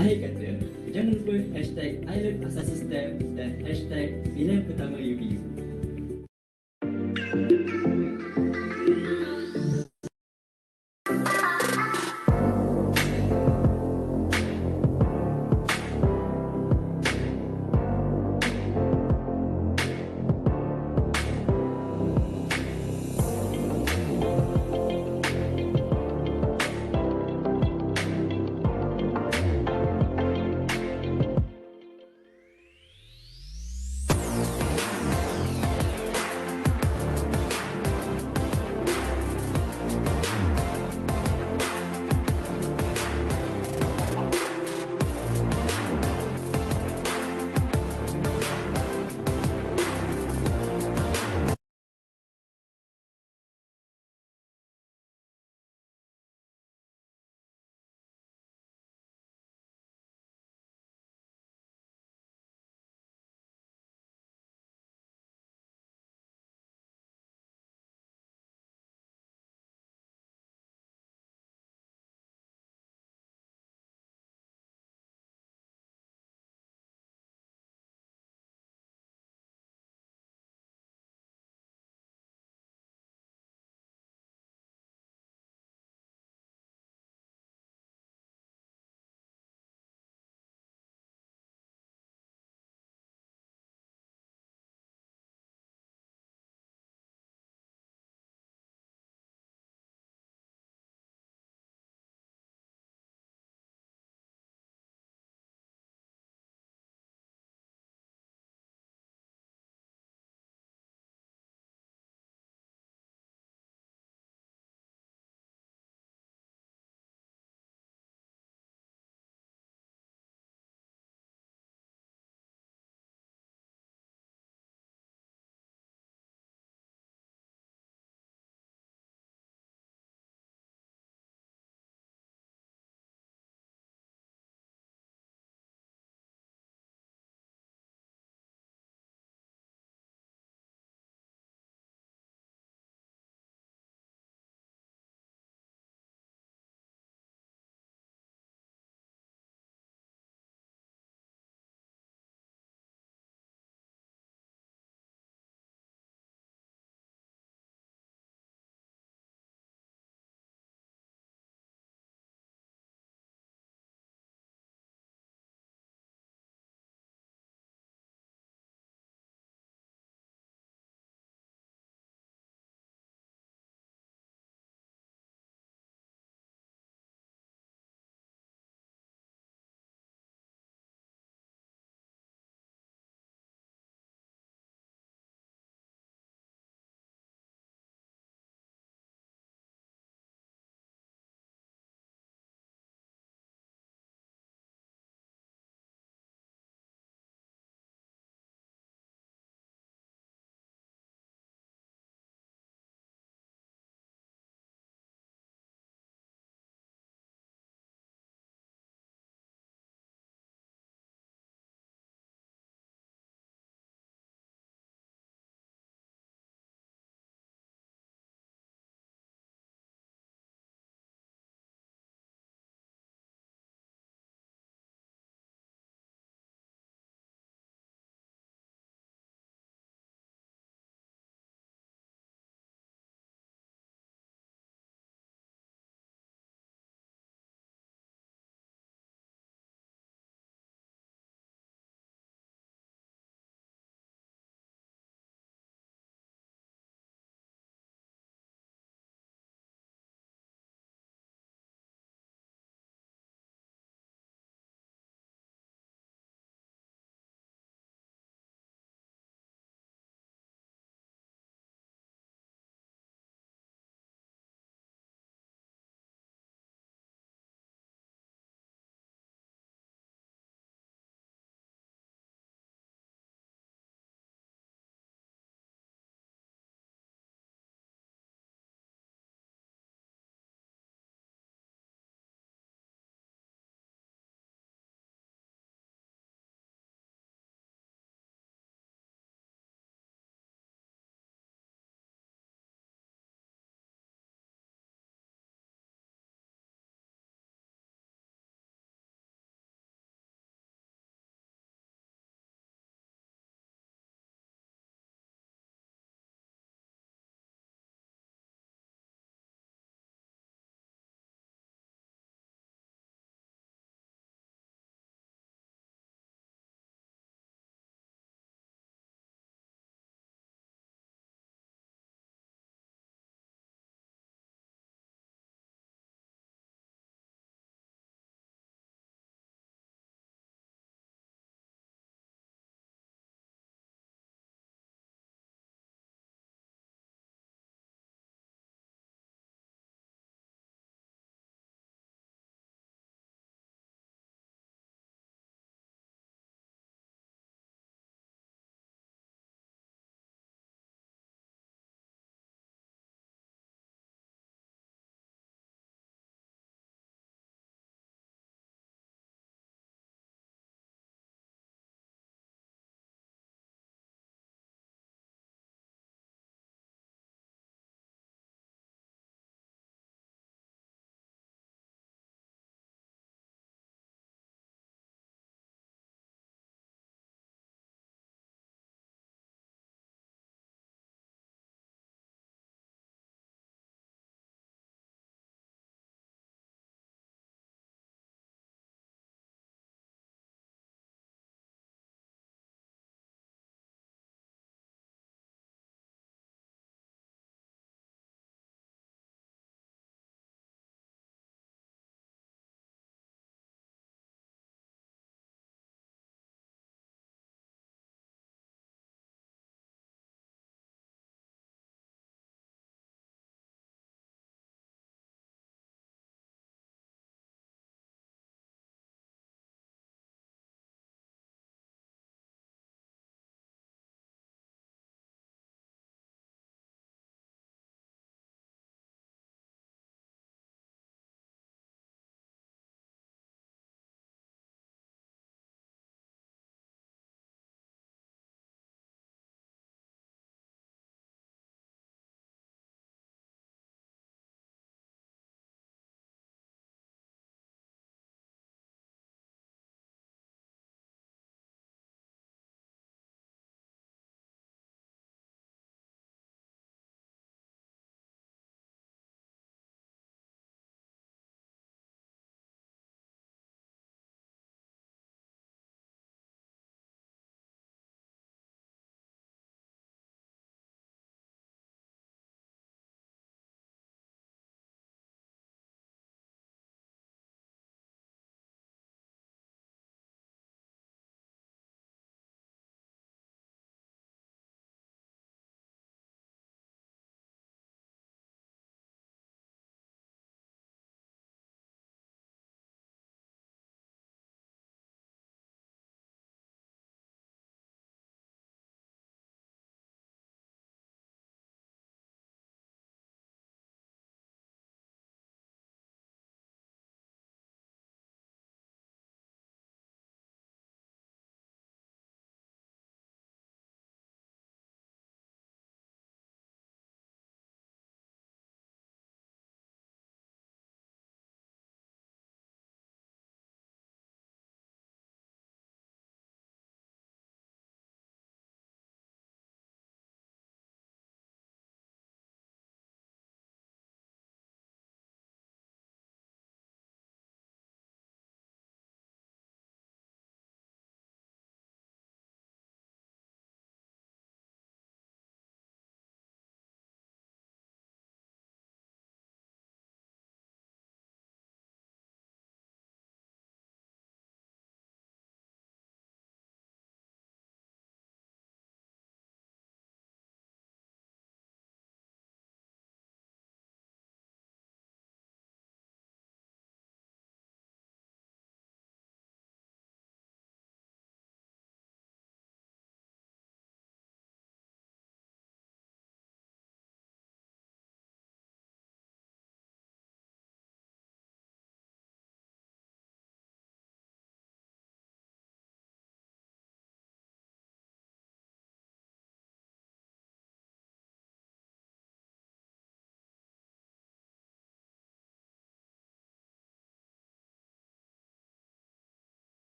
Akhir kata, jangan lupa hashtag I love ICSTEM dan hashtag pilihan pertama UPU.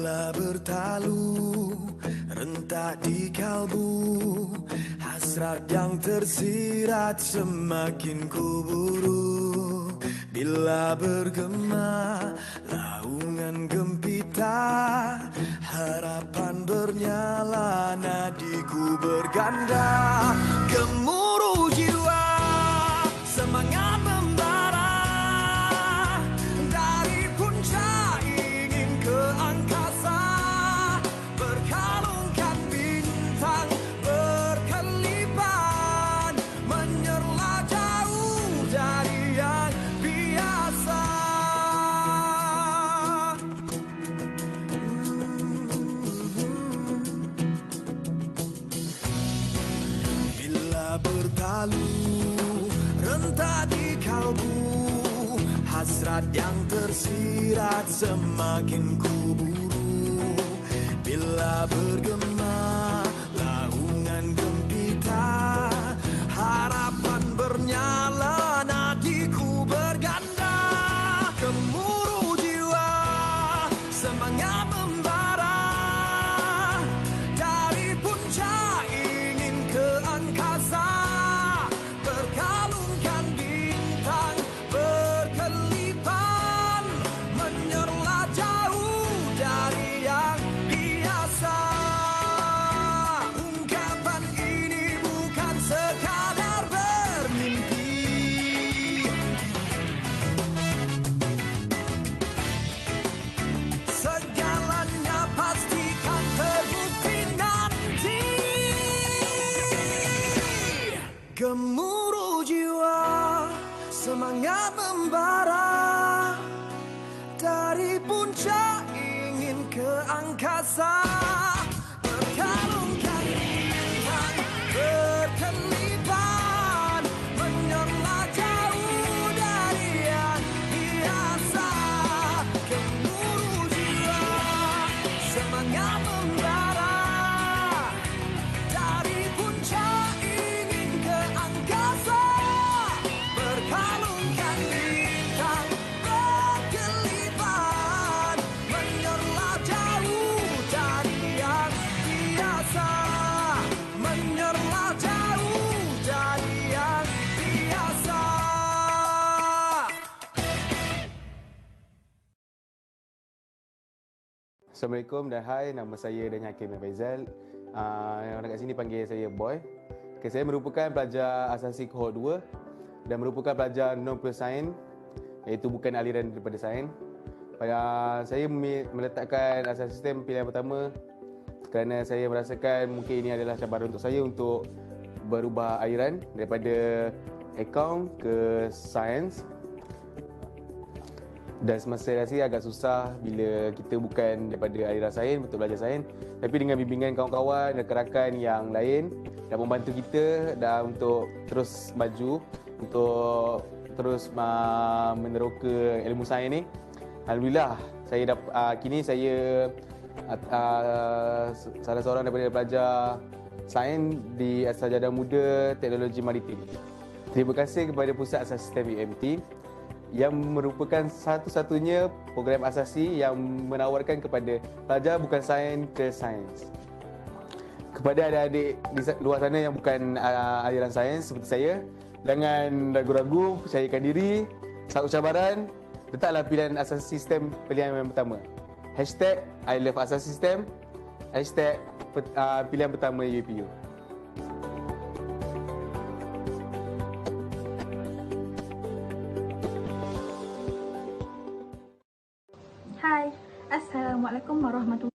Bila bertalu rentak di kalbu, hasrat yang tersirat semakin kuburu. Bila bergema laungan gempita, harapan bernyala, nadiku berganda. Gemuruh jiwa, semangat membara, dari puncak ingin ke angkasa, berkalungkan bintang berkelipan, menyerlah jauh dari yang biasa. Bila bertalu rentak di kalbu, hasrat yang tersirat semakin kuburu. Bila bergema laungan gempita, harapan bernyala, nadiku berganda. Gemuruh jiwa, semangat membara, dari puncak ingin ke angkasa, berkalungkan bintang berkelipan, menyerlah jauh dari yang biasa. Ungkapan ini bukan sekadar bermimpi, segalanya pastikan terbukti nanti. Gemuruh jiwa, semangat membara, dari puncak ingin ke angkasa, berkalungkan bintang berkelipan, menyerlah jauh dari yang biasa. Gemuruh jiwa, semangat membara, dari puncak ingin ke angkasa, berkalungkan bintang berkelipan, menyerlah jauh dari yang biasa, menyerlah jauh dari yang biasa. Assalamualaikum dan hai, nama saya dan Hakim Faizal. Yang orang kat sini panggil saya Boy. Okay, saya merupakan pelajar asasi kohort 2 dan merupakan pelajar non-pure sains, iaitu bukan aliran daripada sains. Saya meletakkan asasi sistem pilihan pertama kerana saya merasakan mungkin ini adalah cabaran untuk saya untuk berubah aliran daripada akaun ke sains. Dan semasa rasa agak susah bila kita bukan daripada aliran sains untuk belajar sains, tapi dengan bimbingan kawan-kawan dan rakan-rakan yang lain dan membantu kita dan untuk terus maju, untuk terus meneroka ilmu sains ni. Alhamdulillah, saya kini saya salah seorang daripada pelajar sains di Sarjana Muda Teknologi Maritim. Terima kasih kepada Pusat Asas Sistem UMT yang merupakan satu-satunya program asasi yang menawarkan kepada pelajar bukan sains ke sains. Kepada adik-adik di luar sana yang bukan aliran sains seperti saya, jangan ragu-ragu, percayakan diri, satu cabaran, letaklah pilihan asasi sistem pilihan yang pertama. #I love asasi sistem, pilihan pertama UPU. Hai, Assalamualaikum warahmatullahi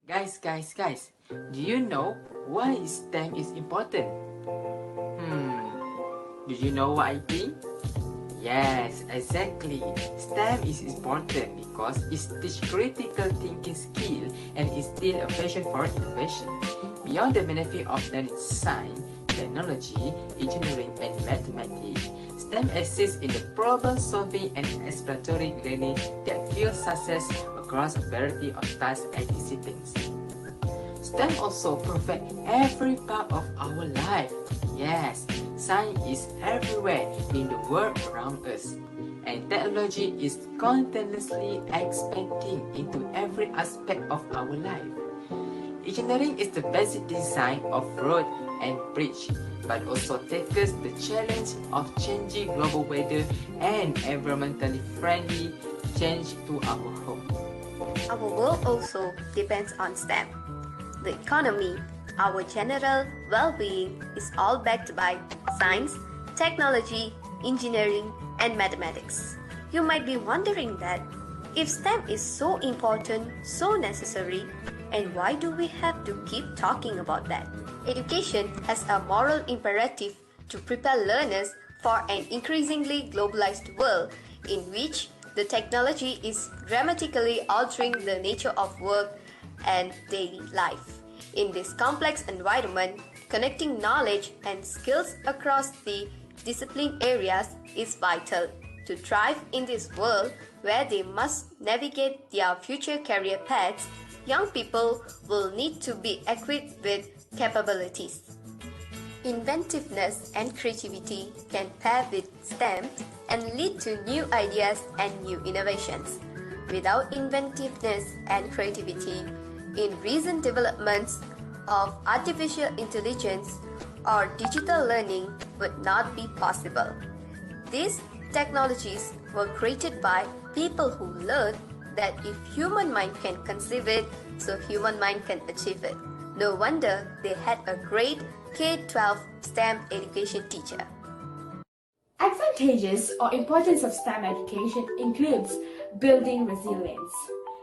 Guys, do you know why STEM is important? Do you know what I think? Yes, exactly. STEM is important because it teaches critical thinking skill and instills a passion for innovation. Beyond the benefit of learning science, technology, engineering, and mathematics, STEM assists in the problem-solving and exploratory learning that fuels success across a variety of tasks and disciplines. STEM also perfect every part of our life. Yes, science is everywhere in the world around us, and technology is continuously expanding into every aspect of our life. Engineering is the basic design of road and bridge, but also tackles the challenge of changing global weather and environmentally friendly change to our home. Our world also depends on STEM. The economy, our general well-being is all backed by science, technology, engineering, and mathematics. You might be wondering that if STEM is so important, so necessary, and why do we have to keep talking about that? Education has a moral imperative to prepare learners for an increasingly globalized world in which the technology is dramatically altering the nature of work and daily life. In this complex environment, connecting knowledge and skills across the discipline areas is vital. To thrive in this world where they must navigate their future career paths, young people will need to be equipped with capabilities. Inventiveness and creativity can pair with STEM and lead to new ideas and new innovations. Without inventiveness and creativity, in recent developments of artificial intelligence or digital learning would not be possible. These technologies were created by people who learned that if human mind can conceive it, so human mind can achieve it. No wonder they had a great K-12 STEM education teacher. Advantages or importance of STEM education includes building resilience.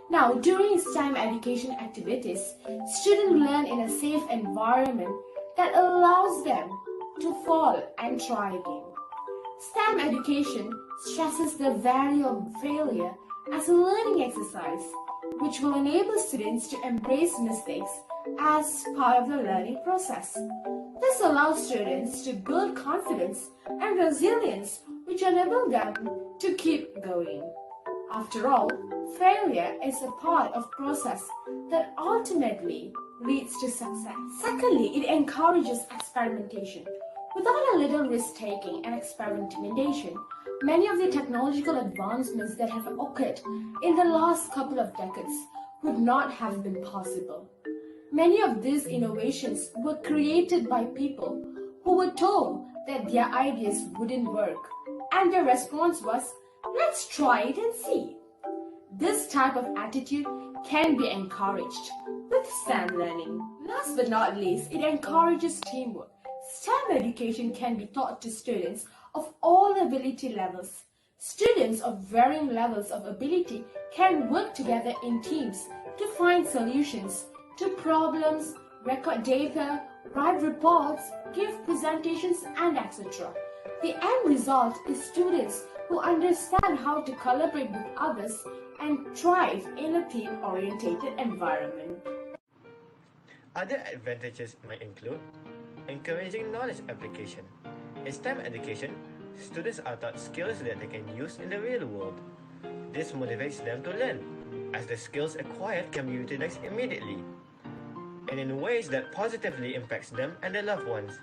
Now, during STEM education activities, students learn in a safe environment that allows them to fall and try again. STEM education stresses the value of failure as a learning exercise, which will enable students to embrace mistakes as part of the learning process. This allows students to build confidence and resilience, which enable them to keep going. After all, failure is a part of process that ultimately leads to success. Secondly, it encourages experimentation. Without a little risk-taking and experimentation, many of the technological advancements that have occurred in the last couple of decades would not have been possible. Many of these innovations were created by people who were told that their ideas wouldn't work, and their response was, "Let's try it and see." This type of attitude can be encouraged with STEM learning. Last but not least, it encourages teamwork. STEM education can be taught to students of all ability levels. Students of varying levels of ability can work together in teams to find solutions to problems, record data, write reports, give presentations, and etc. The end result is students who understand how to collaborate with others and thrive in a team-oriented environment. Other advantages might include encouraging knowledge application. In STEM education, students are taught skills that they can use in the real world. This motivates them to learn, as the skills acquired can be utilized immediately, and in ways that positively impacts them and their loved ones.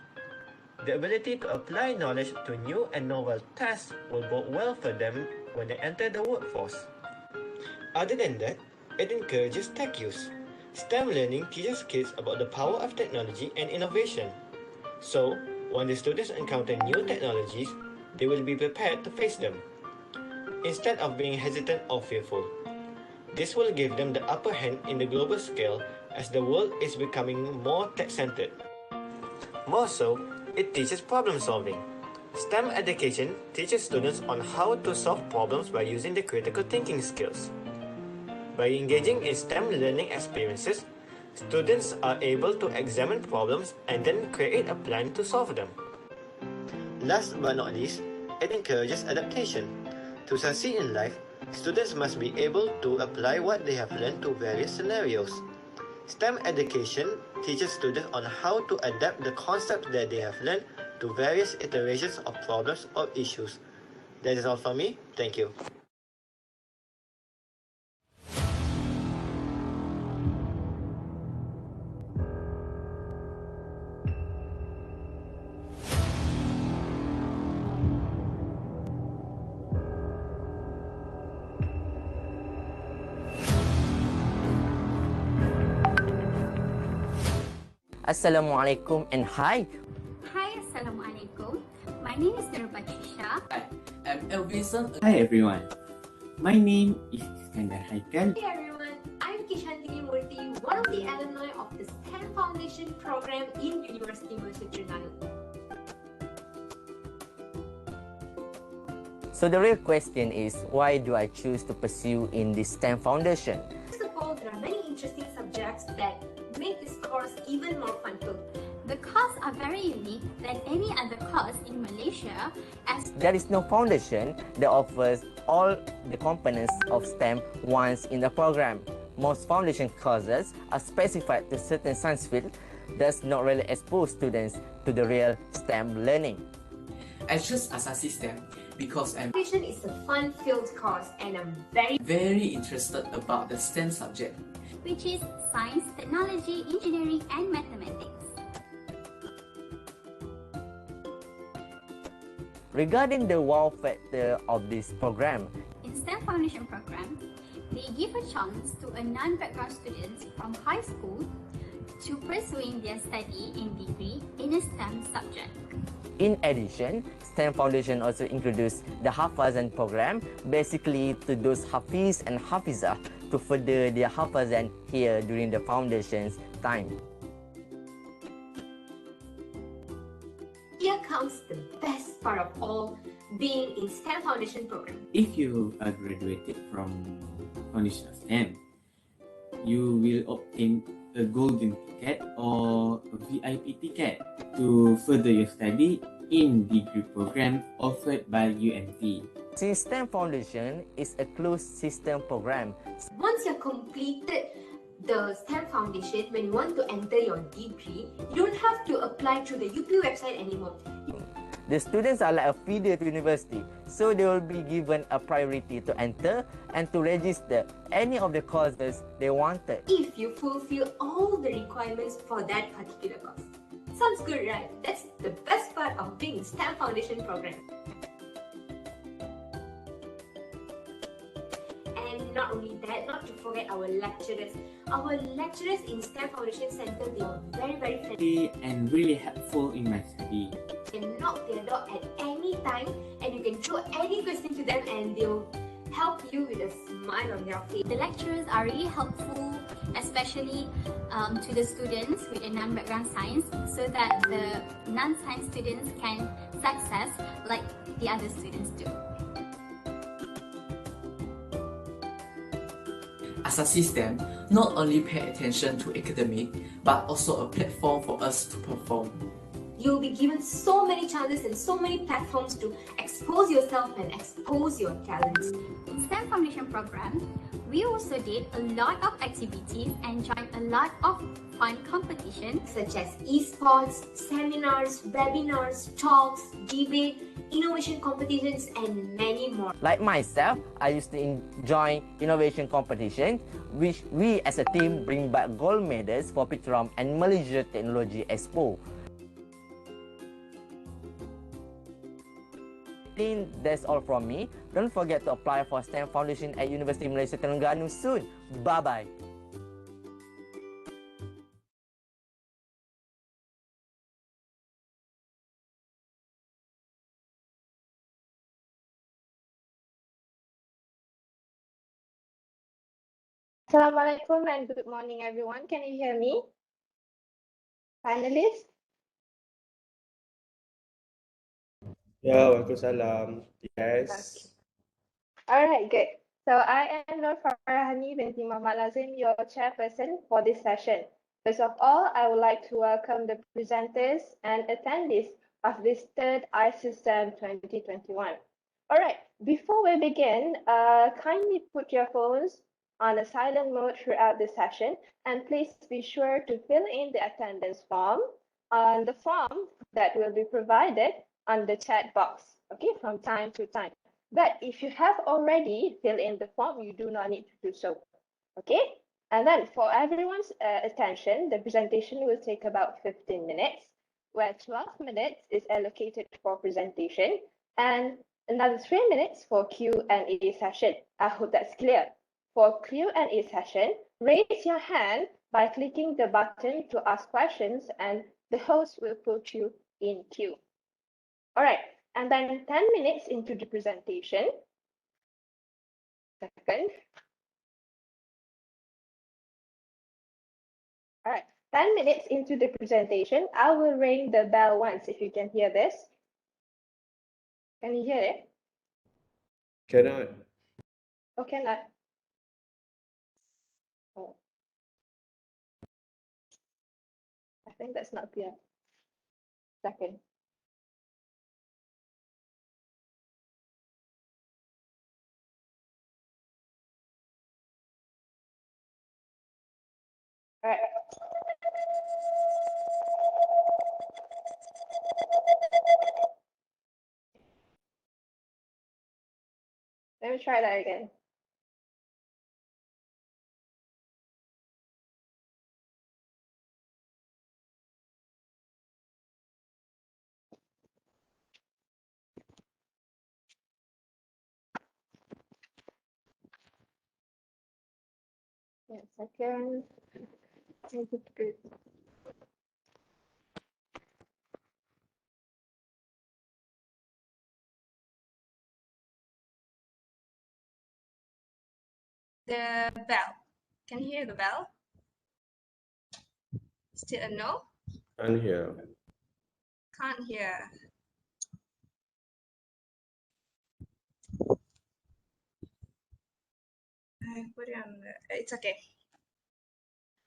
The ability to apply knowledge to new and novel tasks will bode well for them when they enter the workforce. Other than that, it encourages tech use. STEM learning teaches kids about the power of technology and innovation. So, when the students encounter new technologies, they will be prepared to face them, instead of being hesitant or fearful. This will give them the upper hand in the global scale as the world is becoming more tech-centered. More so, it teaches problem solving. STEM education teaches students on how to solve problems by using the critical thinking skills. By engaging in STEM learning experiences, Students are able to examine problems and then create a plan to solve them. Last but not least, it encourages adaptation. To succeed in life, students must be able to apply what they have learned to various scenarios. STEM education teaches students on how to adapt the concepts that they have learned to various iterations of problems or issues. That is all from me. Thank you. Assalamualaikum and hi. Hi, Assalamualaikum. My name is Nurbatisha. Hi, I'm Elvison. Hi everyone, my name is Iskandar Haikal. Hey everyone, I'm Kishantini Murthy, one of the alumni of the STEM Foundation program in University Malaysia Terengganu. So the real question is, why do I choose to pursue in this STEM foundation? First of all, there are many interesting subjects that make this course even more fun to. The courses are very unique than any other course in Malaysia, as There is no foundation that offers all the components of STEM once in the program. Most foundation courses are specified to certain science field, thus not really expose students to the real STEM learning. I chose ICSTEM because I'm Foundation is a fun-filled course and I'm very interested about the STEM subject. which is science, technology, engineering, and mathematics. Regarding the wow factor of this program, In STEM Foundation program, they give a chance to a non-background students from high school to pursuing their study in degree in a STEM subject. in addition, STEM Foundation also introduced the Hafazan program, basically to those Hafiz and Hafizah to further their Hafazan here during the foundation's time. Here comes the best part of all being in STEM Foundation program. If you are graduated from Foundation of STEM, you will obtain a golden ticket or a VIP ticket to further your study in degree program offered by UMT. Since STEM Foundation is a closed system program, Once you've completed the STEM Foundation, when you want to enter your degree, you don't have to apply through the UP website anymore. the students are like a feeder to university, so they will be given a priority to enter and to register any of the courses they wanted. If you fulfill all the requirements for that particular course. Sounds good, right? That's the best part of being STEM Foundation program. And not only that, not to forget our lecturers. Our lecturers in STEM Foundation Center, they are very, very friendly. And really helpful in my study. You can knock their door at any time and you can throw any question to them and they'll help you with a smile on their face. The lecturers are really helpful, especially to the students with a non-background science, so that the non-science students can success like the other students do. As a system, not only pay attention to academic, but also a platform for us to perform. You'll be given so many chances and so many platforms to expose yourself and expose your talents. In STEM Foundation program, we also did a lot of activities and joined a lot of fun competitions. Such as esports, seminars, webinars, talks, debate, innovation competitions, and many more. Like myself, I used to enjoy innovation competition, which we as a team bring back gold medals for Pitram and Malaysia Technology Expo. I think that's all from me. Don't forget to apply for STEM Foundation at University Malaysia Terengganu soon. Bye-bye. Assalamualaikum and good morning everyone. Can you hear me? Panelists? Ya, Waalaikumsalam. Yes. Alright, good. So I am Nur Farahani binti Muhammad Lazim, your chairperson for this session. First of all, I would like to welcome the presenters and attendees of this third ICSTEM 2021. All right, before we begin, kindly put your phones on a silent mode throughout the session, and please be sure to fill in the attendance form on the form that will be provided on the chat box, okay, from time to time. But if you have already filled in the form, you do not need to do so, okay? And then for everyone's attention, the presentation will take about 15 minutes, where 12 minutes is allocated for presentation and another 3 minutes for Q&A session. I hope that's clear. For Q&A session, raise your hand by clicking the button to ask questions and the host will put you in queue. All right, and then 10 minutes into the presentation, second. All right, 10 minutes into the presentation, I will ring the bell once if you can hear this. Can you hear it? Cannot. Oh, cannot. Oh. I think that's not clear. Second. All right. Let me try that again. Yeah, second. Good. The bell. Can you hear the bell? Still a no? Can't hear. Can't hear. I put it on it's okay.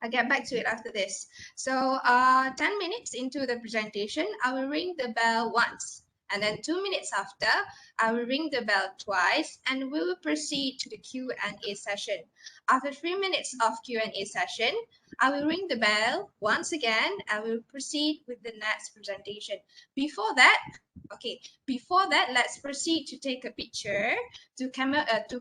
I'll get back to it after this. So 10 minutes into the presentation, I will ring the bell once. And then 2 minutes after, I will ring the bell twice and we will proceed to the Q&A session. After 3 minutes of Q&A session, I will ring the bell once again. I will proceed with the next presentation. Before that, let's proceed to take a picture to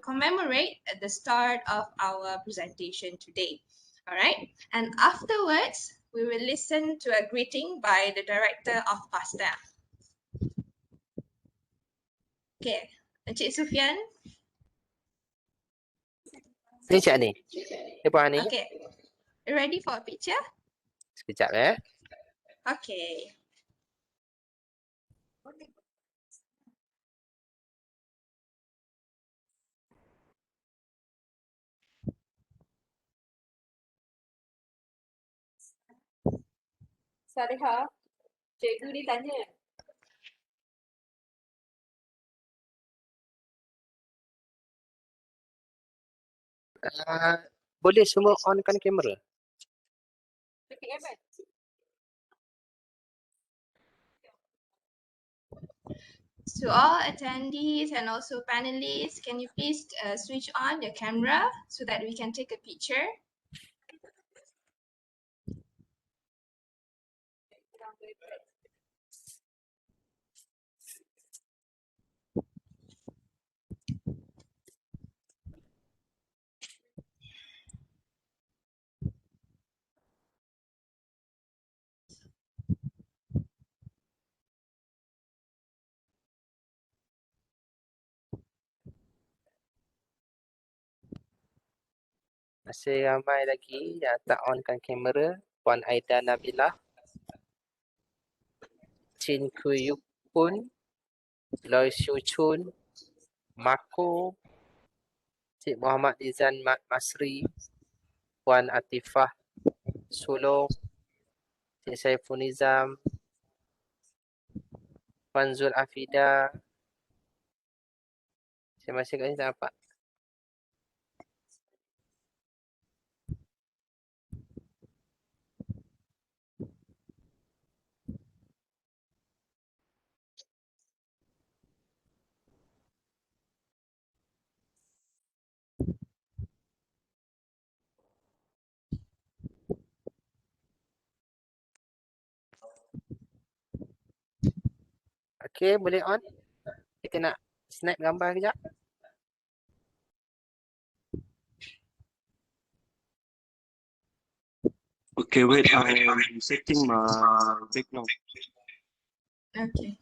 commemorate the start of our presentation today. All right, and afterwards, we will listen to a greeting by the director of PASTA. Okay, Encik Sufian. Ni Cik Ani. Ni Puan Ani. Okay, ready for a picture? Sekejap Okay. Sariha, cikgu ni tanya. Boleh semua onkan kamera? To all attendees and also panelists, can you please switch on your camera so that we can take a picture? Masih ramai lagi yang tak onkan kamera. Puan Aida Nabilah, Chin Kuyuk Pun, Loy Shu Chun, Mako, Cik Muhammad Izan Masri, Puan Atifah Solo, Cik Saiful Nizam, Puan Zul Afida. Saya masih kat sini tak nampak. Okey, boleh on. Kita nak snap gambar kejap. Okay, wait, I'm setting my background. Okay.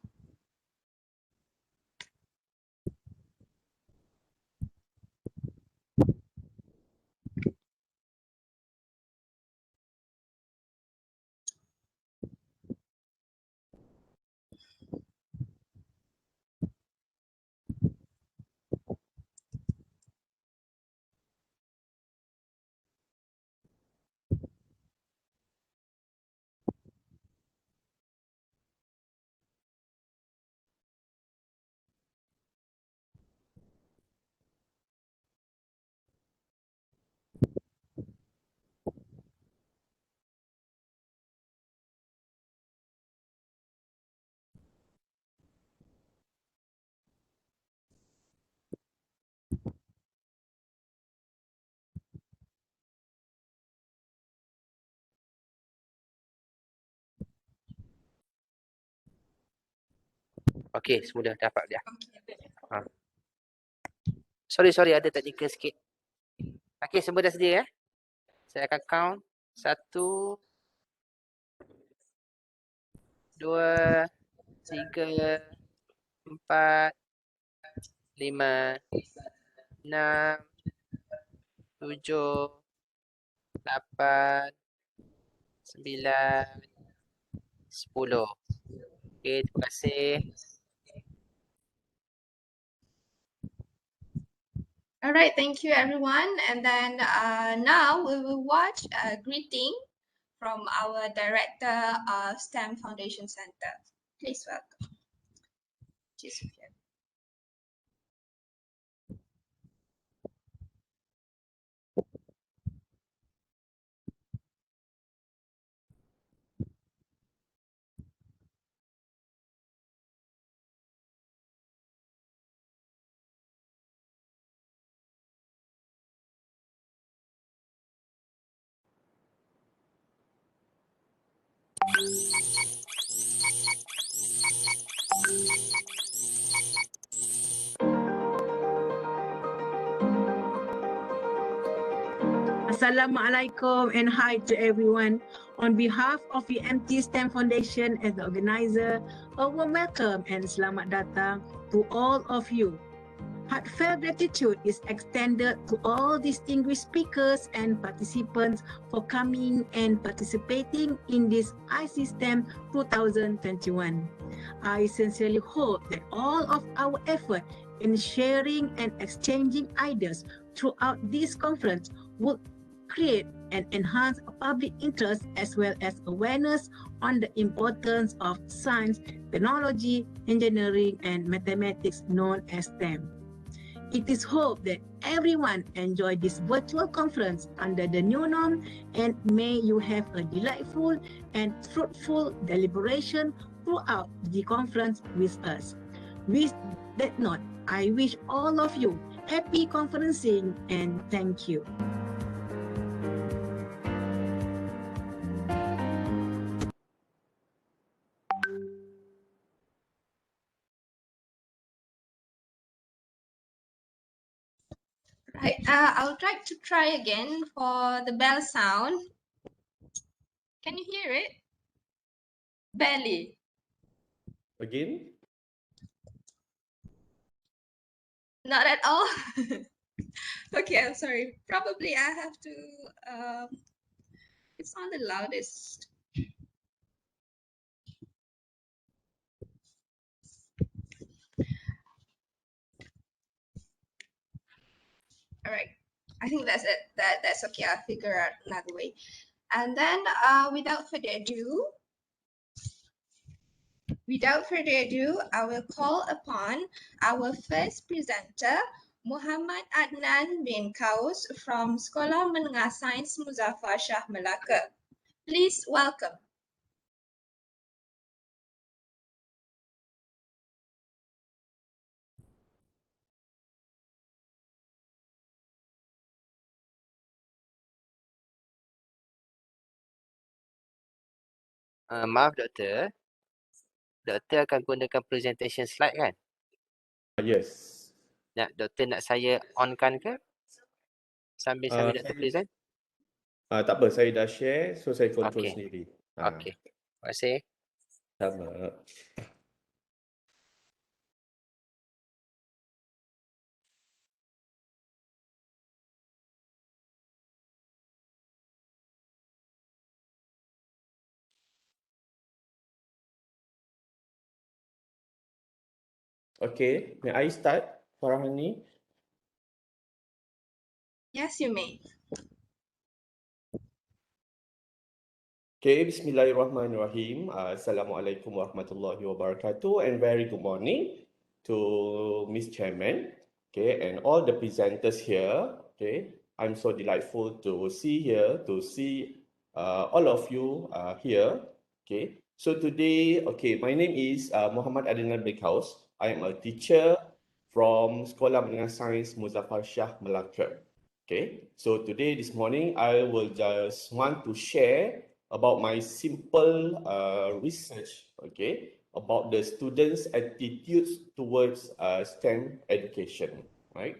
Okey, sudah dapat dia. Ha. Sorry, ada technical sikit. Okey, semua dah sedia ya? Saya akan count. 1, 2, 3, 4, 5, 6, 7, 8, 9, 10. Okey, terima kasih. All right, thank you everyone. And then now we will watch a greeting from our director of STEM Foundation Center. Please welcome. Sophia. Assalamualaikum and hi to everyone. On behalf of the ICSTEM Foundation as the organizer, a warm welcome and selamat datang to all of you. Heartfelt gratitude is extended to all distinguished speakers and participants for coming and participating in this ICSTEM 2021. I sincerely hope that all of our effort in sharing and exchanging ideas throughout this conference will create and enhance public interest as well as awareness on the importance of science, technology, engineering, and mathematics known as STEM. It is hoped that everyone enjoy this virtual conference under the new norm, and may you have a delightful and fruitful deliberation throughout the conference with us. With that note, I wish all of you happy conferencing and thank you. Right, I'll try again for the bell sound. Can you hear it? Barely. Again? Not at all. Okay, I'm sorry. Probably I have to. It's on the loudest. All right. I think that's it. That's okay. I'll figure out another way. And then, without further ado, I will call upon our first presenter, Muhammad Adnan bin Kaus from Sekolah Menengah Sains Muzaffar Shah Melaka. Please welcome. Maaf doktor, Doktor akan gunakan presentation slide kan? Yes. Doktor nak saya on-kan ke? Sambil doktor present? Tak apa, saya dah share, so saya control Okey. sendiri. Okey. Terima kasih. Sama. Okay, may I start, Farahani? Yes, you may. Okay, Bismillahirrahmanirrahim. Assalamualaikum warahmatullahi wabarakatuh and very good morning to Miss Chairman, okay, and all the presenters here. Okay, I'm so delightful to see all of you here. Okay, so today, okay, my name is Muhammad Adnan Bakehouse. I am a teacher from Sekolah Menengah Sains Muzaffar Shah, Melaka. Okay, so today, this morning, I will just want to share about my simple research, okay, about the students' attitudes towards STEM education, right?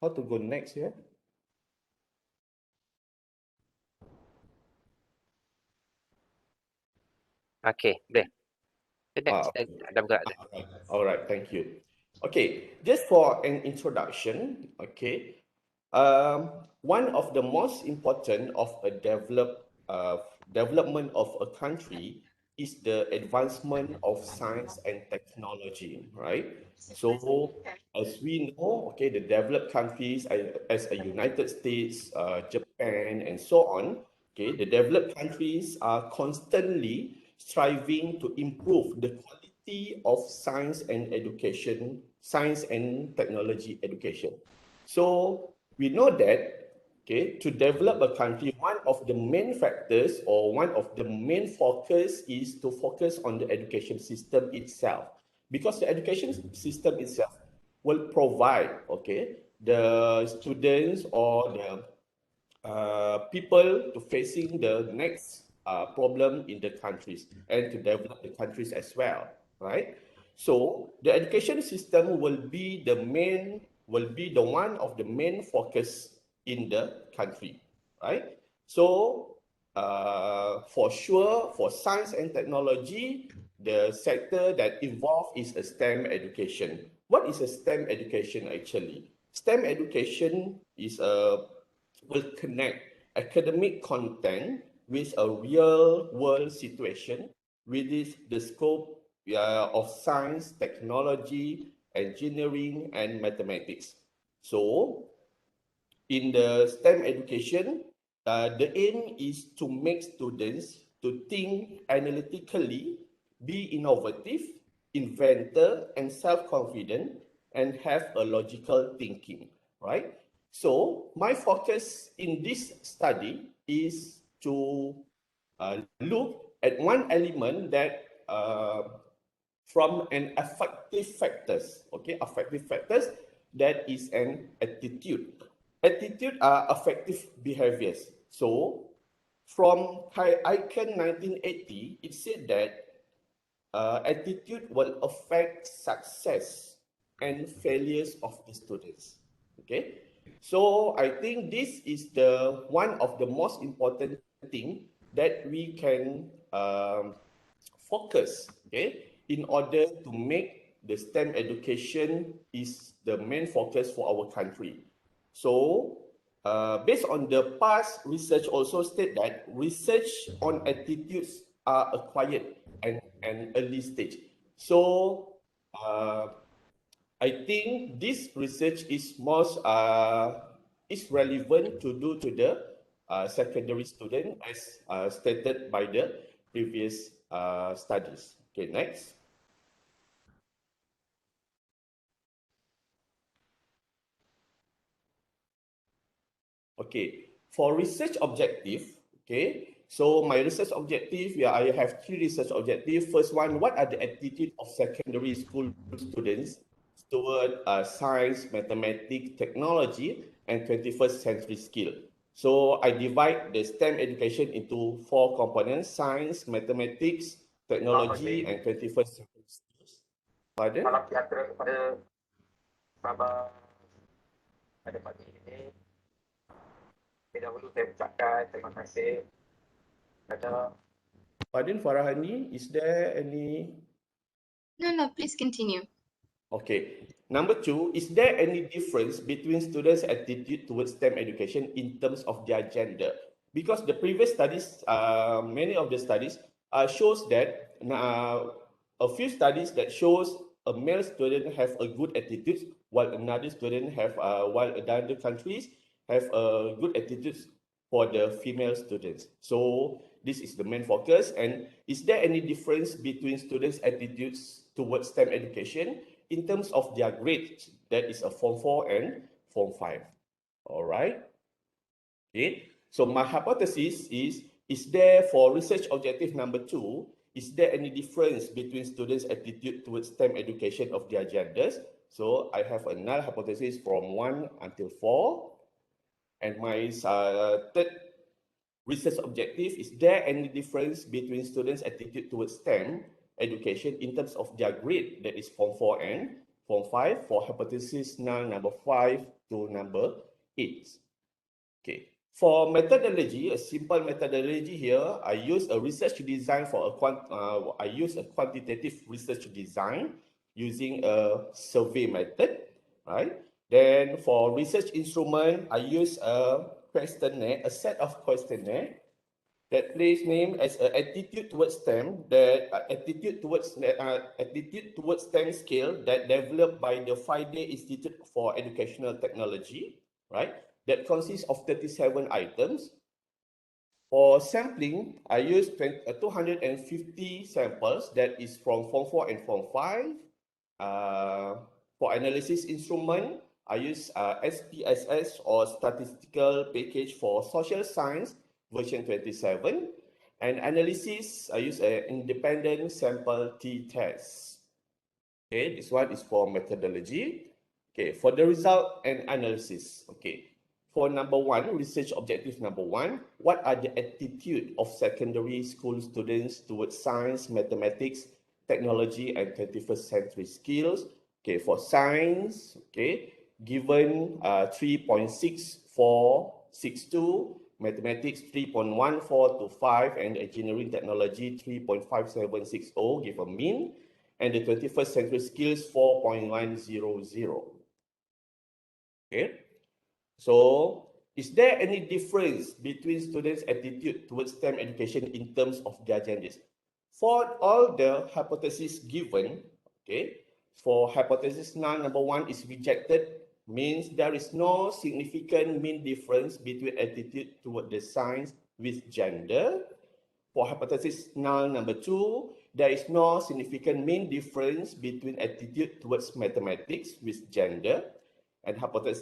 How to go next here? Okey, boleh. Next. Okay. Dah bergerak dah. All right, thank you. Okay, just for an introduction, okay, one of the most important of a development of a country is the advancement of science and technology, right? So, as we know, okay, the developed countries as a United States, Japan, and so on, okay, the developed countries are constantly striving to improve the quality of science and education, science and technology education. So we know that, okay, to develop a country, one of the main factors or one of the main focus is to focus on the education system itself, because the education system itself will provide, okay, the students or the people to facing the next problem in the countries and to develop the countries as well, right? So the education system will be the one of the main focus in the country, right? So for sure, for science and technology, the sector that involved is a STEM education. What is a STEM education actually? STEM education is will connect academic content with a real world situation within the scope of science, technology, engineering, and mathematics. So, in the STEM education, the aim is to make students to think analytically, be innovative, inventor, and self-confident, and have a logical thinking, right? So my focus in this study is to look at one element that from an affective factors, okay, affective factors, that is an attitude. Attitude are affective behaviors. So from ICANN 1980, it said that attitude will affect success and failures of the students. Okay, so I think this is the one of the most important thing that we can focus, okay, in order to make the STEM education is the main focus for our country. So based on the past research also state that research on attitudes are acquired at an early stage. So I think this research is most is relevant to do to the secondary student as stated by the previous studies. Okay, next. Okay, for research objective, okay, so my research objective, yeah, I have three research objectives. First one, what are the attitude of secondary school students toward science, mathematics, technology, and 21st century skill? So I divide the STEM education into 4 components: science, mathematics, technology, and 21st century skills. Pardon? Salam sejahtera kepada sahabat pada pagi ini. Lebih dahulu saya ucapkan terima kasih kepada Pardon, Farahani, is there any? No, please continue. Okay. Number 2, is there any difference between students' attitude towards STEM education in terms of their gender? Because the previous studies, many of the studies shows that a few studies that shows a male student have a good attitude, while another student have, while other countries have a good attitude for the female students. So this is the main focus. And is there any difference between students' attitudes towards STEM education in terms of their grades? That is a Form 4 and Form 5. All right. Okay. So my hypothesis is there for research objective number 2, is there any difference between students' attitude towards STEM education of their genders? So I have a null hypothesis from 1 until 4. And my third research objective, is there any difference between students' attitude towards STEM education in terms of their grade, that is Form 4 and Form 5, for hypothesis null number 5 to number 8. Okay. For methodology, a simple methodology here, I use a research design for I use a quantitative research design using a survey method, right? Then for research instrument, I use a questionnaire, a set of questionnaire that place name as an attitude towards STEM, that attitude towards STEM scale that developed by the 5-day Institute for Educational Technology, right? That consists of 37 items. For sampling, I use 250 samples, that is from Form 4 and Form 5. For analysis instrument, I use SPSS or Statistical Package for Social Science version 27. And analysis, I use an independent sample t-test. Okay, this one is for methodology. Okay, for the result and analysis. Okay, for number 1, research objective number 1, what are the attitude of secondary school students towards science, mathematics, technology, and 21st century skills? Okay, for science, okay, given 3.6462, mathematics 3.1425, and engineering technology 3.5760, give a mean, and the 21st century skills 4.100. Okay, so is there any difference between students' attitude towards STEM education in terms of their genders? For all the hypotheses given, okay, for hypothesis null number 1 is rejected, means there is no significant mean difference between attitude toward the science with gender. For hypothesis null number 2, there is no significant mean difference between attitude towards mathematics with gender. And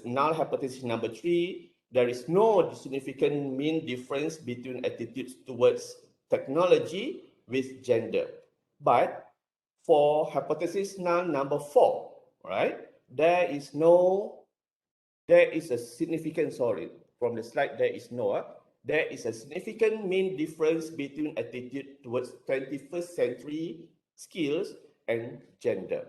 null hypothesis number 3, there is no significant mean difference between attitudes towards technology with gender. But for hypothesis null number 4, right, there is a significant, sorry, from the slide there is no, there is a significant mean difference between attitude towards 21st century skills and gender.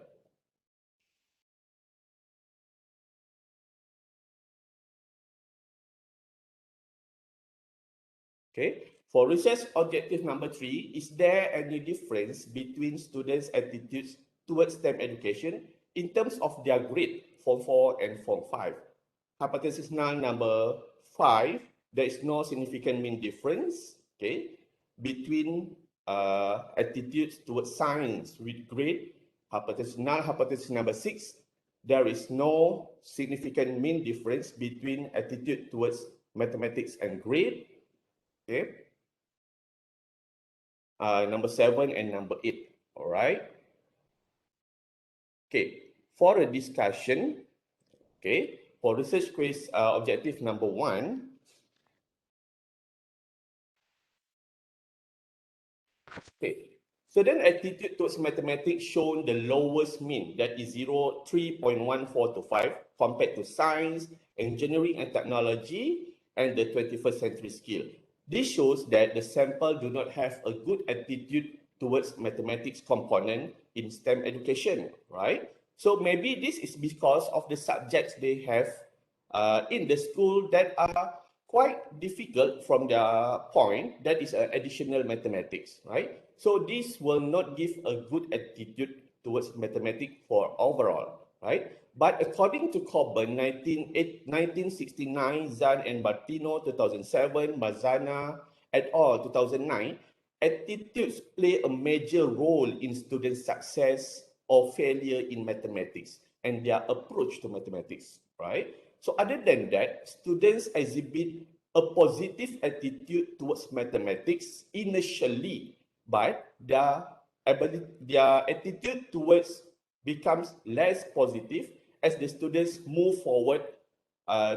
Okay, for research objective number 3, is there any difference between students' attitudes towards STEM education in terms of their grade, Form 4 and Form 5? Hypothesis null number 5, there is no significant mean difference, okay, between attitudes towards science with grade. Hypothesis number 6, there is no significant mean difference between attitude towards mathematics and grade. Okay. Number 7 and number 8. All right. Okay. For a discussion, okay, for research quiz objective number 1, okay, student attitude towards mathematics shown the lowest mean, that is 3.1425 compared to science, engineering and technology, and the 21st century skill. This shows that the sample do not have a good attitude towards mathematics component in STEM education, right? So maybe this is because of the subjects they have in the school that are quite difficult from their point, that is additional mathematics, right? So this will not give a good attitude towards mathematics for overall, right? But according to Coburn, 1969, Zan and Martino, 2007, Mazana et al., 2009, attitudes play a major role in student success or failure in mathematics and their approach to mathematics, right? So other than that, students exhibit a positive attitude towards mathematics initially, but their attitude towards becomes less positive as the students move forward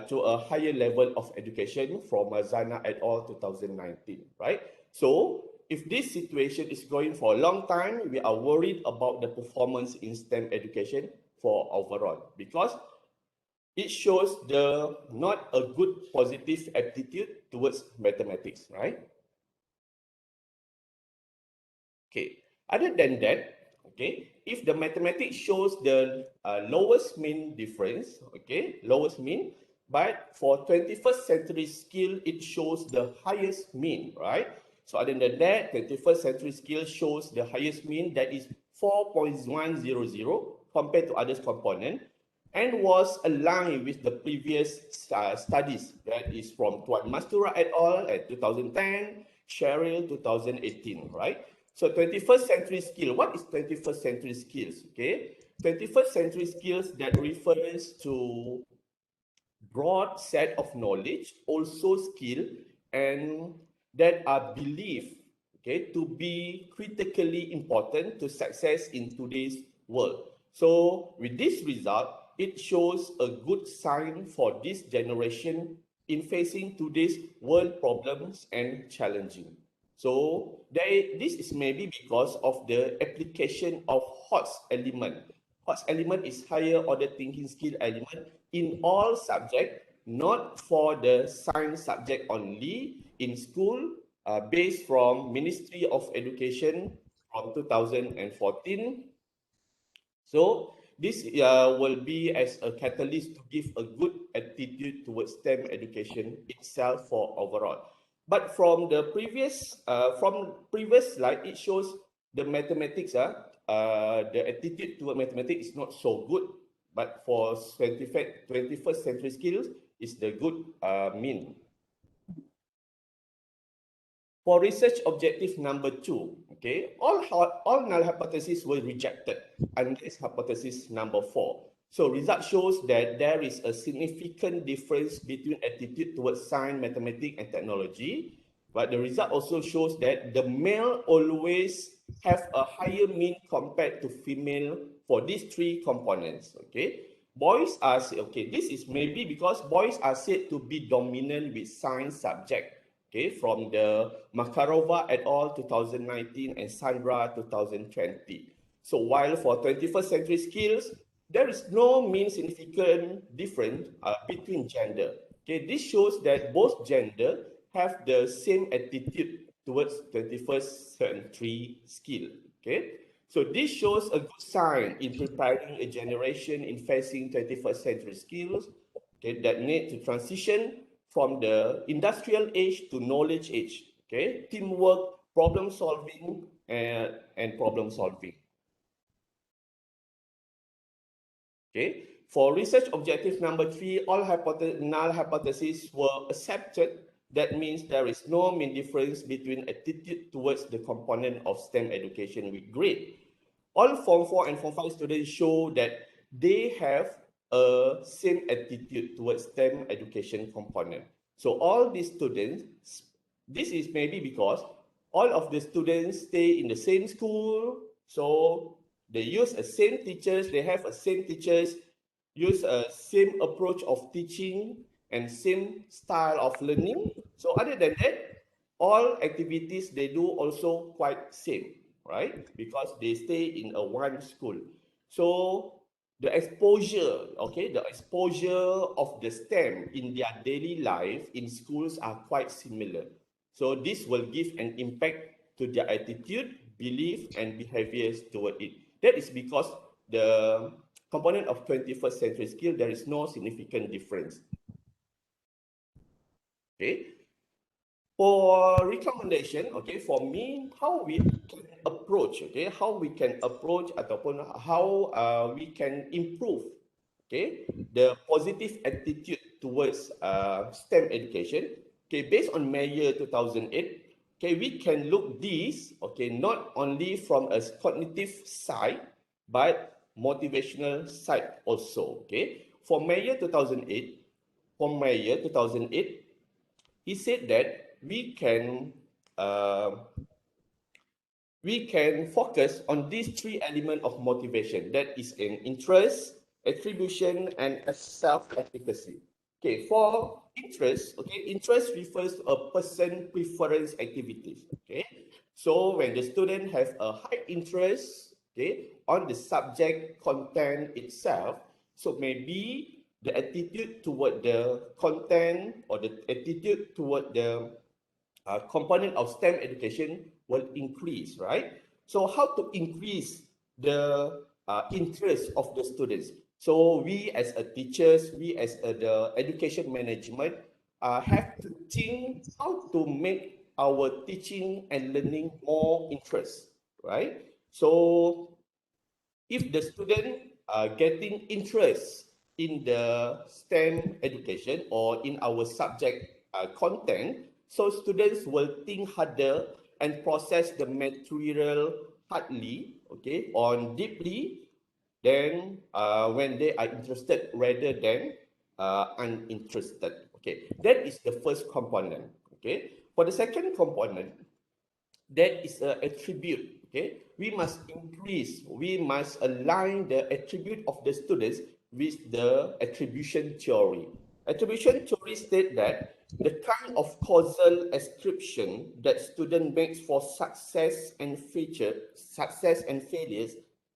to a higher level of education from Zana et al. 2019, right? So if this situation is going for a long time, we are worried about the performance in STEM education for overall because it shows the not a good positive attitude towards mathematics, right? Okay, other than that, okay, if the mathematics shows the lowest mean difference, okay, lowest mean, but for 21st century skill, it shows the highest mean, right? So other than that, 21st century skill shows the highest mean that is 4.100 compared to others component and was aligned with the previous studies that is from Tuan Mastura et al. At 2010, Cheryl 2018, right? So 21st century skill, what is 21st century skills? Okay, 21st century skills that refers to broad set of knowledge, also skill, and that are believed, okay, to be critically important to success in today's world. So with this result, it shows a good sign for this generation in facing today's world problems and challenging. So this is maybe because of the application of HOTS element. HOTS element is higher order thinking skill element in all subjects, not for the science subject only in school, based from Ministry of Education from 2014. So this will be as a catalyst to give a good attitude towards STEM education itself for overall. But from the previous slide, it shows the mathematics, the attitude toward mathematics is not so good. But for 21st century skills, is the good mean. For research objective number 2, okay, all null hypotheses were rejected unless hypothesis number 4. So result shows that there is a significant difference between attitude towards science, mathematics, and technology. But the result also shows that the male always have a higher mean compared to female for these three components, okay. Boys are, okay, this is maybe because boys are said to be dominant with science subject, okay, from the Makarova et al. 2019 and Sandra 2020. So while for 21st century skills, there is no mean significant difference between gender. Okay, this shows that both gender have the same attitude towards 21st century skill. Okay, so this shows a good sign in preparing a generation in facing 21st century skills, okay, that need to transition from the industrial age to knowledge age. Okay, teamwork, problem solving, and problem solving. Okay, for research objective number 3, all null hypotheses were accepted. That means there is no mean difference between attitude towards the component of STEM education with grade. All Form 4 and Form 5 students show that they have a same attitude towards STEM education component. So all these students, this is maybe because all of the students stay in the same school, so they use the same teachers, they have a same teachers, use a same approach of teaching and same style of learning. So other than that, all activities they do also quite same, right? Because they stay in a one school. So the exposure, okay, the exposure of the STEM in their daily life in schools are quite similar. So this will give an impact to their attitude, belief, and behaviors toward it. That is because the component of 21st century skill, there is no significant difference. Okay. For recommendation, okay, for me, how we can approach, okay, how we can approach ataupun how we can improve, okay, the positive attitude towards STEM education, okay, based on May year 2008, okay, we can look this, okay, not only from a cognitive side, but motivational side also, okay. For May year 2008, he said that we can focus on these three elements of motivation. That is an interest, attribution, and a self-efficacy. Okay, for interest, okay, interest refers to a person preference activities. Okay, so when the student has a high interest, okay, on the subject content itself, so maybe the attitude toward the content or the attitude toward the component of STEM education will increase, right? So how to increase the interest of the students? So we as a teachers, we as the education management have to think how to make our teaching and learning more interest, right? So if the student are getting interest in the STEM education or in our subject content, so students will think harder and process the material hardly, okay, or deeply than when they are interested rather than uninterested. Okay, that is the first component. Okay, for the second component, that is an attribute. Okay, we must align the attribute of the students with the attribution theory. Attribution theory states that the kind of causal ascription that student makes for success and failures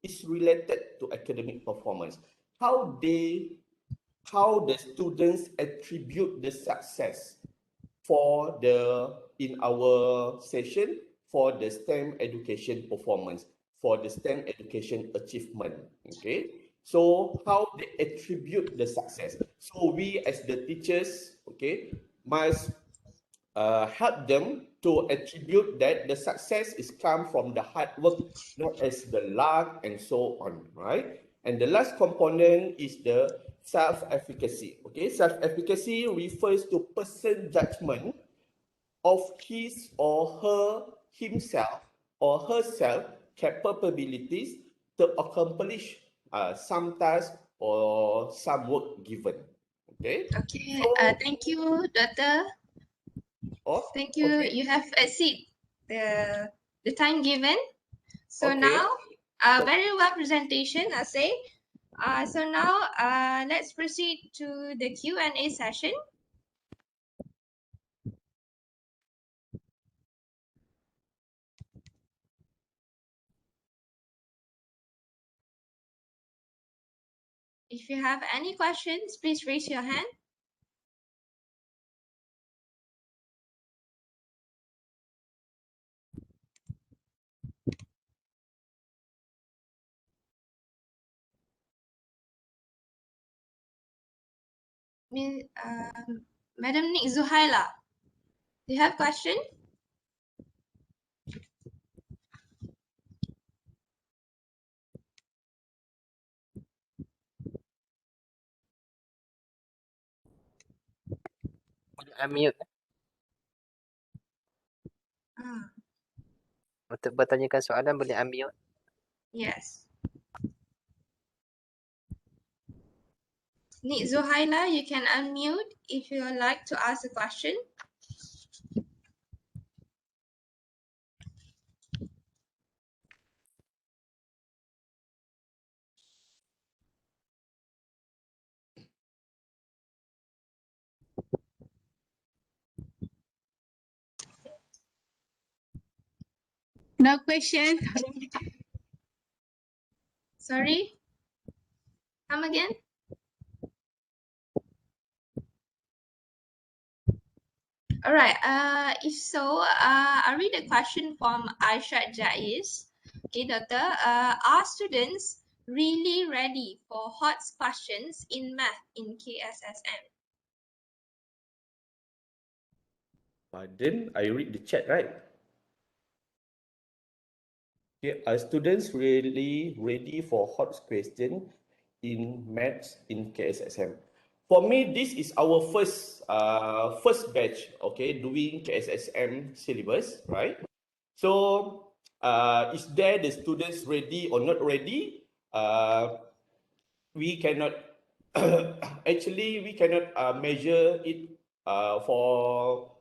is related to academic performance. How the students attribute the success for in our session for the STEM education performance, for the STEM education achievement. Okay, so how they attribute the success. So we as the teachers, okay, must help them to attribute that the success is come from the hard work, not as the luck and so on, right? And the last component is the self-efficacy. Okay, self-efficacy refers to person judgment of his or himself or herself capabilities to accomplish some task or some work given. Okay. Okay, So, thank you, Doctor. oh, Thank you. okay. You have exceed the time given. So Okay. now, very well presentation, I say. So now, let's proceed to the Q&A session. If you have any questions, please raise your hand. Madam Nick Zuhaila, do you have question? Unmute untuk bertanyakan soalan boleh unmute. Yes. Nick Zuhaila, you can unmute if you would like to ask a question. No question. Sorry? Come again? All right. If so, I'll read a question from Aisha Jais. Okay, doctor. Are students really ready for hot questions in math in KSSM? Pardon, I read the chat, right? Okay, are students really ready for hot question in maths in KSSM? For me, this is our first batch, okay, doing KSSM syllabus, right? So, is there the students ready or not ready? We cannot actually we cannot measure it for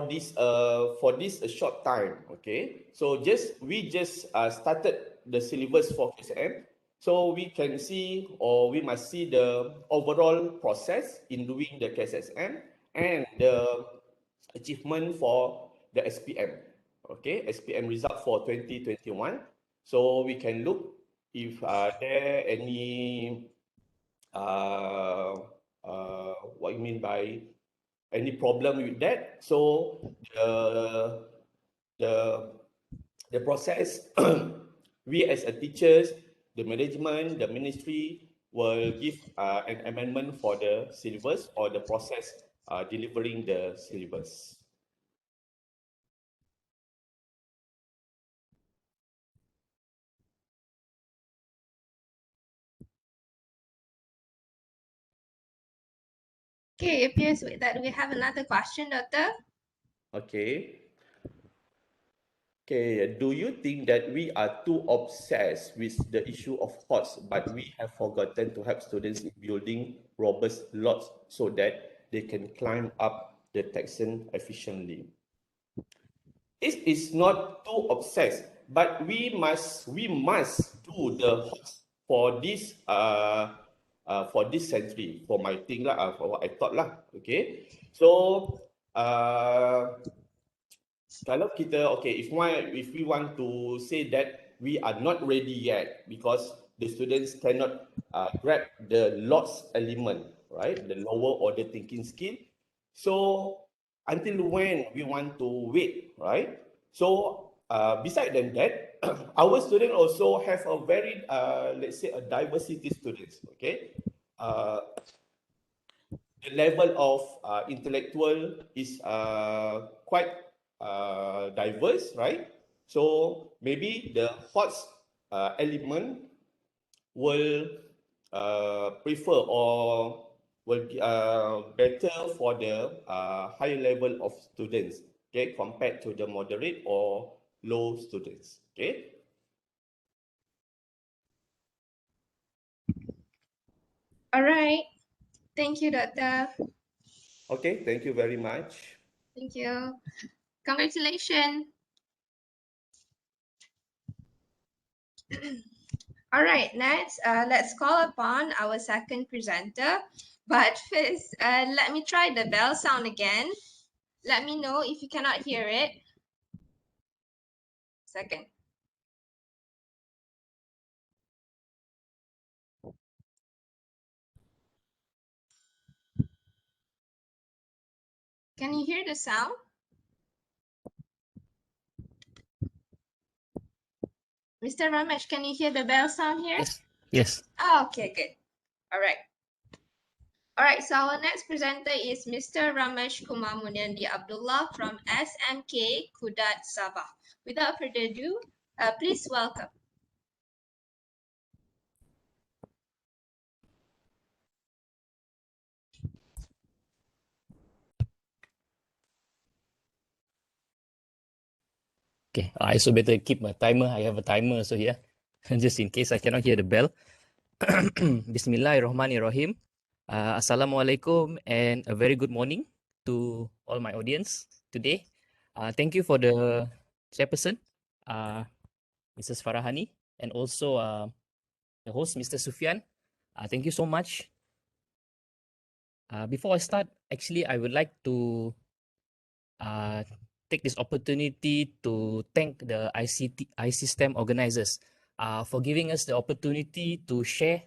this a short time. Okay, so we just started the syllabus for KSM, so we can see, or we must see the overall process in doing the KSM and the achievement for the SPM. Okay, SPM result for 2021. So we can look if there any what you mean by any problem with that. So the the process we as a teachers, the management, the ministry will give an amendment for the syllabus or the process delivering the syllabus. Okay, it appears that we have another question, doctor. Okay. Okay, do you think that we are too obsessed with the issue of HOTS, but we have forgotten to help students in building robust lots so that they can climb up the taxon efficiently? It is not too obsessed, but we must do the HOTS for this century, for my thing lah, for what I thought lah. Okay, so kalau kita if we want to say that we are not ready yet because the students cannot grab the lots element, right, the lower order thinking skill, so until when we want to wait, right? So beside than that our student also have a very let's say a diversity students, okay, the level of intellectual is quite diverse, right? So maybe the HOTS element will prefer or will be better for the higher level of students, okay, compared to the moderate or low students, okay? All right. Thank you, doctor. Okay, thank you very much. Thank you. Congratulations. All right, next, let's call upon our second presenter. But first, let me try the bell sound again. Let me know if you cannot hear it. Second. Can you hear the sound? Mr. Ramesh, can you hear the bell sound here? Yes. Yes. Oh, okay, good. All right. All right, so our next presenter is Mr. Ramesh Kumar Munyandi Abdullah from SMK Kudat Sabah. Without further ado, please welcome. Okay, I also better keep my timer. I have a timer so here, just in case I cannot hear the bell. Bismillahirrahmanirrahim. Assalamualaikum and a very good morning to all my audience today. Thank you for the chairperson, Mrs. Farahani, and also the host, Mr. Sufyan. Thank you so much. Before I start, actually, I would like to take this opportunity to thank the ICSTEM organizers for giving us the opportunity to share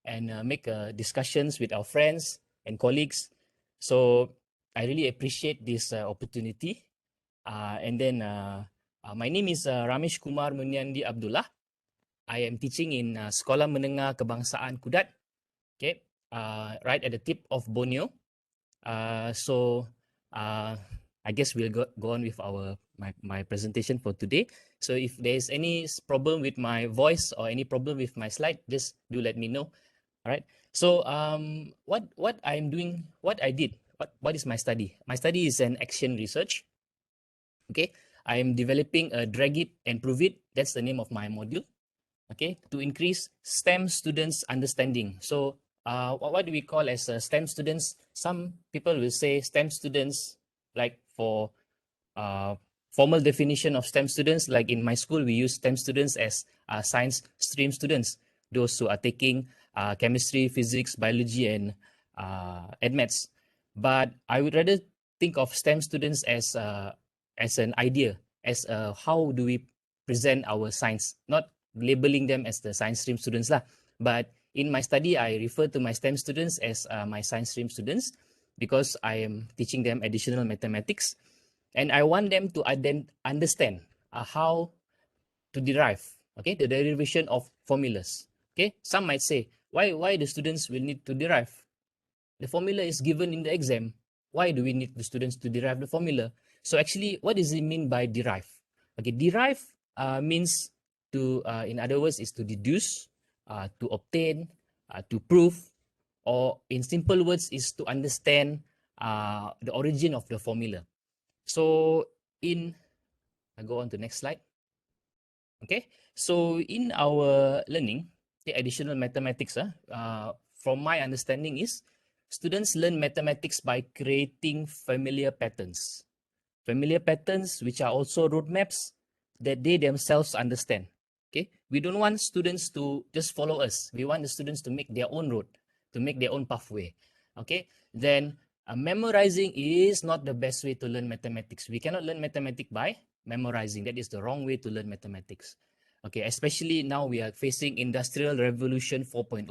and make discussions with our friends and colleagues. So I really appreciate this opportunity. My name is Ramesh Kumar Munyandi Abdullah. I am teaching in Sekolah Menengah Kebangsaan Kudat, okay, right at the tip of Borneo. I guess we'll go on with my presentation for today. So if there's any problem with my voice or any problem with my slide, just do let me know. All right. So what I'm doing, what I did, what is my study? My study is an action research. Okay. I am developing a drag it and prove it. That's the name of my module. Okay, to increase STEM students' understanding. So what do we call as STEM students? Some people will say STEM students, like for formal definition of STEM students, like in my school, we use STEM students as science stream students, those who are taking chemistry, physics, biology, and admits. But I would rather think of STEM students as an idea, as how do we present our science, not labeling them as the science stream students lah. But in my study, I refer to my STEM students as my science stream students because I am teaching them additional mathematics, and I want them to understand how to derive, okay, the derivation of formulas. Okay, some might say, why the students will need to derive? The formula is given in the exam. Why do we need the students to derive the formula? So actually, what does it mean by derive? Okay, derive means to, in other words, is to deduce, to obtain, to prove, or in simple words, is to understand the origin of the formula. So I go on to next slide. Okay, so in our learning, the additional mathematics, from my understanding is, students learn mathematics by creating familiar patterns. Familiar patterns which are also roadmaps that they themselves understand. Okay, we don't want students to just follow us. We want the students to make their own road, to make their own pathway. Okay, then memorizing is not the best way to learn mathematics. We cannot learn mathematics by memorizing. That is the wrong way to learn mathematics. Okay, especially now we are facing Industrial Revolution 4.0,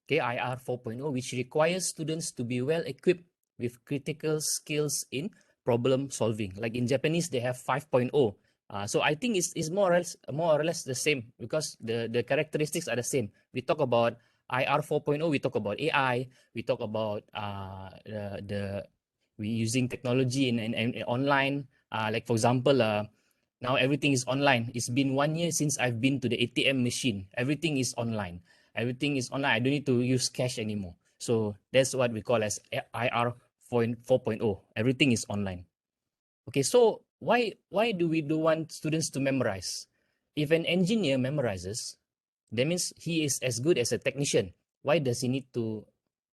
okay, IR 4.0, which requires students to be well equipped with critical skills in problem solving. Like in Japanese, they have 5.0. So I think it's more or less the same because the characteristics are the same. We talk about IR 4.0, we talk about AI, we talk about we using technology in online. Like for example, now everything is online. It's been 1 year since I've been to the ATM machine. Everything is online. Everything is online. I don't need to use cash anymore. So that's what we call as IR 4.0. Everything is online. Okay, so why do we do want students to memorize? If an engineer memorizes, that means he is as good as a technician. Why does he need to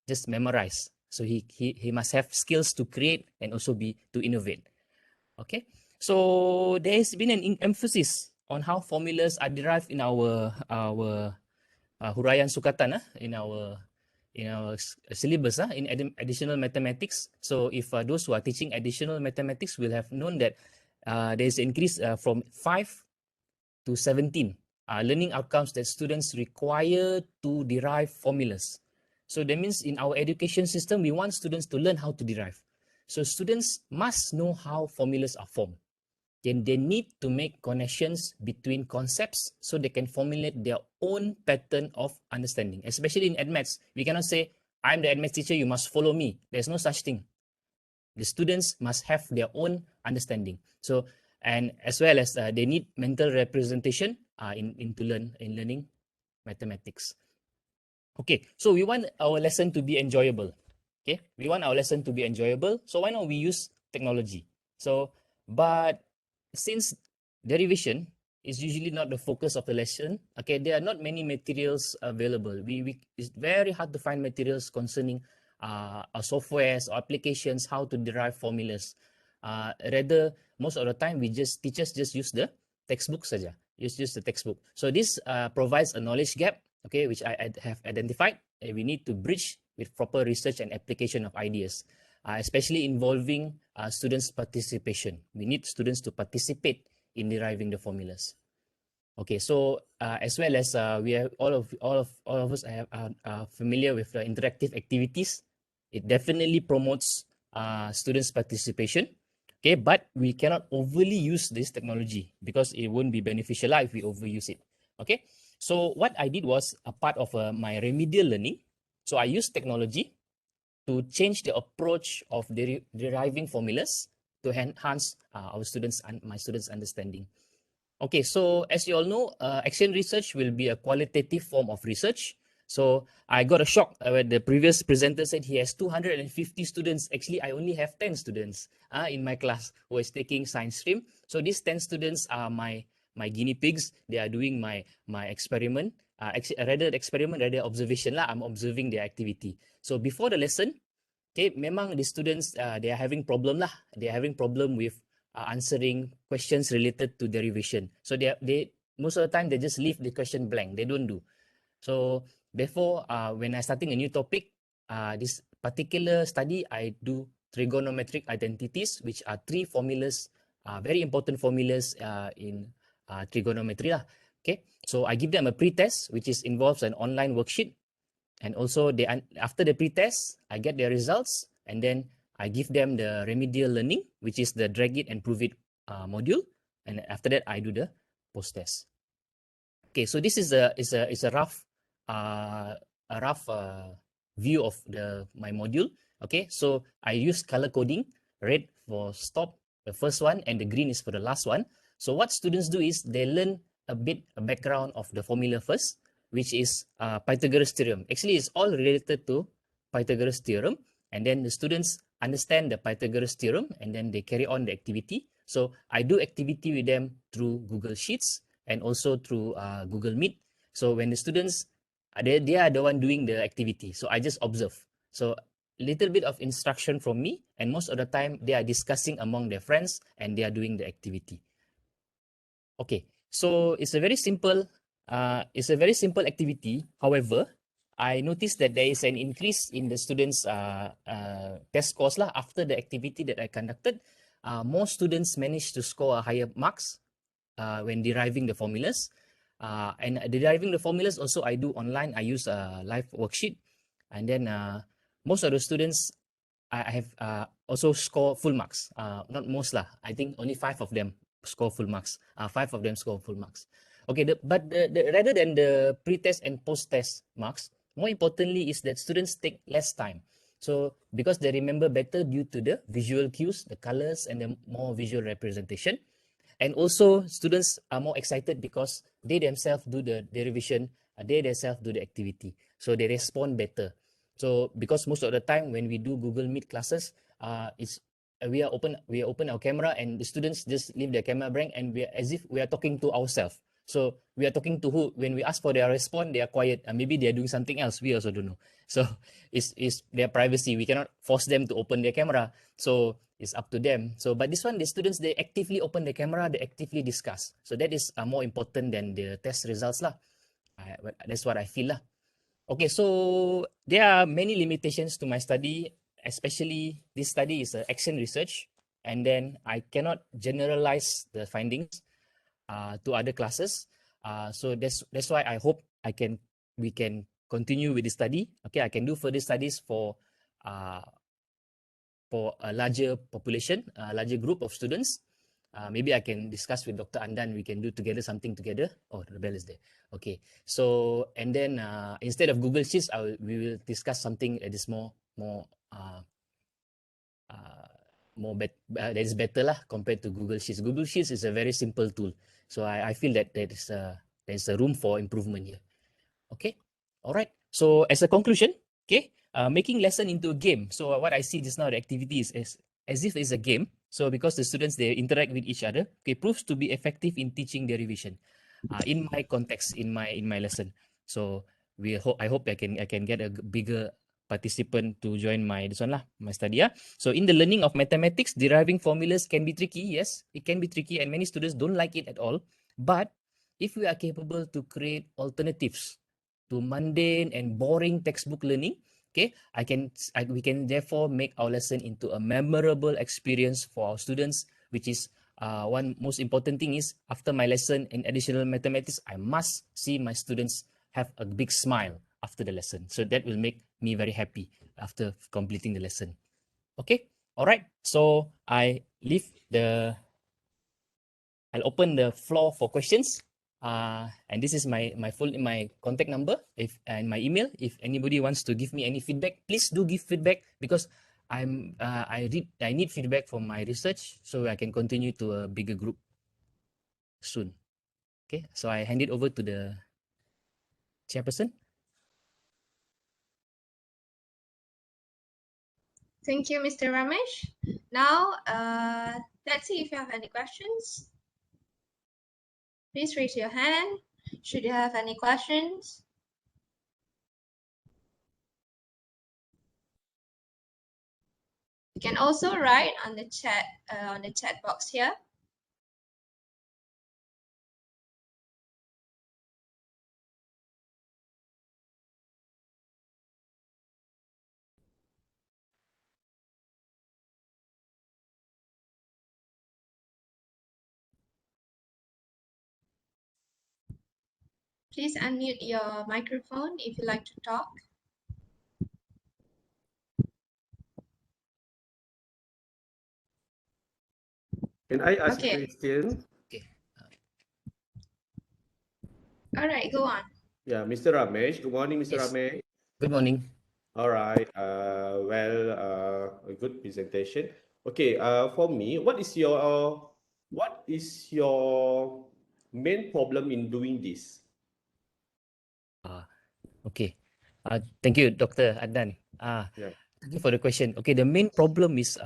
just memorize? So he must have skills to create and also to innovate. Okay, so there has been an emphasis on how formulas are derived in our huraian sukatan, in our syllabus, in additional mathematics. So if those who are teaching additional mathematics will have known that there is an increase from 5 to 17 learning outcomes that students require to derive formulas. So that means in our education system, we want students to learn how to derive. So students must know how formulas are formed. Then they need to make connections between concepts so they can formulate their own pattern of understanding. Especially in admaths, we cannot say, I'm the admaths teacher, you must follow me. There's no such thing. The students must have their own understanding. So, and as well as they need mental representation in learning mathematics. Okay, so we want our lesson to be enjoyable. Okay, we want our lesson to be enjoyable. So why not we use technology? So, but since derivation is usually not the focus of the lesson, okay, there are not many materials available. It's very hard to find materials concerning softwares or applications, how to derive formulas. Rather, most of the time, teachers just use the textbook saja. Use the textbook. So this provides a knowledge gap, okay, which I have identified. We need to bridge with proper research and application of ideas, especially involving students' participation. We need students to participate in deriving the formulas. Okay, so as well as we have all of us are familiar with the interactive activities. It definitely promotes students' participation. Okay, but we cannot overly use this technology because it won't be beneficial if we overuse it. Okay, so what I did was a part of my remedial learning. So I used technology to change the approach of deriving formulas to enhance my students' understanding. Okay, so as you all know, action research will be a qualitative form of research. So I got a shock when the previous presenter said he has 250 students. Actually, I only have 10 students in my class who is taking science stream. So these 10 students are my guinea pigs. They are doing my experiment. Rather experiment, rather observation lah. I'm observing their activity. So before the lesson, okay, memang the students they are having problem lah. They are having problem with answering questions related to derivation. So they most of the time they just leave the question blank. They don't do. So therefore, when I starting a new topic, this particular study I do trigonometric identities, which are three formulas, very important formulas in trigonometry lah. Okay, so I give them a pre-test, which is involves an online worksheet, and also they after the pre-test, I get their results, and then I give them the remedial learning, which is the drag it and prove it module, and after that I do the post-test. Okay, so this is a rough uh, view of my module. Okay, so I use color coding. Red for stop, the first one, and the green is for the last one. So what students do is they learn a background of the formula first, which is Pythagoras theorem. Actually, it's all related to Pythagoras theorem, and then the students understand the Pythagoras theorem, and then they carry on the activity. So I do activity with them through Google Sheets and also through Google Meet. So when the students, they are the one doing the activity. So I just observe. So little bit of instruction from me, and most of the time they are discussing among their friends and they are doing the activity. Okay, so it's a very simple activity. However, I noticed that there is an increase in the students' test scores lah after the activity that I conducted. More students managed to score a higher marks when deriving the formulas. And deriving the formulas also I do online. I use a live worksheet, and then most of the students I have also score full marks. Not most lah. I think only 5 of them score full marks. 5 of them score full marks. Okay, but rather than the pre-test and post-test marks, more importantly is that students take less time. So because they remember better due to the visual cues, the colors, and the more visual representation. And also students are more excited because they themselves do the derivation, they themselves do the activity. So they respond better. So because most of the time when we do Google Meet classes, we open our camera and the students just leave their camera blank, and we are as if we are talking to ourselves. So we are talking to who? When we ask for their response, they are quiet. Maybe they are doing something else. We also don't know. So it's their privacy. We cannot force them to open their camera. So it's up to them. So but this one, the students, they actively open the camera, they actively discuss. So that is more important than the test results lah. That's what I feel lah. Okay, so there are many limitations to my study, especially this study is action research, and then I cannot generalize the findings to other classes. So that's why I hope we can continue with the study. Okay, I can do further studies for a larger population, a larger group of students. Maybe I can discuss with Dr. Andan. We can do something together. Oh, the bell is there. Okay. So and then instead of Google Sheets, we will discuss something that is that is better lah compared to Google Sheets. Google Sheets is a very simple tool. So I feel that there is a room for improvement here. Okay. All right. So as a conclusion, okay, making lesson into a game. So what I see just now, the activity is as if it's a game. So because the students, they interact with each other, okay, proves to be effective in teaching derivation. In my context, in my lesson. So I hope I can get a bigger participant to join my study. So in the learning of mathematics, deriving formulas can be tricky. Yes, it can be tricky, and many students don't like it at all. But if we are capable to create alternatives to mundane and boring textbook learning, okay, we can therefore make our lesson into a memorable experience for our students, which is one most important thing is after my lesson in additional mathematics, I must see my students have a big smile after the lesson. So that will make me very happy after completing the lesson. Okay, all right. So I'll open the floor for questions. And this is my contact number and my email. If anybody wants to give me any feedback, please do give feedback because I need feedback for my research so I can continue to a bigger group soon. Okay, so I hand it over to the chairperson. Thank you, Mr. Ramesh. Now, let's see if you have any questions. Please raise your hand. Should you have any questions? You can also write on the chat box here. Please unmute your microphone if you like to talk. Can I ask a Okay. question? All right, go on. Yeah, Mr. Ramesh. Good morning, Mr. Yes. Ramesh. Good morning. All right. A good presentation. Okay. For me, what is your main problem in doing this? Okay. Thank you, Dr. Adnan. Yeah. Thank you for the question. Okay, the main problem is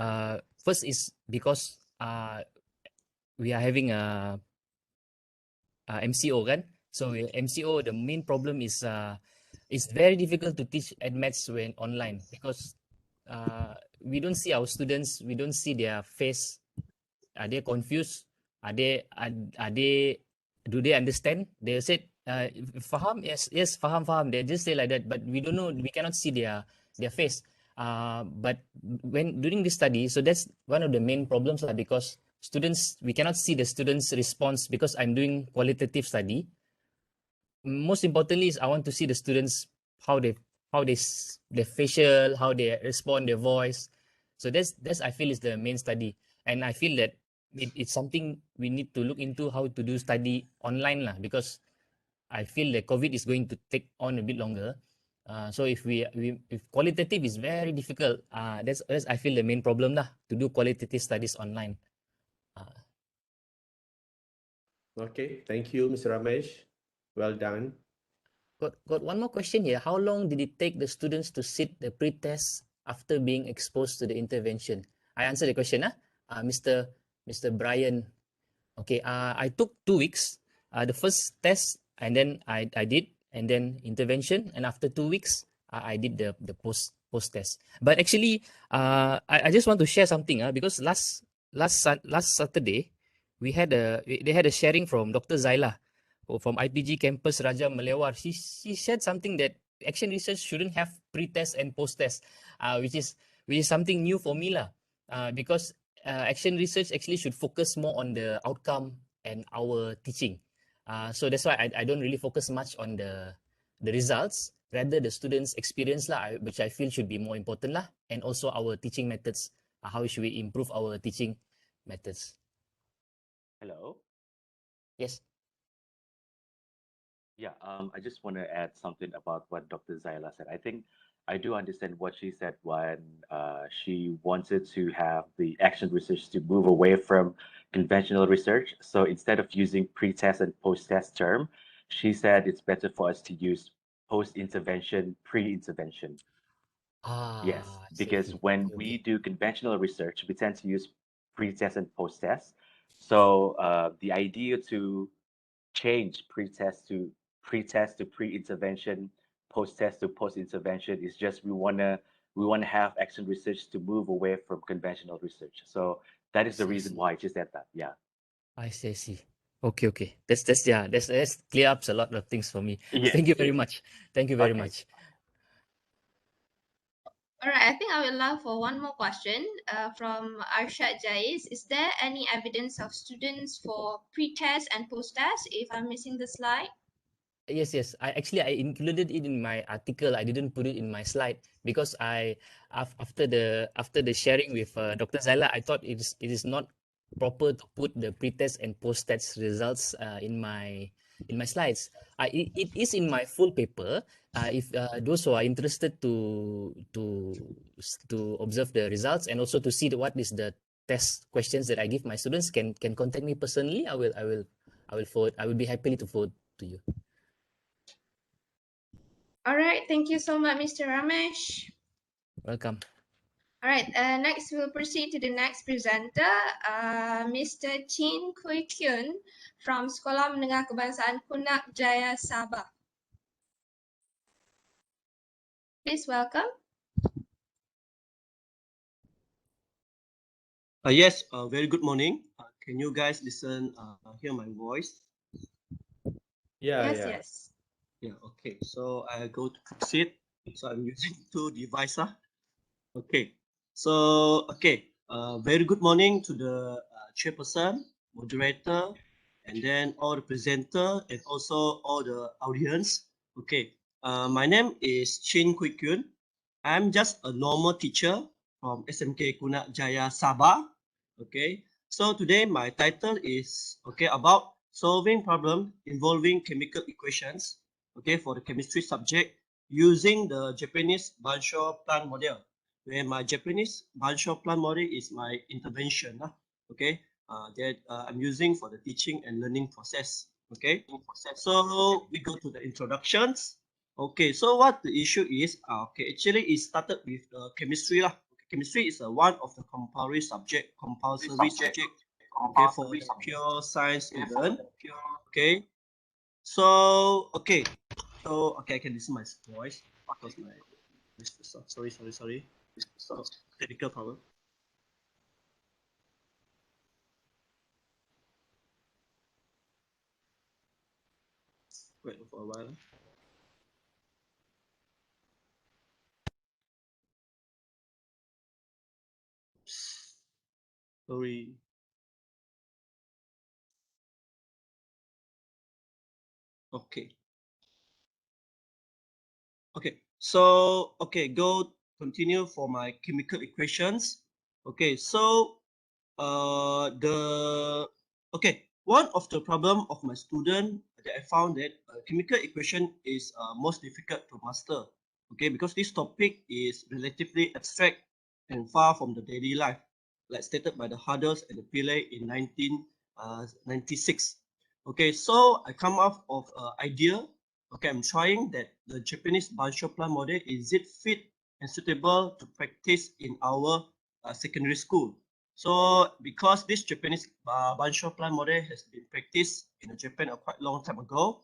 first is because we are having a MCO kan. So MCO, the main problem is it's very difficult to teach maths when online because we don't see our students, we don't see their face. Are they confused? Are they do they understand? They said faham, yes faham. They just say like that, but we don't know, we cannot see their face. But when during this study, so that's one of the main problems lah, because students, we cannot see the students response because I'm doing qualitative study. Most importantly is I want to see the students how their facial, how they respond, their voice. So that's I feel is the main study, and I feel that it's something we need to look into how to do study online lah, because I feel that COVID is going to take on a bit longer. So if if qualitative is very difficult, that's I feel the main problem lah, to do qualitative studies online. Okay. Thank you, Mr. Ramesh. Well done. Got one more question here. How long did it take the students to sit the pre-test after being exposed to the intervention? I answer the question, Mr. Brian. Okay, I took 2 weeks. The first test, and then I did, and then intervention, and after 2 weeks, I did the post test. But actually, I just want to share something, because last Saturday, they had a sharing from Dr. Zaila, from IPG campus Raja Malewar. She said something that action research shouldn't have pre-test and post-test, which is something new for me lah. Because action research actually should focus more on the outcome and our teaching. So that's why I don't really focus much on the results, rather the students' experience lah, which I feel should be more important lah, and also our teaching methods. How should we improve our teaching methods? Hello. Yes. Yeah, I just want to add something about what Dr. Zaila said. I think I do understand what she said when she wanted to have the action research to move away from conventional research. So instead of using pre-test and post-test term, she said it's better for us to use post-intervention, pre-intervention. Yes, because when we do conventional research, we tend to use pre-test and post-test. So the idea to change pre-test to pre-intervention, post-test to post-intervention is just we wanna have action research to move away from conventional research. So that is the reason why I just said that. Yeah. I see. Okay. That's clear ups a lot of things for me. Yes, Thank you very yes. much. Thank you very Okay. much. All right, I think I will allow for one more question from Arshad Jais. Is there any evidence of students for pre-test and post-test if I'm missing the slide? Yes. I included it in my article. I didn't put it in my slide because after the sharing with Dr. Zaila, I thought it is not proper to put the pre-test and post-test results in my slides. It is in my full paper. If those who are interested to observe the results and also to see what is the test questions that I give my students can contact me personally. I will forward. I will be happy to forward to you. All right, thank you so much, Mr. Ramesh. Welcome. All right, next we'll proceed to the next presenter, Mr. Chin Kui Kyun from Sekolah Menengah Kebangsaan Kunak Jaya Sabah. Please welcome. Yes, very good morning. Can you guys listen, hear my voice? Yes. Yeah, okay. So I go to proceed. So I'm using two devices. Okay. So, very good morning to the chairperson, moderator, and then all the presenter and also all the audience. Okay. My name is Chin Kui Kyun. I'm just a normal teacher from SMK Kunak Jaya Sabah. Okay. So today my title is about solving problem involving chemical equations. Okay, for the chemistry subject using the Japanese Bansho plant model, where my Japanese Bansho plant model is my intervention. Okay, that I'm using for the teaching and learning process. Okay, so we go to the introductions. Okay, so what the issue is? Actually it started with the chemistry lah. Chemistry is one of the compulsory subject. Okay, for the pure science student. Okay, so I can listen my voice because my sorry. So, technical problem. Wait for a while. Sorry. Okay. So go continue for my chemical equations. Okay, so one of the problem of my student that I found that chemical equation is most difficult to master. Okay, because this topic is relatively abstract and far from the daily life, like stated by the Harders and the Pillay in 1996. Okay, so I come up of an idea. Okay, I'm trying that the Japanese Bansho plant model, is it fit and suitable to practice in our secondary school. So because this Japanese Bansho plant model has been practiced in Japan a quite long time ago,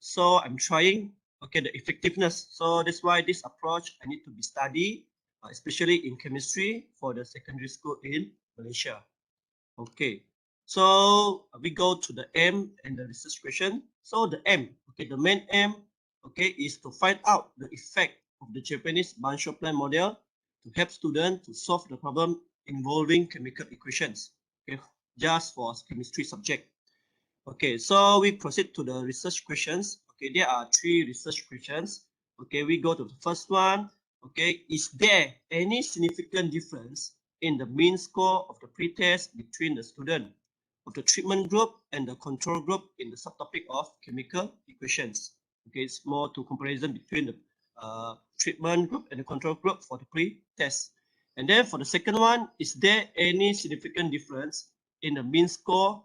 so I'm trying the effectiveness. So that's why this approach I need to be studied, especially in chemistry for the secondary school in Malaysia. Okay, so we go to the M and the research question. So the M, the main M, is to find out the effect of the Japanese Bansho plant model to help students to solve the problem involving chemical equations. Okay, just for chemistry subject. Okay, so we proceed to the research questions. Okay, there are 3 research questions. Okay, we go to the first one. Okay, is there any significant difference in the mean score of the pretest between the student of the treatment group and the control group in the subtopic of chemical equations? Okay, it's more to comparison between the treatment group and the control group for the pre-test. And then for the second one, is there any significant difference in the mean score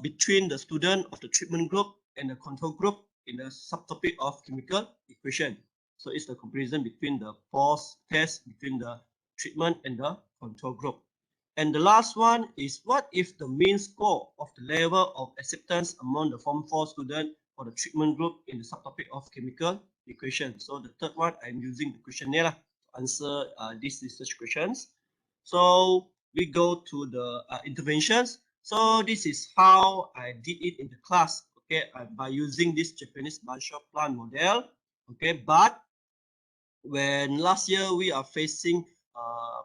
between the student of the treatment group and the control group in the subtopic of chemical equation? So it's the comparison between the post-test between the treatment and the control group. And the last one is, what if the mean score of the level of acceptance among the Form 4 student for the treatment group in the subtopic of chemical equation? So the third one, I'm using the questionnaire to answer these research questions. So we go to the interventions. So this is how I did it in the class, by using this Japanese Bansho plant model. Okay, but when last year we are facing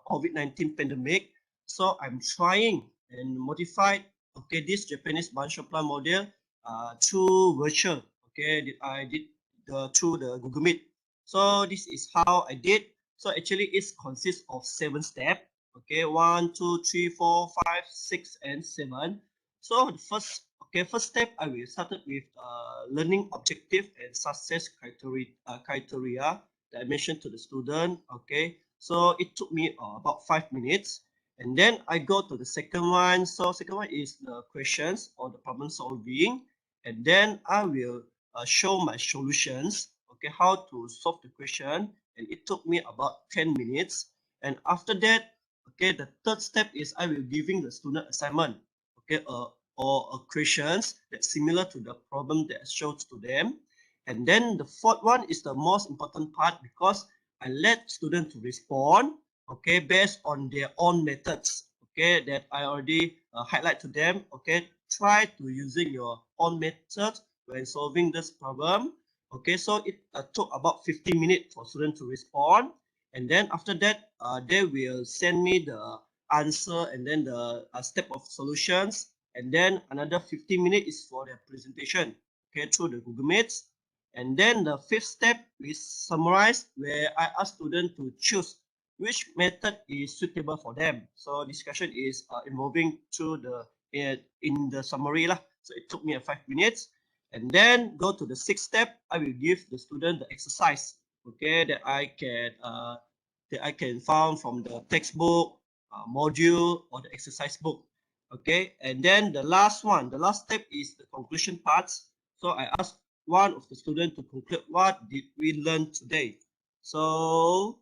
COVID-19 pandemic. So I'm trying and modified this Japanese Banshopla model through virtual. I did through the Google Meet. So this is how I did. So actually it consists of 7 steps. 1, 2, 3, 4, 5, 6, and 7. So the first step I will start with learning objective and success criteria that I mentioned to the student. So it took me about 5 minutes. And then I go to the second one. So second one is the questions or the problem solving. And then I will show my solutions, how to solve the question. And it took me about 10 minutes. And after that, the third step is I will giving the student assignment, or questions that's similar to the problem that I showed to them. And then the fourth one is the most important part because I let students to respond, based on their own methods, that I already highlight to them. Try to using your own method when solving this problem. So it took about 15 minutes for students to respond. And then after that, they will send me the answer and then the step of solutions. And then another 15 minutes is for their presentation, through the Google Meets. And then the fifth step is summarize, where I ask students to choose which method is suitable for them. So discussion is involving through the in the summary lah. So it took me 5 minutes. And then go to the sixth step. I will give the student the exercise, that I can found from the textbook, module, or the exercise book. And then the last step is the conclusion parts. So I ask one of the students to conclude what did we learn today. So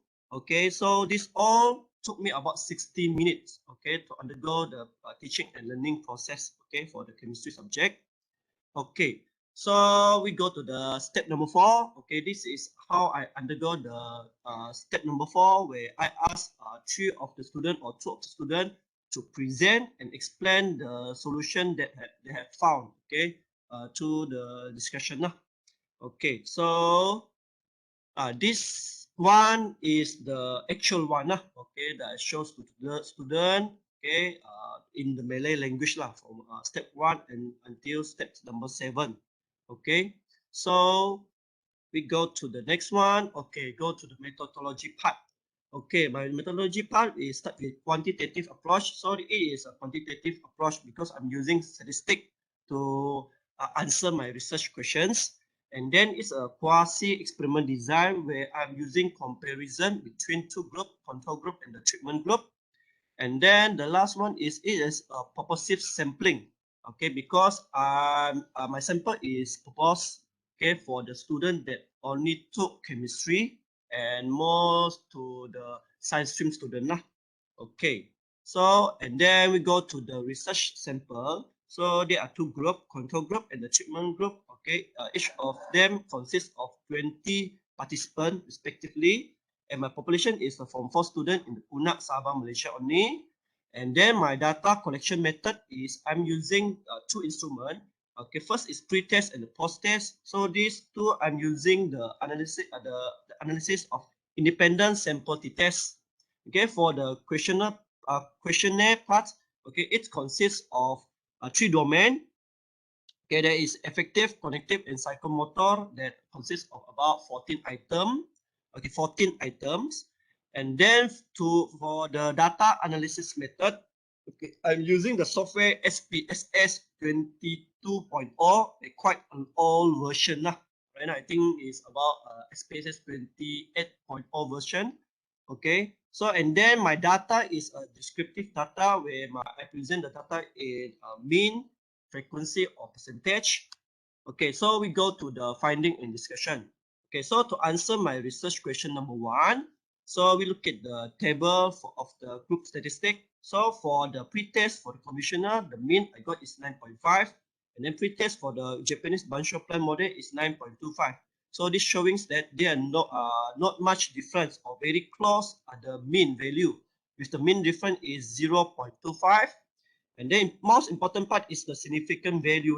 so this all took me about 60 minutes, to undergo the teaching and learning process, for the chemistry subject. So we go to the step number 4. This is how I undergo the step number 4, where I ask 3 of the student or 2 of the student to present and explain the solution that they have found, to the discussion. So this one is the actual one, that shows to the student, in the Malay language from step 1 and until step number 7. So we go to the next one. Go to the methodology part. My methodology part is start with quantitative approach. So it is a quantitative approach because I'm using statistic to answer my research questions. And then it's a quasi-experiment design where I'm using comparison between 2 groups, control group and the treatment group. And then the last one is it is a purposive sampling. Because my sample is purpose, for the student that only took chemistry and most to the science stream student. So and then we go to the research sample. So there are 2 groups, control group and the treatment group. Each of them consists of 20 participants respectively. And my population is from 4 students in the Kunak, Sabah, Malaysia only. And then my data collection method is I'm using 2 instruments. First is pre-test and the post-test. So these 2 I'm using the analysis of independent sample t-test. For the questionnaire part, it consists of 3 domains. There is affective, cognitive, and psychomotor that consists of about 14 items. 14 items. And then for the data analysis method, I'm using the software SPSS 22.0, quite an old version. Right now, I think it's about SPSS 28.0 version. So and then my data is a descriptive data where I present the data in mean, frequency, or percentage. So we go to the finding and discussion. So to answer my research question number 1, so we look at the table of the group statistic. So for the pre-test for the conditioner, the mean I got is 9.5, and then pre-test for the Japanese Banshopla model is 9.25. So this showing that there are not much difference or very close at the mean value, with the mean difference is 0.25. And then most important part is the significant value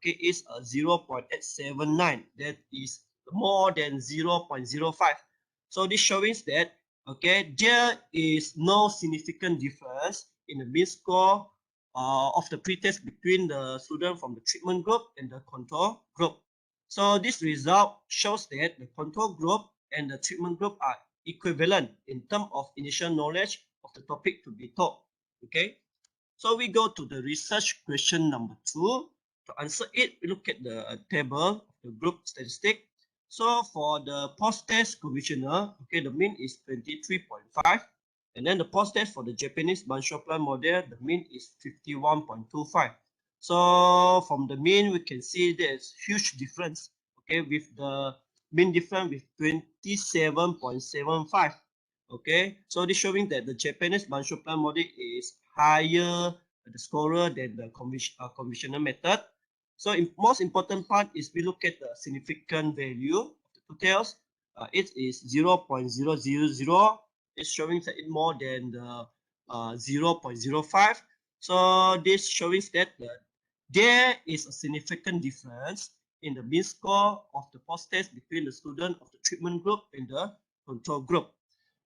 is 0.879. That is more than 0.05. So this showing that there is no significant difference in the mean score of the pretest between the student from the treatment group and the control group. So this result shows that the control group and the treatment group are equivalent in terms of initial knowledge of the topic to be taught. Okay, so we go to the research question number 2. To answer it, we look at the table of the group statistic. So for the post-test conventional, the mean is 23.5. And then the post-test for the Japanese Bansho plan model, the mean is 51.25. So from the mean, we can see there's huge difference, with the mean difference with 27.75. So this showing that the Japanese Bansho plan model is higher the scorer than the conventional method. So most important part is we look at the significant value of the two tails. It is 0.000. It's showing that it more than the 0.05. So this showing that there is a significant difference in the mean score of the post-test between the student of the treatment group and the control group.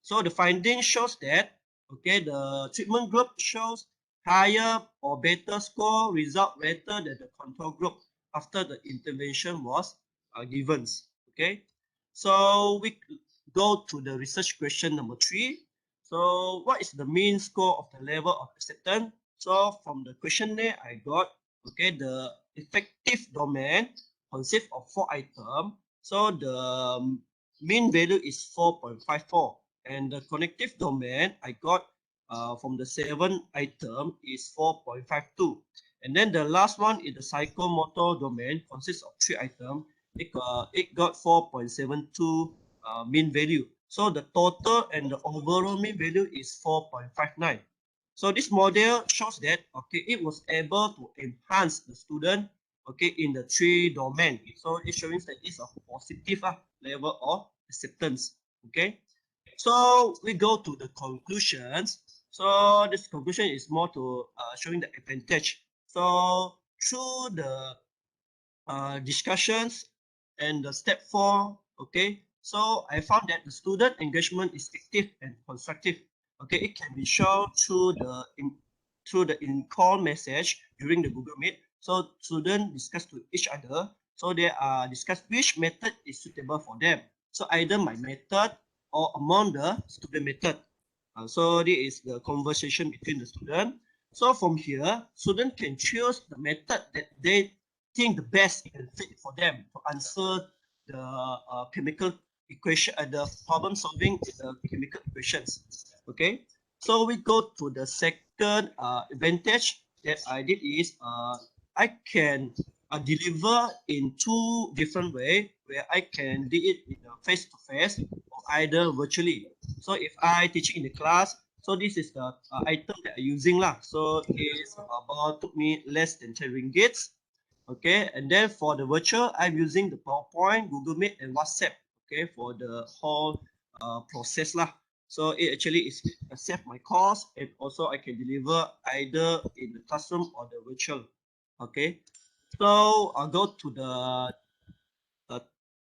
So the finding shows that the treatment group shows higher or better score result later than the control group after the intervention was given. So we go to the research question number 3. So what is the mean score of the level of acceptance? So from the questionnaire I got, the effective domain consists of 4 items. So the mean value is 4.54, and the connective domain I got from the 7 item is 4.52, and then the last one is the psychomotor domain consists of 3 items. It got 4.72 mean value. So the total and the overall mean value is 4.59. So this model shows that it was able to enhance the student in the 3 domain. So it showing that it's a positive level of acceptance. So we go to the conclusions. So this conclusion is more to showing the advantage. So through the discussions and the step 4, so I found that the student engagement is active and constructive. It can be shown through the in-call message during the Google Meet. So students discuss to each other. So they discuss which method is suitable for them. So either my method or among the student method. So this is the conversation between the student. So from here, student can choose the method that they think the best and fit for them to answer the chemical equation, the problem solving the chemical equations. So we go to the second advantage that I did is I can deliver in 2 different ways, where I can do it in a face-to-face or either virtually. So if I teaching in the class, so this is the item that I'm using lah. So it's about took me less than 10 ringgits. And then for the virtual, I'm using the PowerPoint, Google Meet, and WhatsApp. For the whole process lah. So it actually is save my cost, and also I can deliver either in the classroom or the virtual. So I'll go to the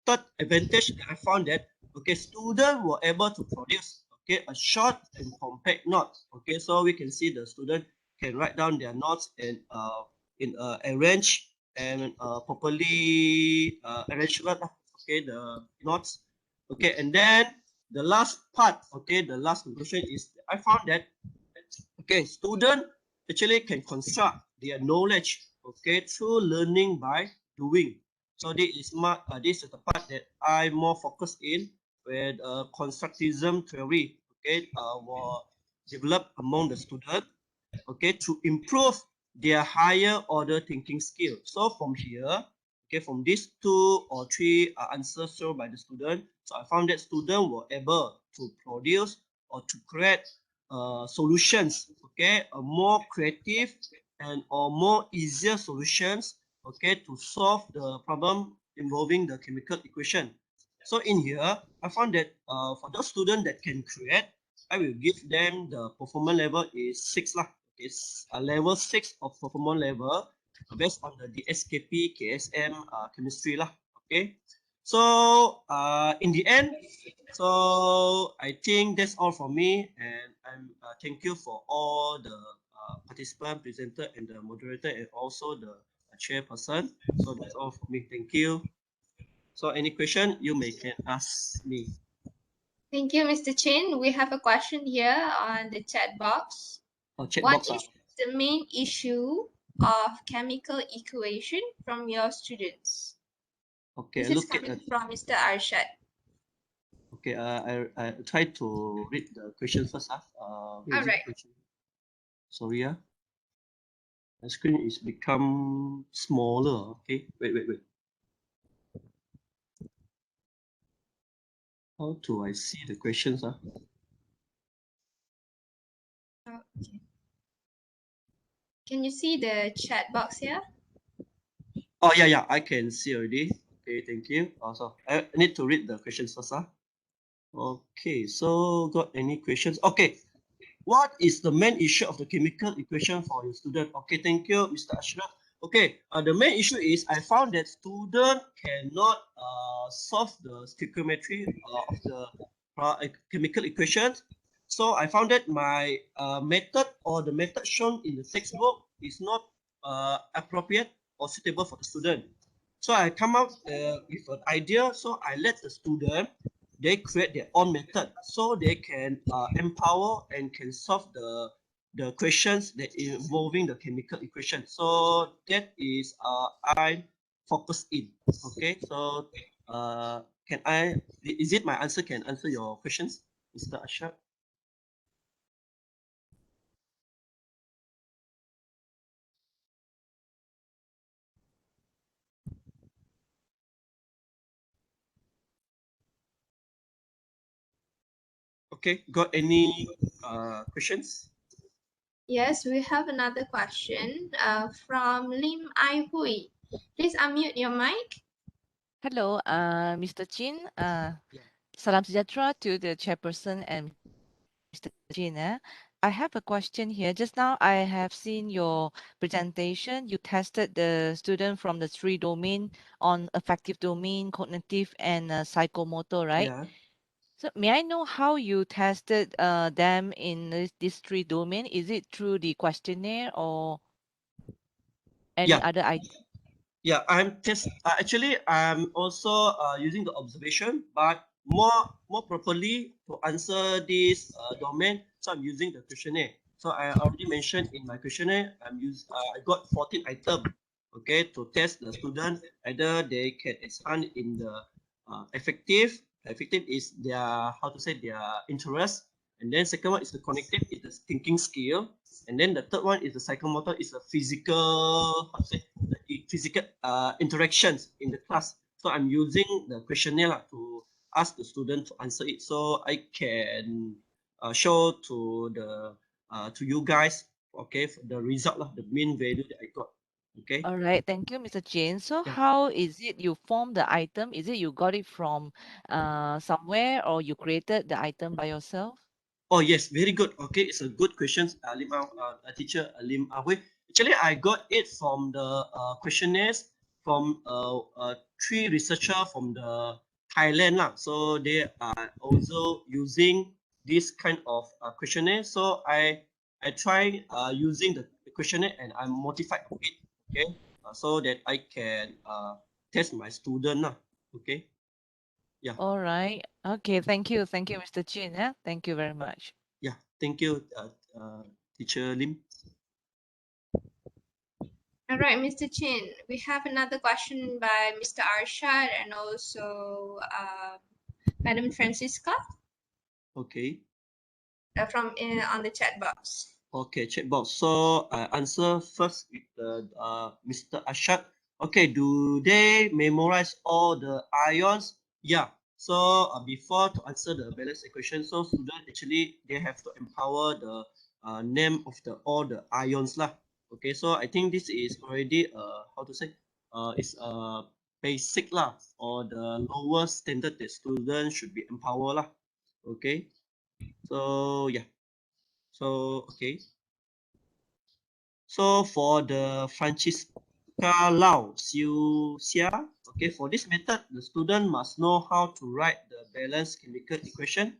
third advantage that I found that students were able to produce a short and compact note. So we can see the student can write down their notes and in arrange and properly arrangement the notes. And then the last part, the last conclusion is I found that student actually can construct their knowledge through learning by doing. So this is the part that I more focused in, where constructivism theory were developed among the student to improve their higher order thinking skill. So from here, from these 2 or 3 answers shown by the student, so I found that students were able to produce or to create solutions, a more creative and or more easier solutions, to solve the problem involving the chemical equation. So in here, I found that for those students that can create, I will give them the performance level is 6 lah. It's a level 6 of performance level based on the DSKP KSM chemistry lah. So in the end, so I think that's all from me, and I'm thank you for all the participant, presenter, and the moderator, and also the chairperson. So that's all from me. Thank you. So any question you can ask me. Thank you, Mr. Chin. We have a question here on the chat box. Chat What box. is the main issue of chemical equation from your students? Okay, This is look at coming from Mr. Arshad. Okay, I try to read the question first. Where is it? Alright. Question? Sorry, the screen is become smaller. Okay, wait. How do I see the questions? Okay. Can you see the chat box here? Oh yeah, I can see already. Okay, thank you. Also, I need to read the questions first. Okay, so got any questions? Okay, what is the main issue of the chemical equation for your student? Okay, thank you, Mr. Ashraf. Okay, the main issue is I found that student cannot solve the stoichiometry of the chemical equations. So I found that my method or the method shown in the textbook is not appropriate or suitable for the student. So I come up with an idea. So I let the student they create their own method so they can empower and can solve the questions that involving the chemical equation. So that is I focus in. Okay, so can I is it my answer can answer your questions, Mr. Ashar? Okay, got any questions? Yes, we have another question from Lim Ai Hui. Please unmute your mic. Hello, Mr. Chin. Salam sejahtera to the chairperson and Mr. Chin. I have a question here. Just now, I have seen your presentation. You tested the student from the 3 domain on affective domain, cognitive, and psychomotor, right? Yeah. So may I know how you tested them in these 3 domain? Is it through the questionnaire or any other item? Yeah, actually I'm also using the observation, but more properly to answer this domain. So I'm using the questionnaire. So I already mentioned in my questionnaire, I got 14 items. Okay, to test the student either they can expand in the effective. Effective is their how to say their interest, and then second one is the cognitive, is the thinking skill, and then the third one is the psychomotor, is a physical how to say physical interactions in the class. So I'm using the questionnaire to ask the student to answer it, so I can show to the to you guys, okay, the result the mean value that I got. Okay. All right, thank you, Mr. Jane. So Yeah. how is it you form the item? Is it you got it from somewhere or you created the item by yourself? Oh yes, very good. Okay, it's a good question, teacher Lim Ahui. Actually, I got it from the questionnaires from 3 researcher from the Thailand lah. So they are also using this kind of questionnaire. So I try using the questionnaire and I'm modified of it. Okay, so that I can test my student lah. Okay. Yeah. All right. Okay, thank you. Thank you, Mr. Jin. Yeah, thank you very much. Yeah, thank you, teacher Lim. All right, Mr. Chin. We have another question by Mr. Arshad and also Madam Francisca Okay. from on the chat box. Okay, chat box. So I answer first with the Mr. Ashad. Okay, do they memorize all the ions? Yeah. So before to answer the balance equation, so student actually they have to empower the name of the all the ions lah. Okay, so I think this is already how to say it's basic lah, or the lowest standard that student should be empowered lah. Okay. So yeah. So okay. So for the Francisca Lau Siu Xia, Okay, for this method, the student must know how to write the balanced chemical equation.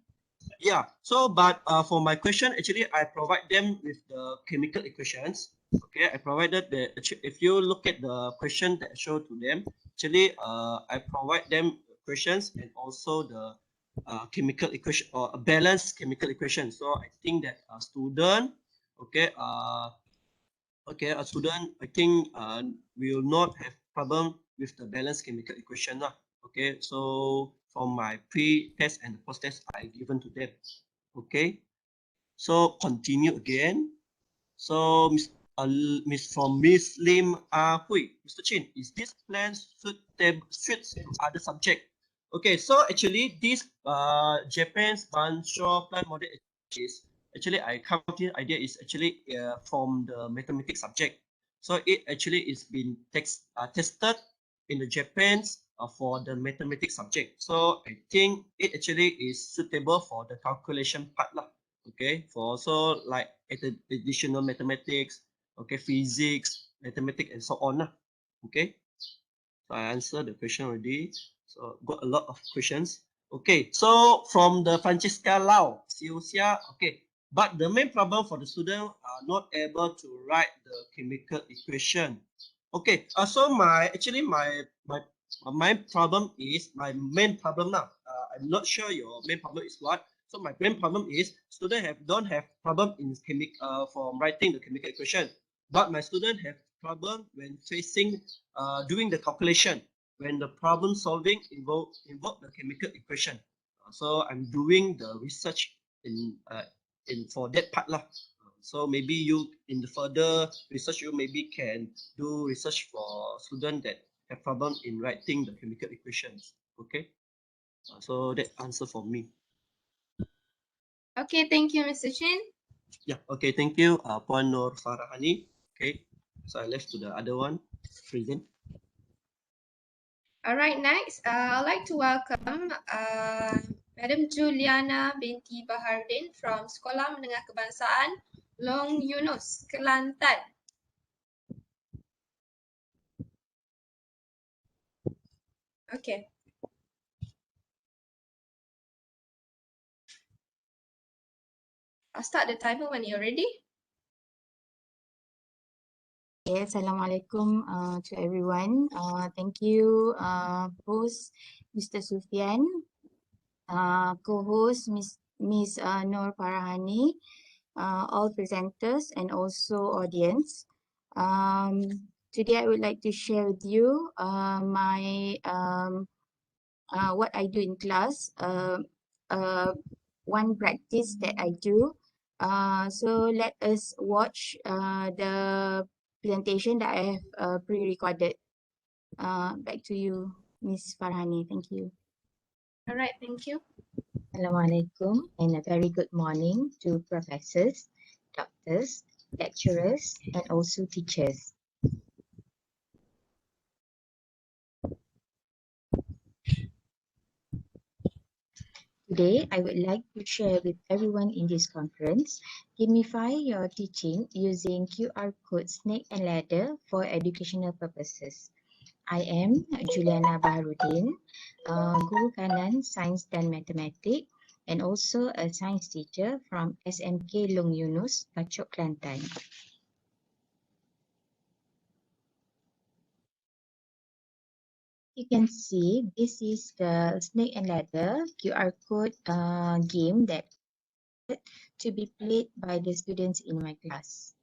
Yeah, so but for my question, actually, I provide them with the chemical equations. Okay, I provided the, if you look at the question that I showed to them, actually, I provide them questions and also the chemical equation or a balanced chemical equation. So I think that a student, okay, a student, I think will not have problem with the balanced chemical equation lah. Okay, so from my pre-test and post-test I given to them. Okay, so continue again. So Miss Lim Hui, Mr. Chin, is this plan suits to other subject? Okay, so actually this Japan's Bansho plan model is actually I come to the idea is actually from the mathematics subject. So it actually is been tested in the Japan's for the mathematics subject. So I think it actually is suitable for the calculation part lah. Okay, for also like additional mathematics, okay, physics, mathematics, and so on. Okay, so I answered the question already. So got a lot of questions. Okay, so from the Francesca Lau, Siosia, okay, but the main problem for the student are not able to write the chemical equation. Okay, so my problem is my main problem now. I'm not sure your main problem is what. So my main problem is student don't have problem in for writing the chemical equation, but my student have problem when facing doing the calculation when the problem solving involve the chemical equation. So I'm doing the research in for that part lah. So maybe you in the further research you maybe can do research for student that have problem in writing the chemical equations. Okay, so that answer for me. Okay, thank you, Mr. Chin. Yeah. Okay. Thank you, Puan Nur Farahani. Okay. So I left to the other one. Present. All right, next, I'd like to welcome Madam Juliana binti Bahardin from Sekolah Menengah Kebangsaan Long Yunus, Kelantan. Okay. I'll start the timer when you're ready. Okay, Assalamualaikum to everyone. Thank you, host Mr. Sufian, co-host Miss Nur Farahani, all presenters and also audience. Today I would like to share with you my what I do in class. One practice that I do. So let us watch the presentation that I have pre-recorded. Back to you, Miss Farhani. Thank you. All right, thank you. Assalamualaikum and a very good morning to professors, doctors, lecturers, and also teachers. Today, I would like to share with everyone in this conference, gamify your teaching using QR code snake and ladder for educational purposes. I am Juliana Baharudin, Guru Kanan Science dan Mathematics, and also a science teacher from SMK Long Yunus, Pachok, Kelantan. You can see this is the snake and ladder QR code game that to be played by the students in my class.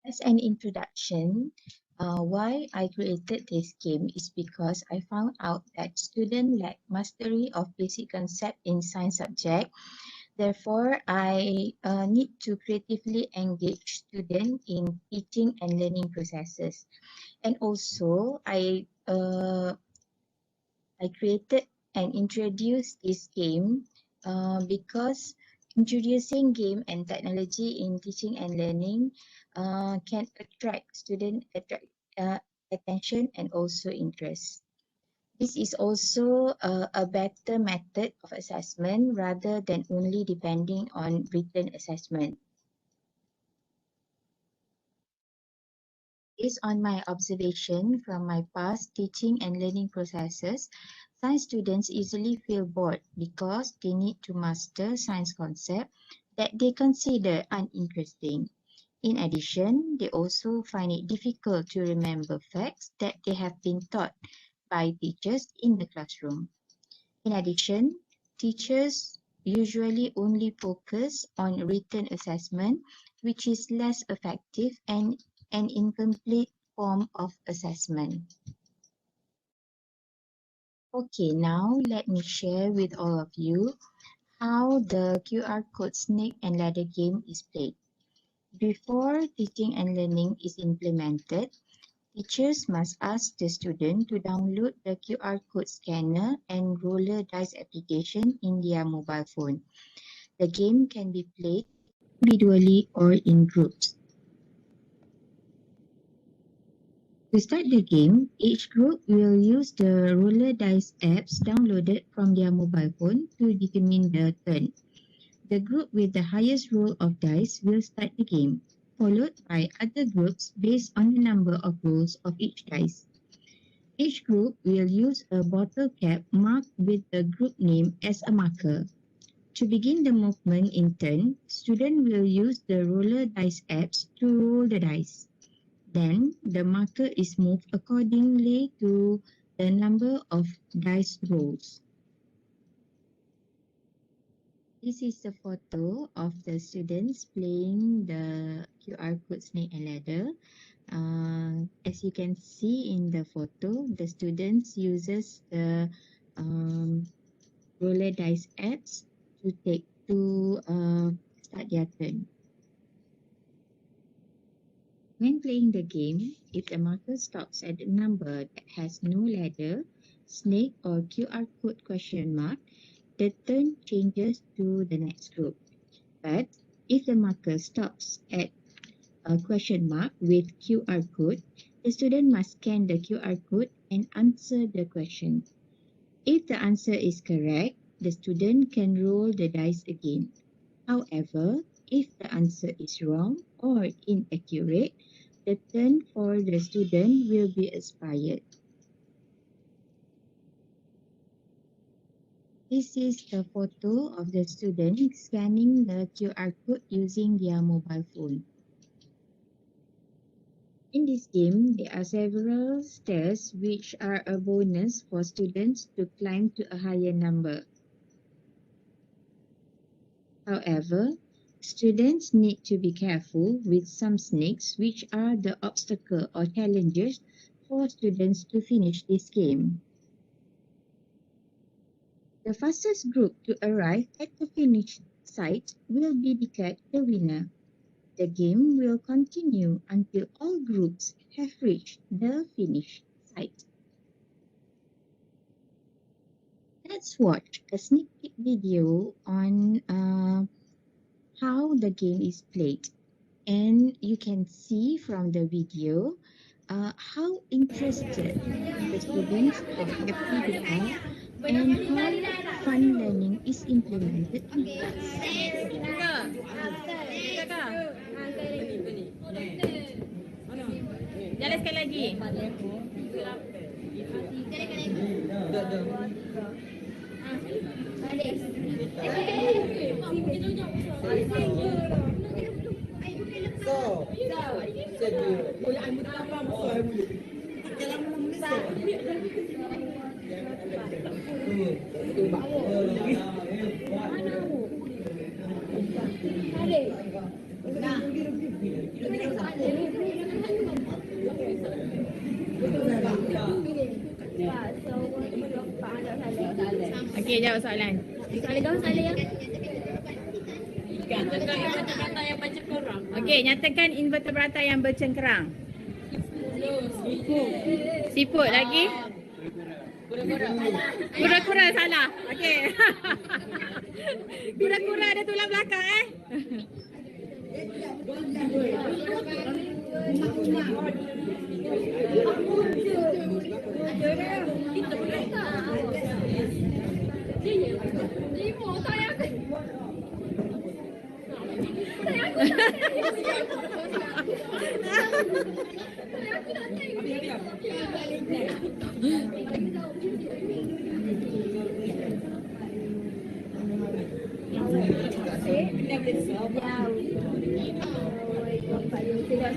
As an introduction, why I created this game is because I found out that students lack mastery of basic concept in science subject. Therefore, I need to creatively engage students in teaching and learning processes. And also, I created and introduced this game because introducing game and technology in teaching and learning can attract student attention and also interest. This is also a better method of assessment rather than only depending on written assessment. Based on my observation from my past teaching and learning processes, science students easily feel bored because they need to master science concepts that they consider uninteresting. In addition, they also find it difficult to remember facts that they have been taught by teachers in the classroom. In addition, teachers usually only focus on written assessment, which is less effective and an incomplete form of assessment. Okay, now let me share with all of you how the QR code snake and ladder game is played. Before teaching and learning is implemented, teachers must ask the student to download the QR code scanner and roller dice application in their mobile phone. The game can be played individually or in groups. To start the game, each group will use the roller dice apps downloaded from their mobile phone to determine the turn. The group with the highest roll of dice will start the game, followed by other groups based on the number of rolls of each dice. Each group will use a bottle cap marked with the group name as a marker. To begin the movement in turn, student will use the roller dice apps to roll the dice. Then, the marker is moved accordingly to the number of dice rolls. This is a photo of the students playing the QR code snake and ladder. As you can see in the photo, the students uses the roller dice apps to start their turn. When playing the game, if the marker stops at a number that has no ladder, snake or QR code question mark, the turn changes to the next group. But if the marker stops at a question mark with QR code, the student must scan the QR code and answer the question. If the answer is correct, the student can roll the dice again. However, if the answer is wrong or inaccurate, the turn for the student will be expired. This is the photo of the student scanning the QR code using their mobile phone. In this game, there are several stairs which are a bonus for students to climb to a higher number. However, students need to be careful with some snakes which are the obstacle or challenges for students to finish this game. The fastest group to arrive at the finish site will be declared the winner. The game will continue until all groups have reached the finish site. Let's watch a sneak peek video on how the game is played. And you can see from the video how interested the students, how happy they are, and how fun learning is implemented in class. Jalan sekali lagi. Okey, jawab soalan. Soalan kau soalan yang nyatakan invertebrata yang bercengkerang. Okey, nyatakan invertebrata yang bercengkerang. Siput lagi? Kura-kura salah. Okey. Kura-kura ada tulang belakang Okey.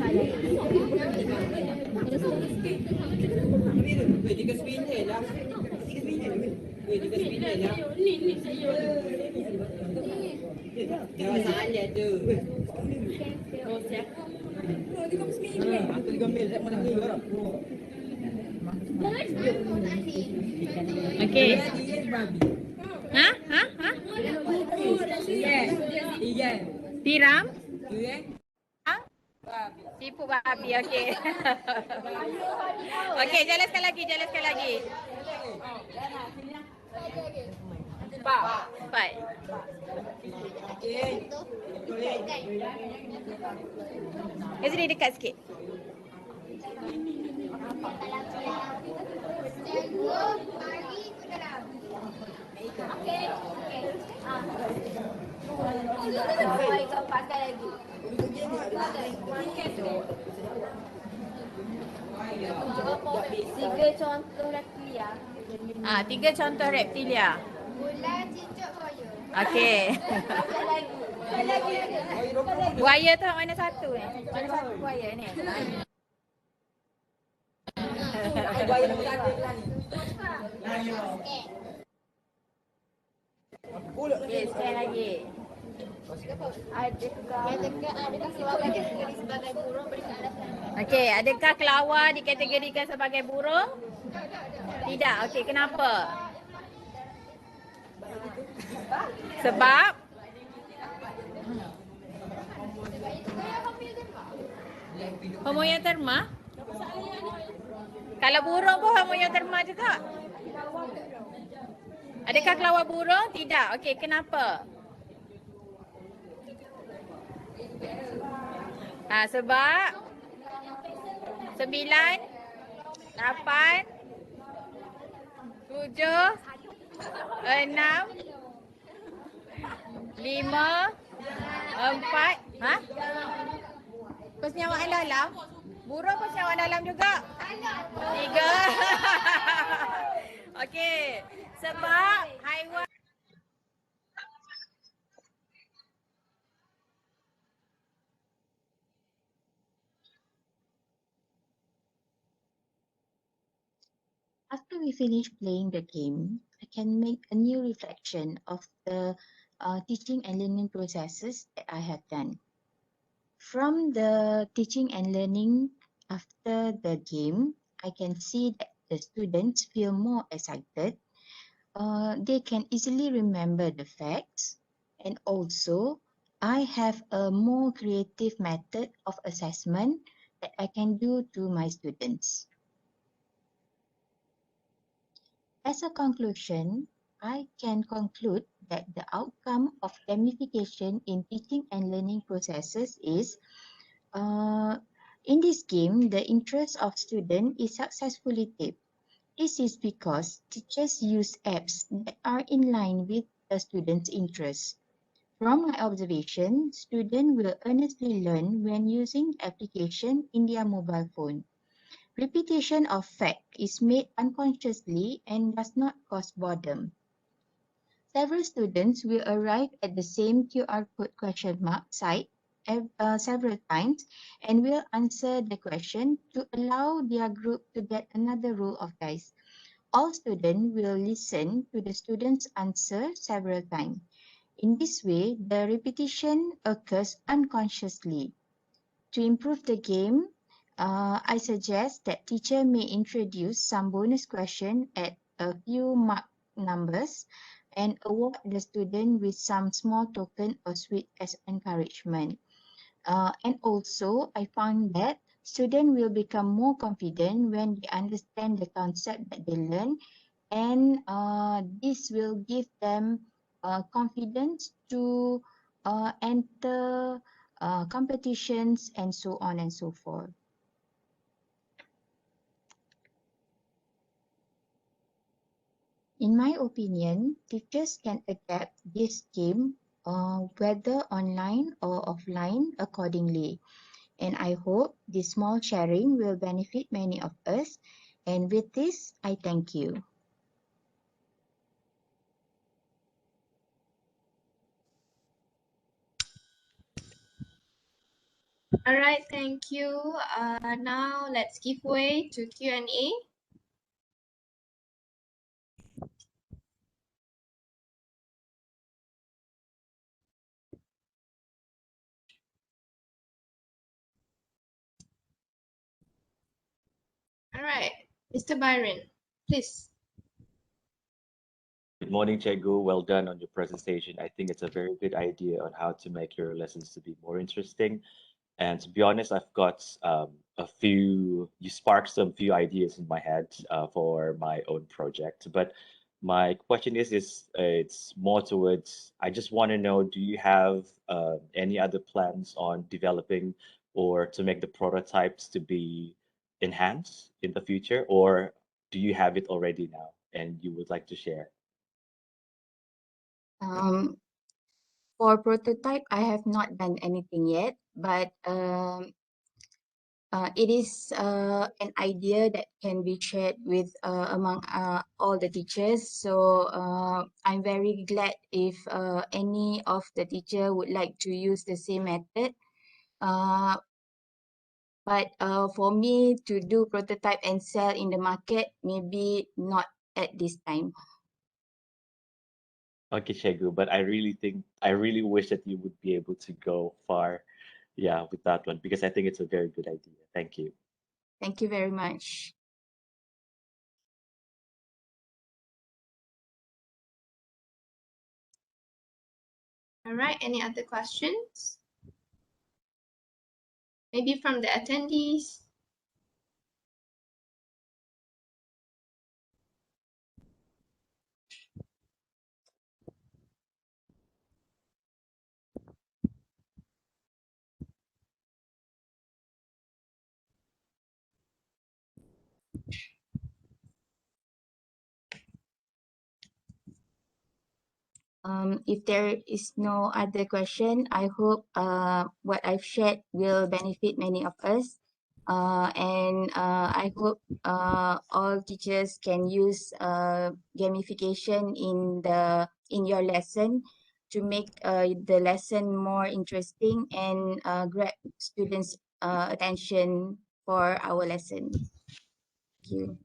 Ha? Ha? Ha? Tiram? Tipu babi, okey. Okey, jelaskan lagi. Baik. Sini dekat sikit. Tiga contoh reptilia. Tiga contoh reptilia. Ular, cicak, buaya. Okey. Lagi. Buaya tu mana satu ni? Mana satu buaya ni? Buaya nombor satu. Okey, sekali lagi. Adakah kelawar dikategori sebagai burung berikan alasan? Okey, adakah kelawar dikategorikan sebagai burung? Tidak. Okey, kenapa? Sebab homoeoterma? Kalau burung pun homoeoterma juga. Adakah kelawar burung? Tidak. Okey, kenapa? Sebab 9, 8, 7, 6, 5, 4. Persenyawan dalam? Burung persenyawan dalam juga? 3. Okey. Sebab haiwan After we finish playing the game, I can make a new reflection of the teaching and learning processes that I have done. From the teaching and learning after the game, I can see that the students feel more excited. They can easily remember the facts, and also I have a more creative method of assessment that I can do to my students. As a conclusion, I can conclude that the outcome of gamification in teaching and learning processes is, in this game, the interest of students is successfully tapped. This is because teachers use apps that are in line with the students' interests. From my observation, students will earnestly learn when using the application in their mobile phone. Repetition of fact is made unconsciously and does not cause boredom. Several students will arrive at the same QR code question mark site several times and will answer the question to allow their group to get another roll of dice. All students will listen to the student's answer several times. In this way, the repetition occurs unconsciously. To improve the game, I suggest that teacher may introduce some bonus question at a few mark numbers and award the student with some small token or sweet as encouragement. And also, I found that students will become more confident when they understand the concept that they learn, and this will give them confidence to enter competitions and so on and so forth. In my opinion, teachers can adapt this game whether online or offline accordingly. And I hope this small sharing will benefit many of us. And with this, I thank you. All right, thank you. Now let's give way to Q&A. All right, Mr. Byron, please. Good morning, Chegu. Well done on your presentation. I think it's a very good idea on how to make your lessons to be more interesting. And to be honest, I've got you sparked some few ideas in my head for my own project. But my question is it's more towards, I just want to know, do you have any other plans on developing or to make the prototypes to be enhanced in the future, or do you have it already now and you would like to share? For prototype, I have not done anything yet, but it is an idea that can be shared with among all the teachers. So I'm very glad if any of the teacher would like to use the same method. But for me to do prototype and sell in the market, maybe not at this time. Okay, Chegu, but I really wish that you would be able to go far, yeah, with that one, because I think it's a very good idea. Thank you. Thank you very much. All right, any other questions? Maybe from the attendees? If there is no other question, I hope what I've shared will benefit many of us. And I hope all teachers can use gamification in your lesson to make the lesson more interesting and grab students' attention for our lesson. Thank you.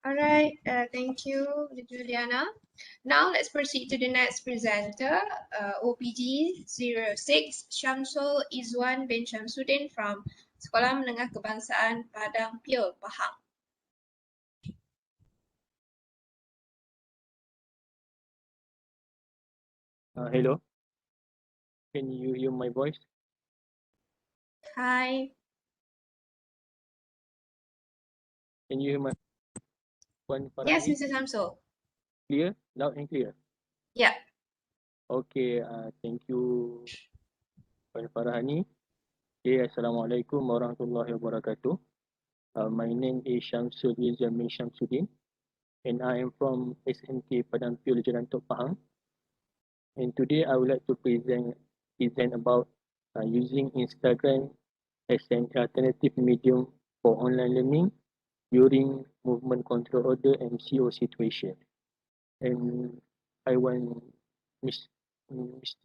All right, thank you, Juliana. Now let's proceed to the next presenter, OPG 06, Syamsul Izwan bin Syamsuddin from Sekolah Menengah Kebangsaan Padang Pil, Pahang. Hello, can you hear my voice? Hi. Can you hear my Puan Yes, Farhani? Mr. Syamsul. Clear, loud and clear. Yeah. Okay, thank you, Puan Farhani. Okay, Assalamualaikum warahmatullahi wabarakatuh. My name is Syamsul Izwan bin Syamsuddin, and I am from SMK Padang Pil Jalan Tok Pahang. And today I would like to present about using Instagram as an alternative medium for online learning during movement control order MCO situation. And I want Mr.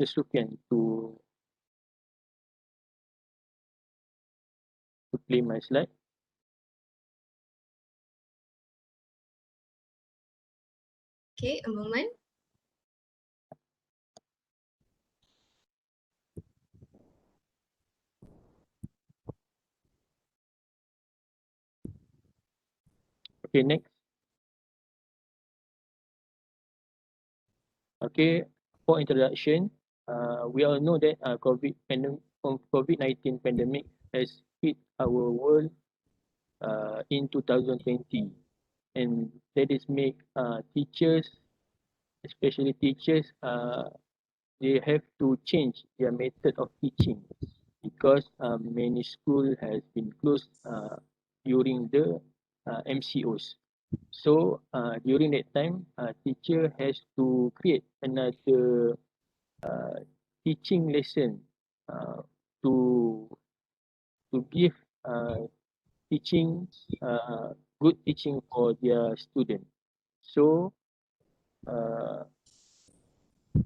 Sufyan to play my slide. Okay, a moment. Okay, next. Okay, for introduction, we all know that COVID-19 pandemic has hit our world in 2020, and that is make teachers, especially teachers, they have to change their method of teaching because many school has been closed during the MCOs. So during that time, teacher has to create another teaching lesson uh, to give teaching good teaching for their student. So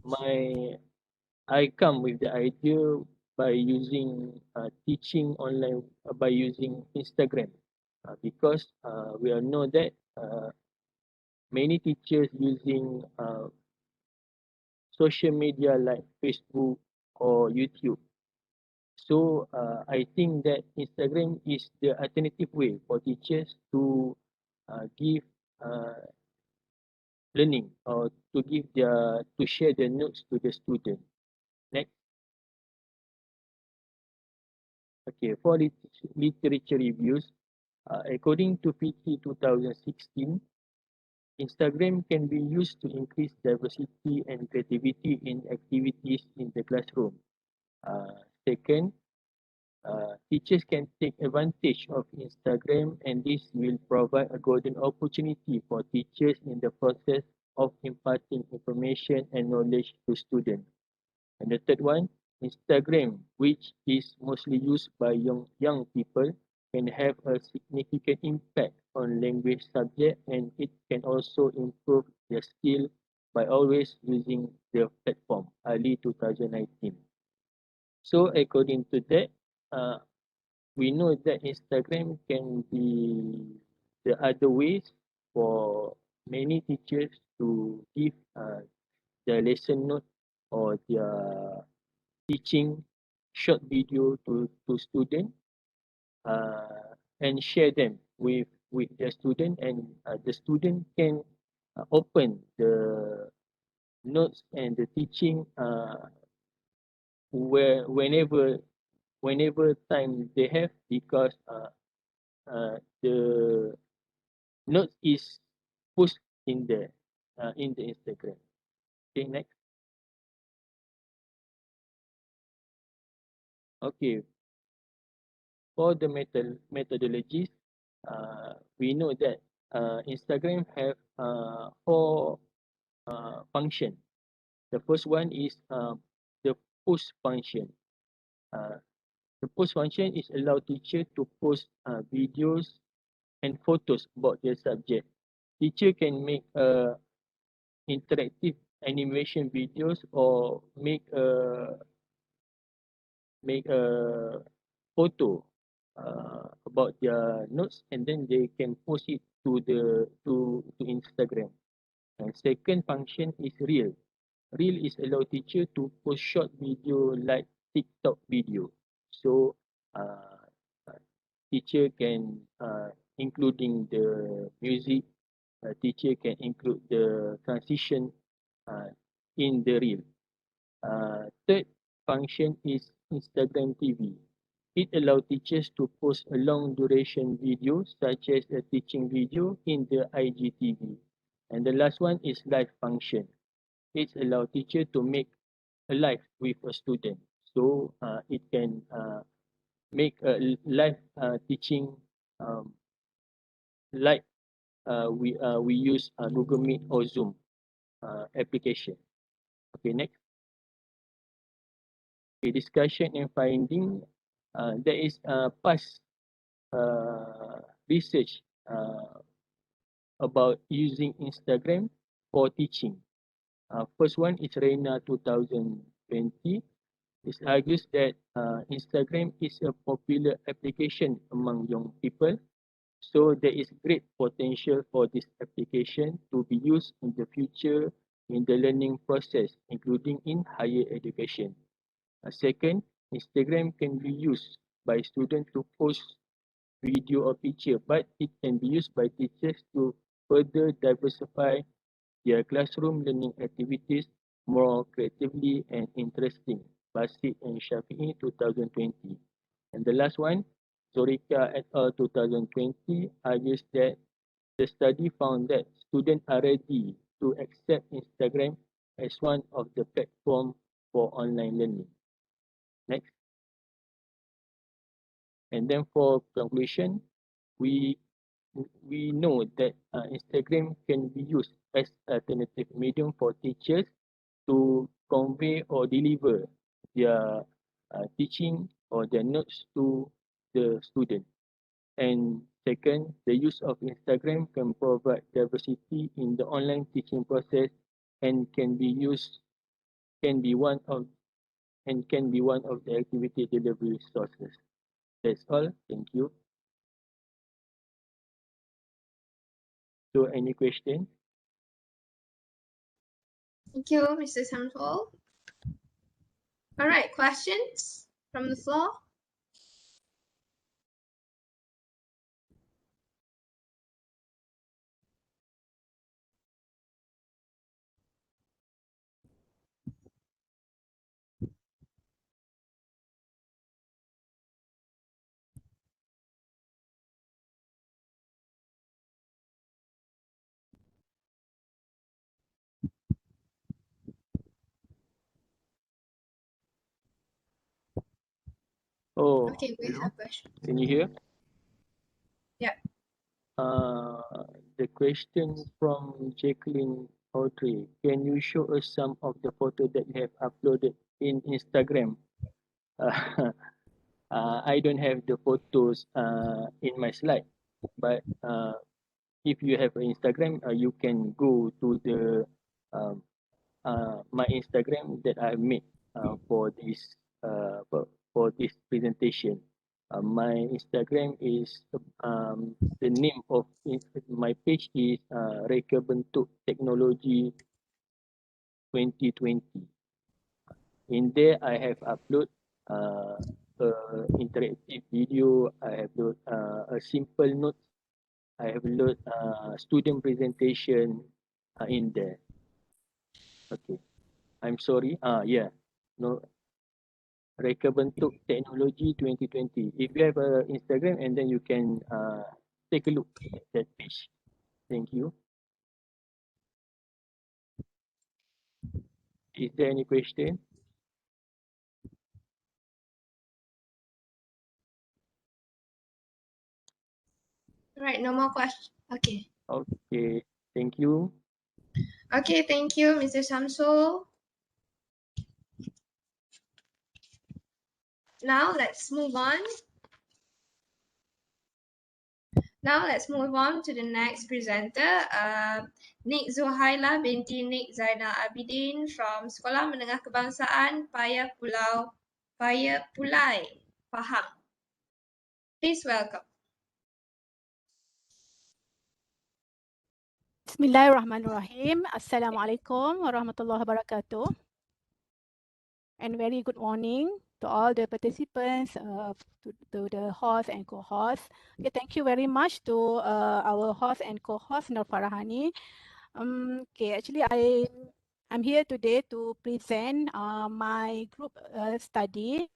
my I come with the idea by using teaching online by using Instagram, because we all know that many teachers using social media like Facebook or YouTube. So I think that Instagram is the alternative way for teachers to give uh, learning, or to share their notes to the student. Next. Okay, for literature reviews, according to PT 2016, Instagram can be used to increase diversity and creativity in activities in the classroom. Second, teachers can take advantage of Instagram, and this will provide a golden opportunity for teachers in the process of imparting information and knowledge to students. And the third one, Instagram, which is mostly used by young people, can have a significant impact on language subject, and it can also improve their skill by always using the platform. Early 2019. So according to that, uh, we know that Instagram can be the other ways for many teachers to give their lesson note or their teaching short video to student, and share them with their student, and the student can open the notes and the teaching whenever time they have, because the notes is pushed in there in the Instagram. Okay, next. Okay, for the methodologies, we know that Instagram have four function. The first one is the post function. Uh, the post function is allow teacher to post videos and photos about their subject. Teacher can make interactive animation videos, or make a photo about their notes, and then they can post it to Instagram. And second function is reel. Reel is allow teacher to post short video like TikTok video. So uh, teacher can including the music. Teacher can include the transition uh, in the reel. Third function is Instagram TV. It allows teachers to post a long duration video such as a teaching video in the IGTV. And the last one is live function. It allows teacher to make a live with a student. So it can make a live teaching, um, like we use Google Meet or Zoom application. Okay, next. Okay, discussion and finding. There is past research about using Instagram for teaching. First one is Reina 2020. It argues that Instagram is a popular application among young people, so there is great potential for this application to be used in the future in the learning process, including in higher education. Second, Instagram can be used by students to post video or picture, but it can be used by teachers to further diversify their classroom learning activities more creatively and interesting. Basit and Shafi'i 2020. And the last one, Zorika et al. 2020 argues that the study found that students are ready to accept Instagram as one of the platform for online learning. Next. And then for conclusion, we we know that Instagram can be used as alternative medium for teachers to convey or deliver their teaching or their notes to the student. And second, the use of Instagram can provide diversity in the online teaching process, and can be one of and can be one of the activity delivery sources. That's all. Thank you. So any question? Thank you, Mr. Samsul. All right, questions from the floor? Oh, Okay, we hello. have question. Can you hear? Yeah. The question from Jacqueline Audrey. Can you show us some of the photo that you have uploaded in Instagram? I don't have the photos in my slide, but if you have an Instagram, you can go to the um, my Instagram that I made for this presentation. My Instagram is the name of my page is Reka Bentuk Teknologi 2020. In there, I have upload uh, interactive video. I have load a simple note. I have load student presentation in there. Okay. I'm sorry. Yeah. No. Reka Bentuk Teknologi 2020. If you have a Instagram, and then you can take a look at that page. Thank you. Is there any question? All right, no more questions. Okay. Okay. Thank you. Okay, thank you, Mr. Samsul. Now let's move on. Now let's move on to the next presenter, Nik Zuhaila binti Nik Zainal Abidin from Sekolah Menengah Kebangsaan Paya Pulai, Pahang. Please welcome. Bismillahirrahmanirrahim. Assalamualaikum warahmatullahi wabarakatuh. And very good morning to all the participants, to the host and co-host. Okay, thank you very much to our host and co-host Nur Farahani. Okay, actually I'm here today to present my group study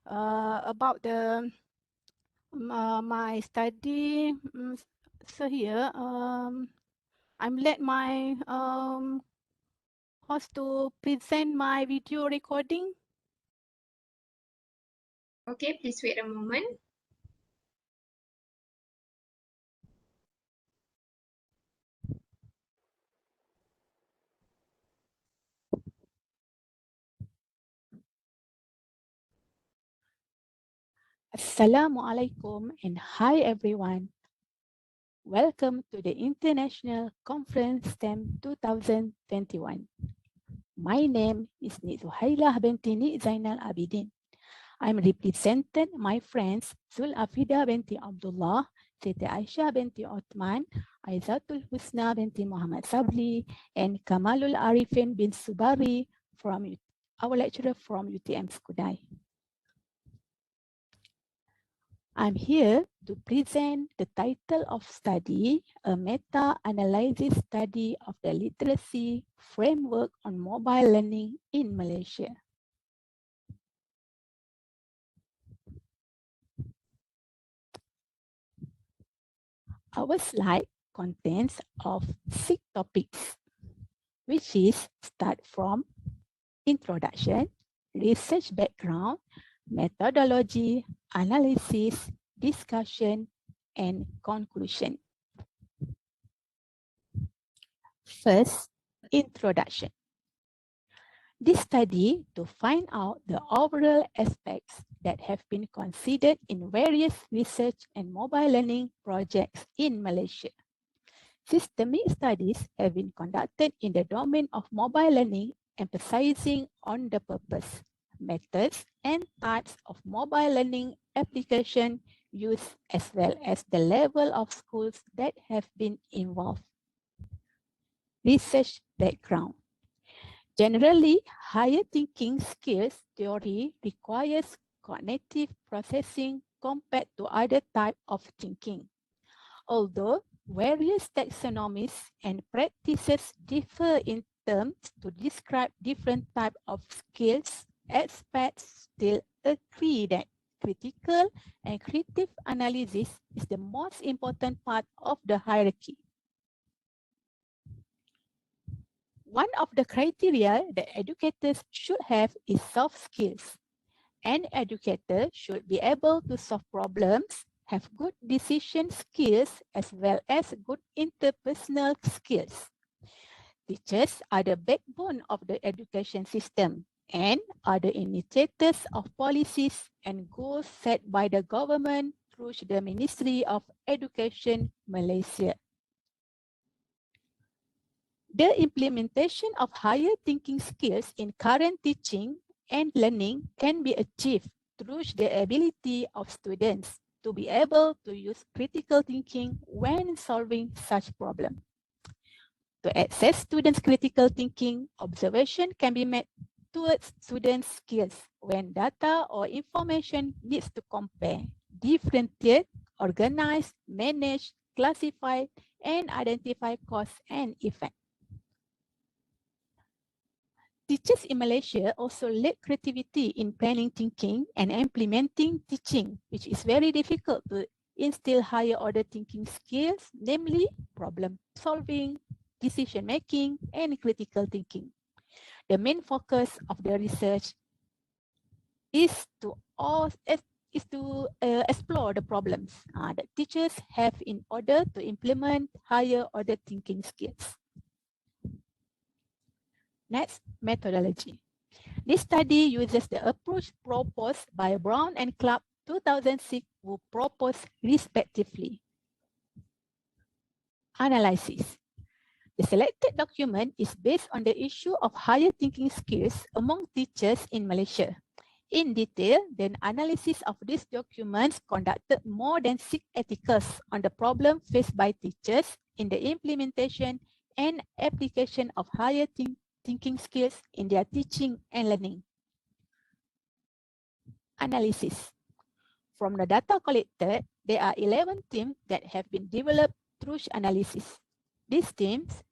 about the my study. So here I'm let my host to present my video recording. Okay, please wait a moment. Assalamualaikum and hi everyone. Welcome to the International Conference STEM 2021. My name is Zuhaila binti Zainal Abidin. I'm representing my friends Zul Afida binti Abdullah, Siti Aisyah binti Othman, Aizatul Husna binti Muhammad Sabli, and Kamalul Arifin bin Subari from our lecturer from UTM Skudai. I'm here to present the title of study, a meta-analysis study of the literacy framework on mobile learning in Malaysia. Our slide contains of 6 topics, which is start from introduction, research background, methodology, analysis, discussion, and conclusion. First, introduction. This study to find out the overall aspects that have been considered in various research and mobile learning projects in Malaysia. Systemic studies have been conducted in the domain of mobile learning, emphasizing on the purpose, methods and types of mobile learning application used, as well as the level of schools that have been involved. Research background. Generally, higher thinking skills theory requires cognitive processing compared to other types of thinking. Although various taxonomies and practices differ in terms to describe different types of skills, experts still agree that critical and creative analysis is the most important part of the hierarchy. One of the criteria that educators should have is soft skills. An educator should be able to solve problems, have good decision skills, as well as good interpersonal skills. Teachers are the backbone of the education system and are the initiators of policies and goals set by the government through the Ministry of Education Malaysia. The implementation of higher thinking skills in current teaching and learning can be achieved through the ability of students to be able to use critical thinking when solving such problems. To access students' critical thinking, observation can be made towards students' skills when data or information needs to compare, differentiate, organize, manage, classify, and identify cause and effect. Teachers in Malaysia also lack creativity in planning thinking and implementing teaching, which is very difficult to instill higher order thinking skills, namely problem solving, decision making, and critical thinking. The main focus of the research is to explore the problems that teachers have in order to implement higher order thinking skills. Next, methodology. This study uses the approach proposed by Brown and Clark 2006, who proposed respectively. Analysis. The selected document is based on the issue of higher thinking skills among teachers in Malaysia. In detail, the analysis of these documents conducted more than 6 articles on the problem faced by teachers in the implementation and application of higher thinking skills in their teaching and learning. Analysis. From the data collected, there are 11 themes that have been developed through analysis. These themes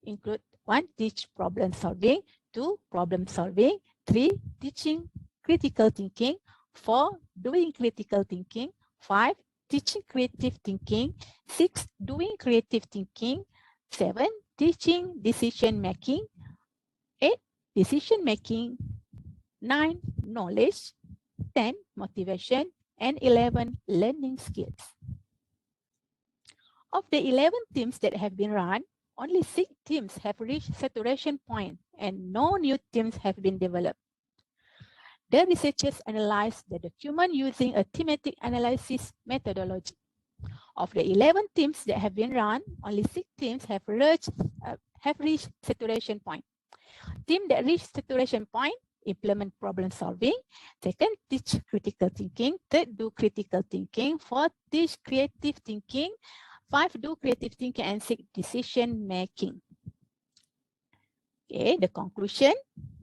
include 1. Teach problem solving, 2. Problem solving, 3. Teaching critical thinking, 4. Doing critical thinking, 5. Teaching creative thinking, 6. Doing creative thinking, 7. Teaching decision making, 8. Decision making, 9. Knowledge, 10. Motivation, and 11. Learning skills. Of the 11 teams that have been run, only 6 teams have reached saturation point and no new teams have been developed. The researchers analyzed the document using a thematic analysis methodology. Of the 11 teams that have been run, only 6 teams have reached saturation point. Team that reached saturation point implement problem solving. Second, teach critical thinking. Third, do critical thinking. Fourth, teach creative thinking. 5, do creative thinking, and 6, decision making. Okay, the conclusion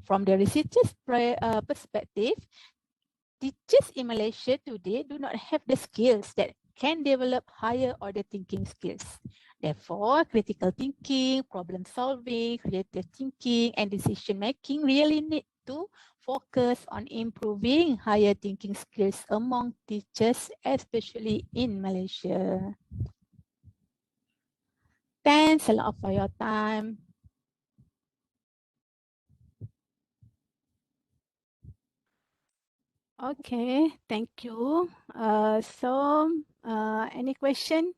from the researchers' perspective, teachers in Malaysia today do not have the skills that can develop higher order thinking skills. Therefore, critical thinking, problem solving, creative thinking, and decision making really need to focus on improving higher thinking skills among teachers, especially in Malaysia. Thanks a lot for your time. Okay, thank you. Any question?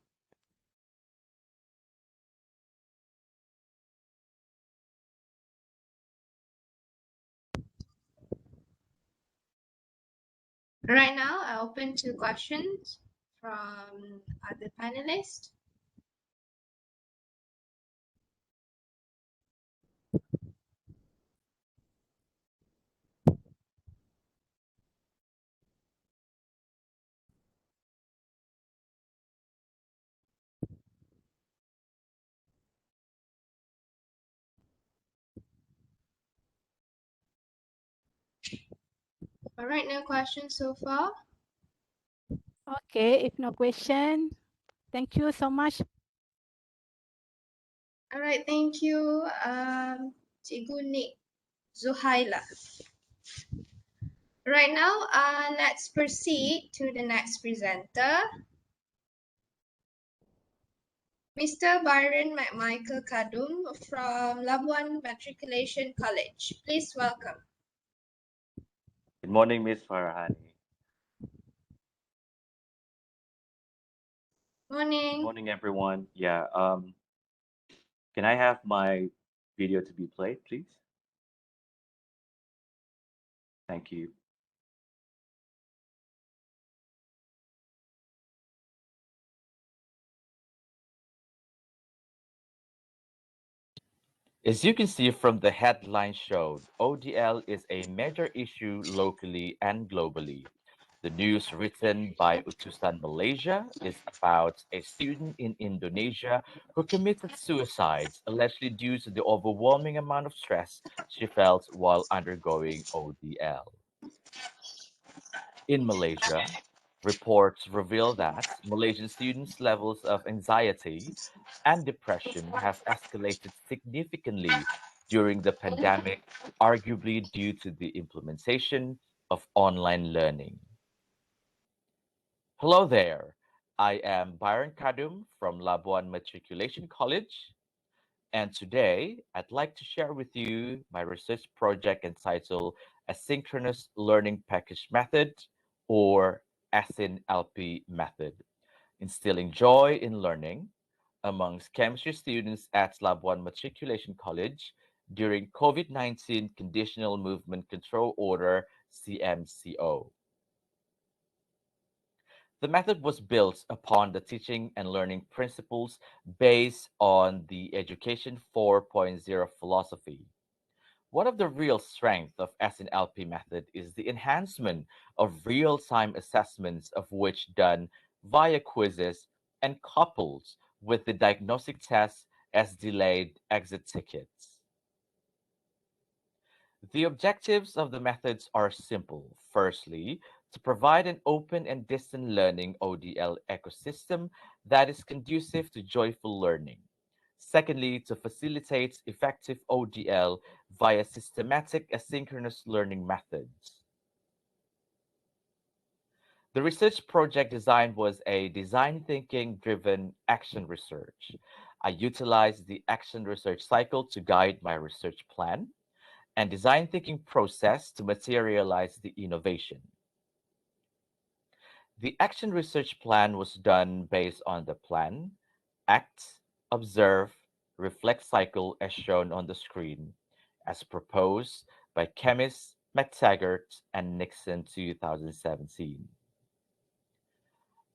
Right now, I open to questions from other panelists. All right, no questions so far. Okay, if no question, thank you so much. All right, thank you, Cikgu Nick Zuhaila. Right now, let's proceed to the next presenter, Mr. Byron McMichael Kadum from Labuan Matriculation College. Please welcome. Good morning, Miss Farahani. Good Morning. morning, everyone. Yeah, can I have my video to be played, please? Thank you. As you can see from the headline showed, ODL is a major issue locally and globally. The news written by Utusan Malaysia is about a student in Indonesia who committed suicide, allegedly due to the overwhelming amount of stress she felt while undergoing ODL. In Malaysia, reports reveal that Malaysian students' levels of anxiety and depression has escalated significantly during the pandemic, arguably due to the implementation of online learning. Hello there. I am Byron Kadum from Labuan Matriculation College, and today I'd like to share with you my research project entitled Asynchronous Learning Package Method, or ASYN-LP method, instilling joy in learning amongst chemistry students at Labuan Matriculation College during COVID-19 Conditional Movement Control Order CMCO. The method was built upon the teaching and learning principles based on the Education 4.0 philosophy. One of the real strengths of SNLP method is the enhancement of real-time assessments of which done via quizzes and coupled with the diagnostic tests as delayed exit tickets. The objectives of the methods are simple. Firstly, to provide an open and distant learning ODL ecosystem that is conducive to joyful learning. Secondly, to facilitate effective ODL via systematic asynchronous learning methods. The research project design was a design thinking driven action research. I utilized the action research cycle to guide my research plan and design thinking process to materialize the innovation. The action research plan was done based on the plan, act, observe, reflect cycle as shown on the screen, as proposed by chemists McTaggart and Nixon 2017.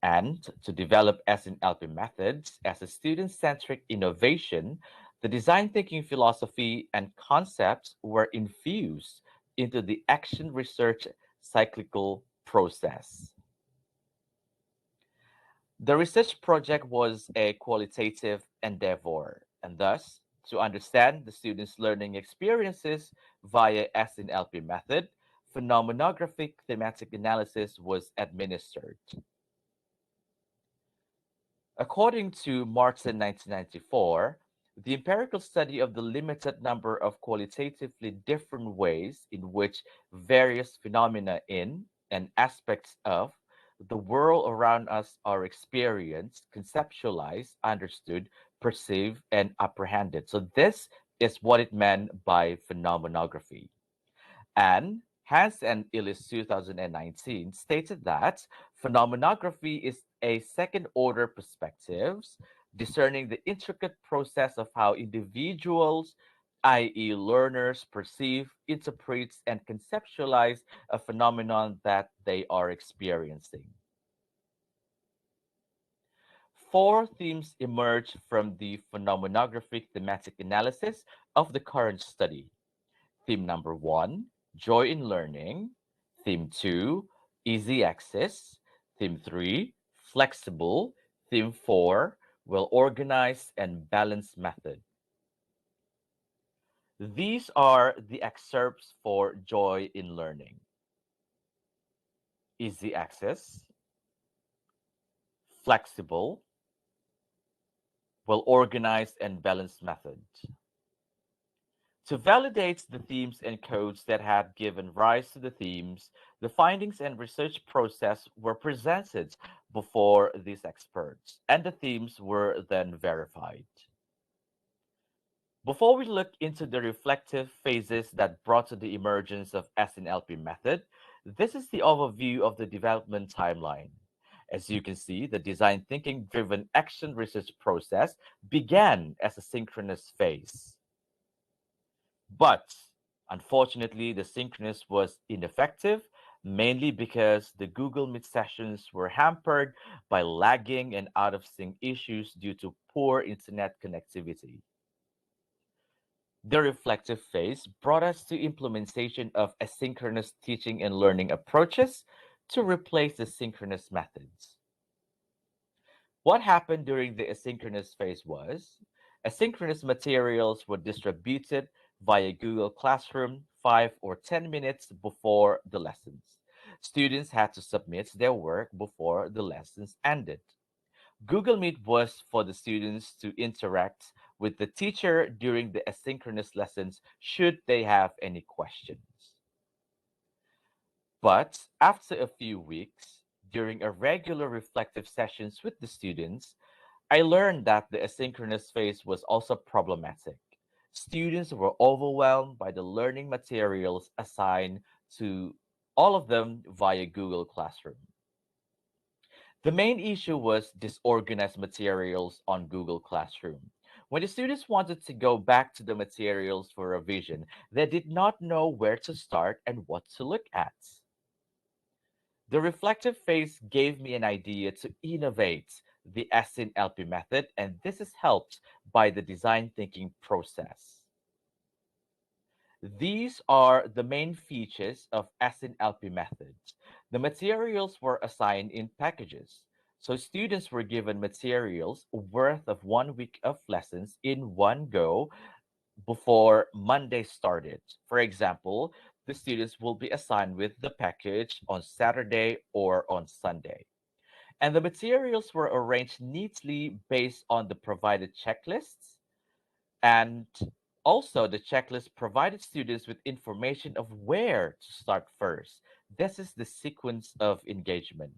And to develop SNLP methods as a student-centric innovation, the design thinking philosophy and concepts were infused into the action research cyclical process. The research project was a qualitative endeavor, and thus, to understand the students' learning experiences via SNLP method, phenomenographic thematic analysis was administered. According to Martin 1994, the empirical study of the limited number of qualitatively different ways in which various phenomena in and aspects of the world around us are experienced, conceptualized, understood, perceived, and apprehended. So this is what it meant by phenomenography. And Hans and Illis 2019 stated that phenomenography is a second order perspectives discerning the intricate process of how individuals, i.e., learners, perceive, interpret, and conceptualize a phenomenon that they are experiencing. Four themes emerge from the phenomenographic thematic analysis of the current study. Theme number 1, joy in learning. Theme 2, easy access. Theme 3, flexible. Theme 4, well organized and balanced method. These are the excerpts for joy in learning. easy access, flexible, well-organized, and balanced method. To validate the themes and codes that had given rise to the themes, the findings and research process were presented before these experts, and the themes were then verified. Before we look into the reflective phases that brought to the emergence of SNLP method, this is the overview of the development timeline. As you can see, the design thinking driven action research process began as a synchronous phase. But unfortunately, the synchronous was ineffective, mainly because the Google Meet sessions were hampered by lagging and out of sync issues due to poor internet connectivity. The reflective phase brought us to implementation of asynchronous teaching and learning approaches to replace the synchronous methods. What happened during the asynchronous phase was asynchronous materials were distributed via Google Classroom 5 or 10 minutes before the lessons. Students had to submit their work before the lessons ended. Google Meet was for the students to interact with the teacher during the asynchronous lessons should they have any questions. But after a few weeks, during a regular reflective sessions with the students, I learned that the asynchronous phase was also problematic. Students were overwhelmed by the learning materials assigned to all of them via Google Classroom. The main issue was disorganized materials on Google Classroom. When the students wanted to go back to the materials for revision, they did not know where to start and what to look at. The reflective phase gave me an idea to innovate the SNLP method, and this is helped by the design thinking process. These are the main features of SNLP methods. The materials were assigned in packages. So students were given materials worth of 1 week of lessons in one go before Monday started. For example, the students will be assigned with the package on Saturday or on Sunday. And the materials were arranged neatly based on the provided checklists, and also the checklist provided students with information of where to start first. This is the sequence of engagement.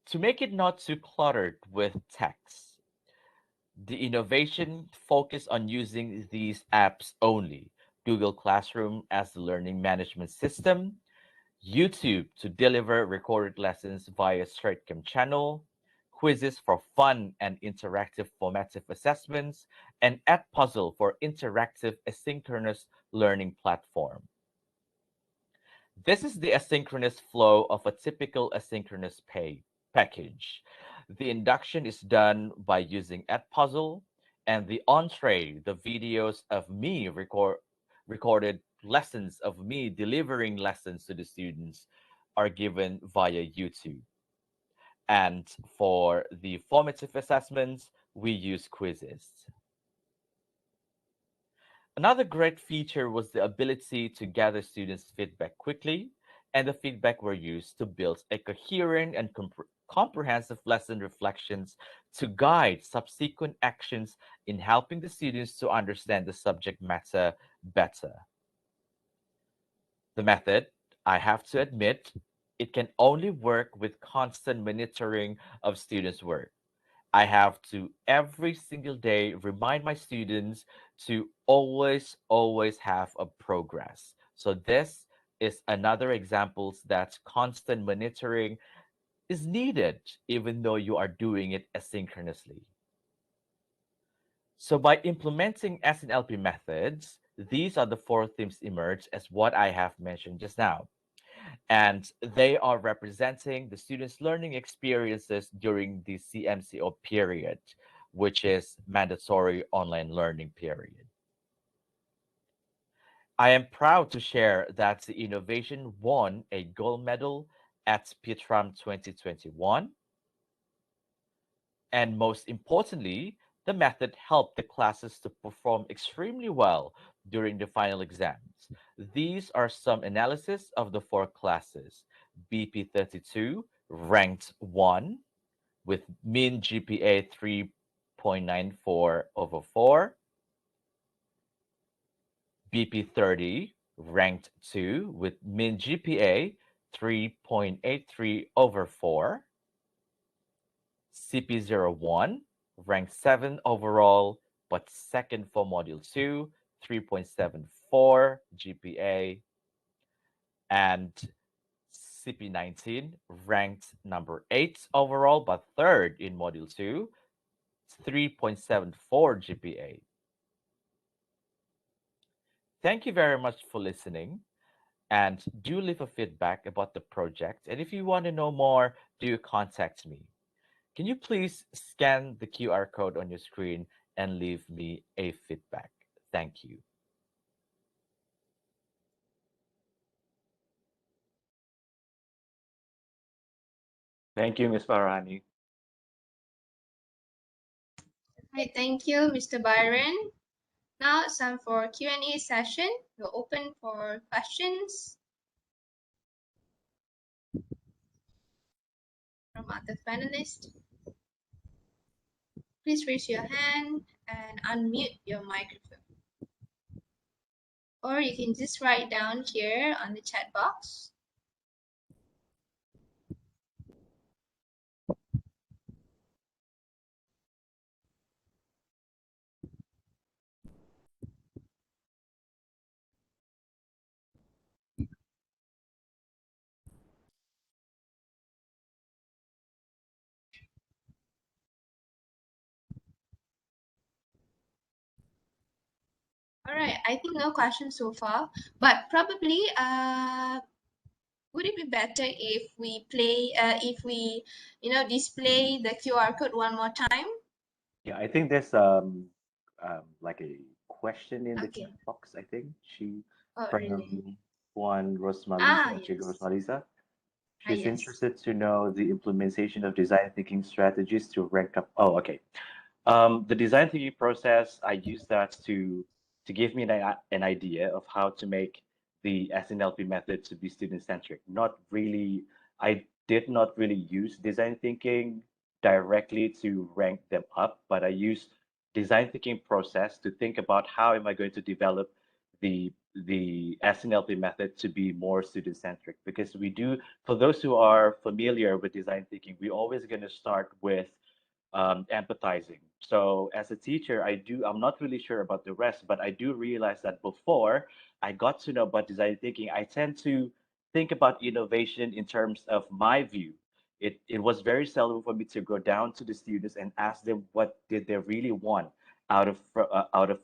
To make it not too cluttered with text, the innovation focused on using these apps only. Google Classroom as the learning management system, YouTube to deliver recorded lessons via StreetCam channel, quizzes for fun and interactive formative assessments, and Edpuzzle for interactive asynchronous learning platform. This is the asynchronous flow of a typical asynchronous package. The induction is done by using Edpuzzle, and the entree, the videos of me recorded lessons of me delivering lessons to the students, are given via YouTube. And for the formative assessments, we use quizzes. Another great feature was the ability to gather students' feedback quickly, and the feedback were used to build a coherent and comprehensive lesson reflections to guide subsequent actions in helping the students to understand the subject matter better. The method, I have to admit, it can only work with constant monitoring of students' work. I have to every single day remind my students to always have a progress. So this is another example that constant monitoring is needed even though you are doing it asynchronously. So by implementing SNLP methods, these are the four themes emerge as what I have mentioned just now. And they are representing the students' learning experiences during the CMCO period, which is mandatory online learning period. I am proud to share that the innovation won a gold medal at PITRAM 2021. And most importantly, The method helped the classes to perform extremely well during the final exams. These are some analysis of the four classes. BP32 ranked 1 with mean GPA 3.94 over 4. BP30 ranked 2 with mean GPA 3.83 over 4. CP01 ranked 7 overall, but second for Module 2, 3.74 GPA. And CP19 ranked number 8 overall, but third in Module 2, 3.74 GPA. Thank you very much for listening. And do leave a feedback about the project. And if you want to know more, do contact me. Can you please scan the QR code on your screen and leave me a feedback? Thank you. Thank you, Ms. Farhani. Right, thank you, Mr. Byron. Now it's time for Q&A session. We're open for questions from other panelists. Please raise your hand and unmute your microphone. Or you can just write down here on the chat box. All right, I think no questions so far, but probably would it be better if we display the QR code one more time? Yeah, I think there's like a question in the chat box. I think from really? Juan Rosmaliza, Chico Yes. Rosmaliza. She's Yes. interested to know the implementation of design thinking strategies to rank up. Oh, okay. The design thinking process, I use that to give me an idea of how to make the SNLP method to be student-centric. I did not really use design thinking directly to rank them up, but I use design thinking process to think about how am I going to develop the SNLP method to be more student-centric. Because for those who are familiar with design thinking, we're always going to start with empathizing. So as a teacher, I'm not really sure about the rest, but I do realize that before I got to know about design thinking, I tend to think about innovation in terms of my view. It was very seldom for me to go down to the students and ask them what did they really want out of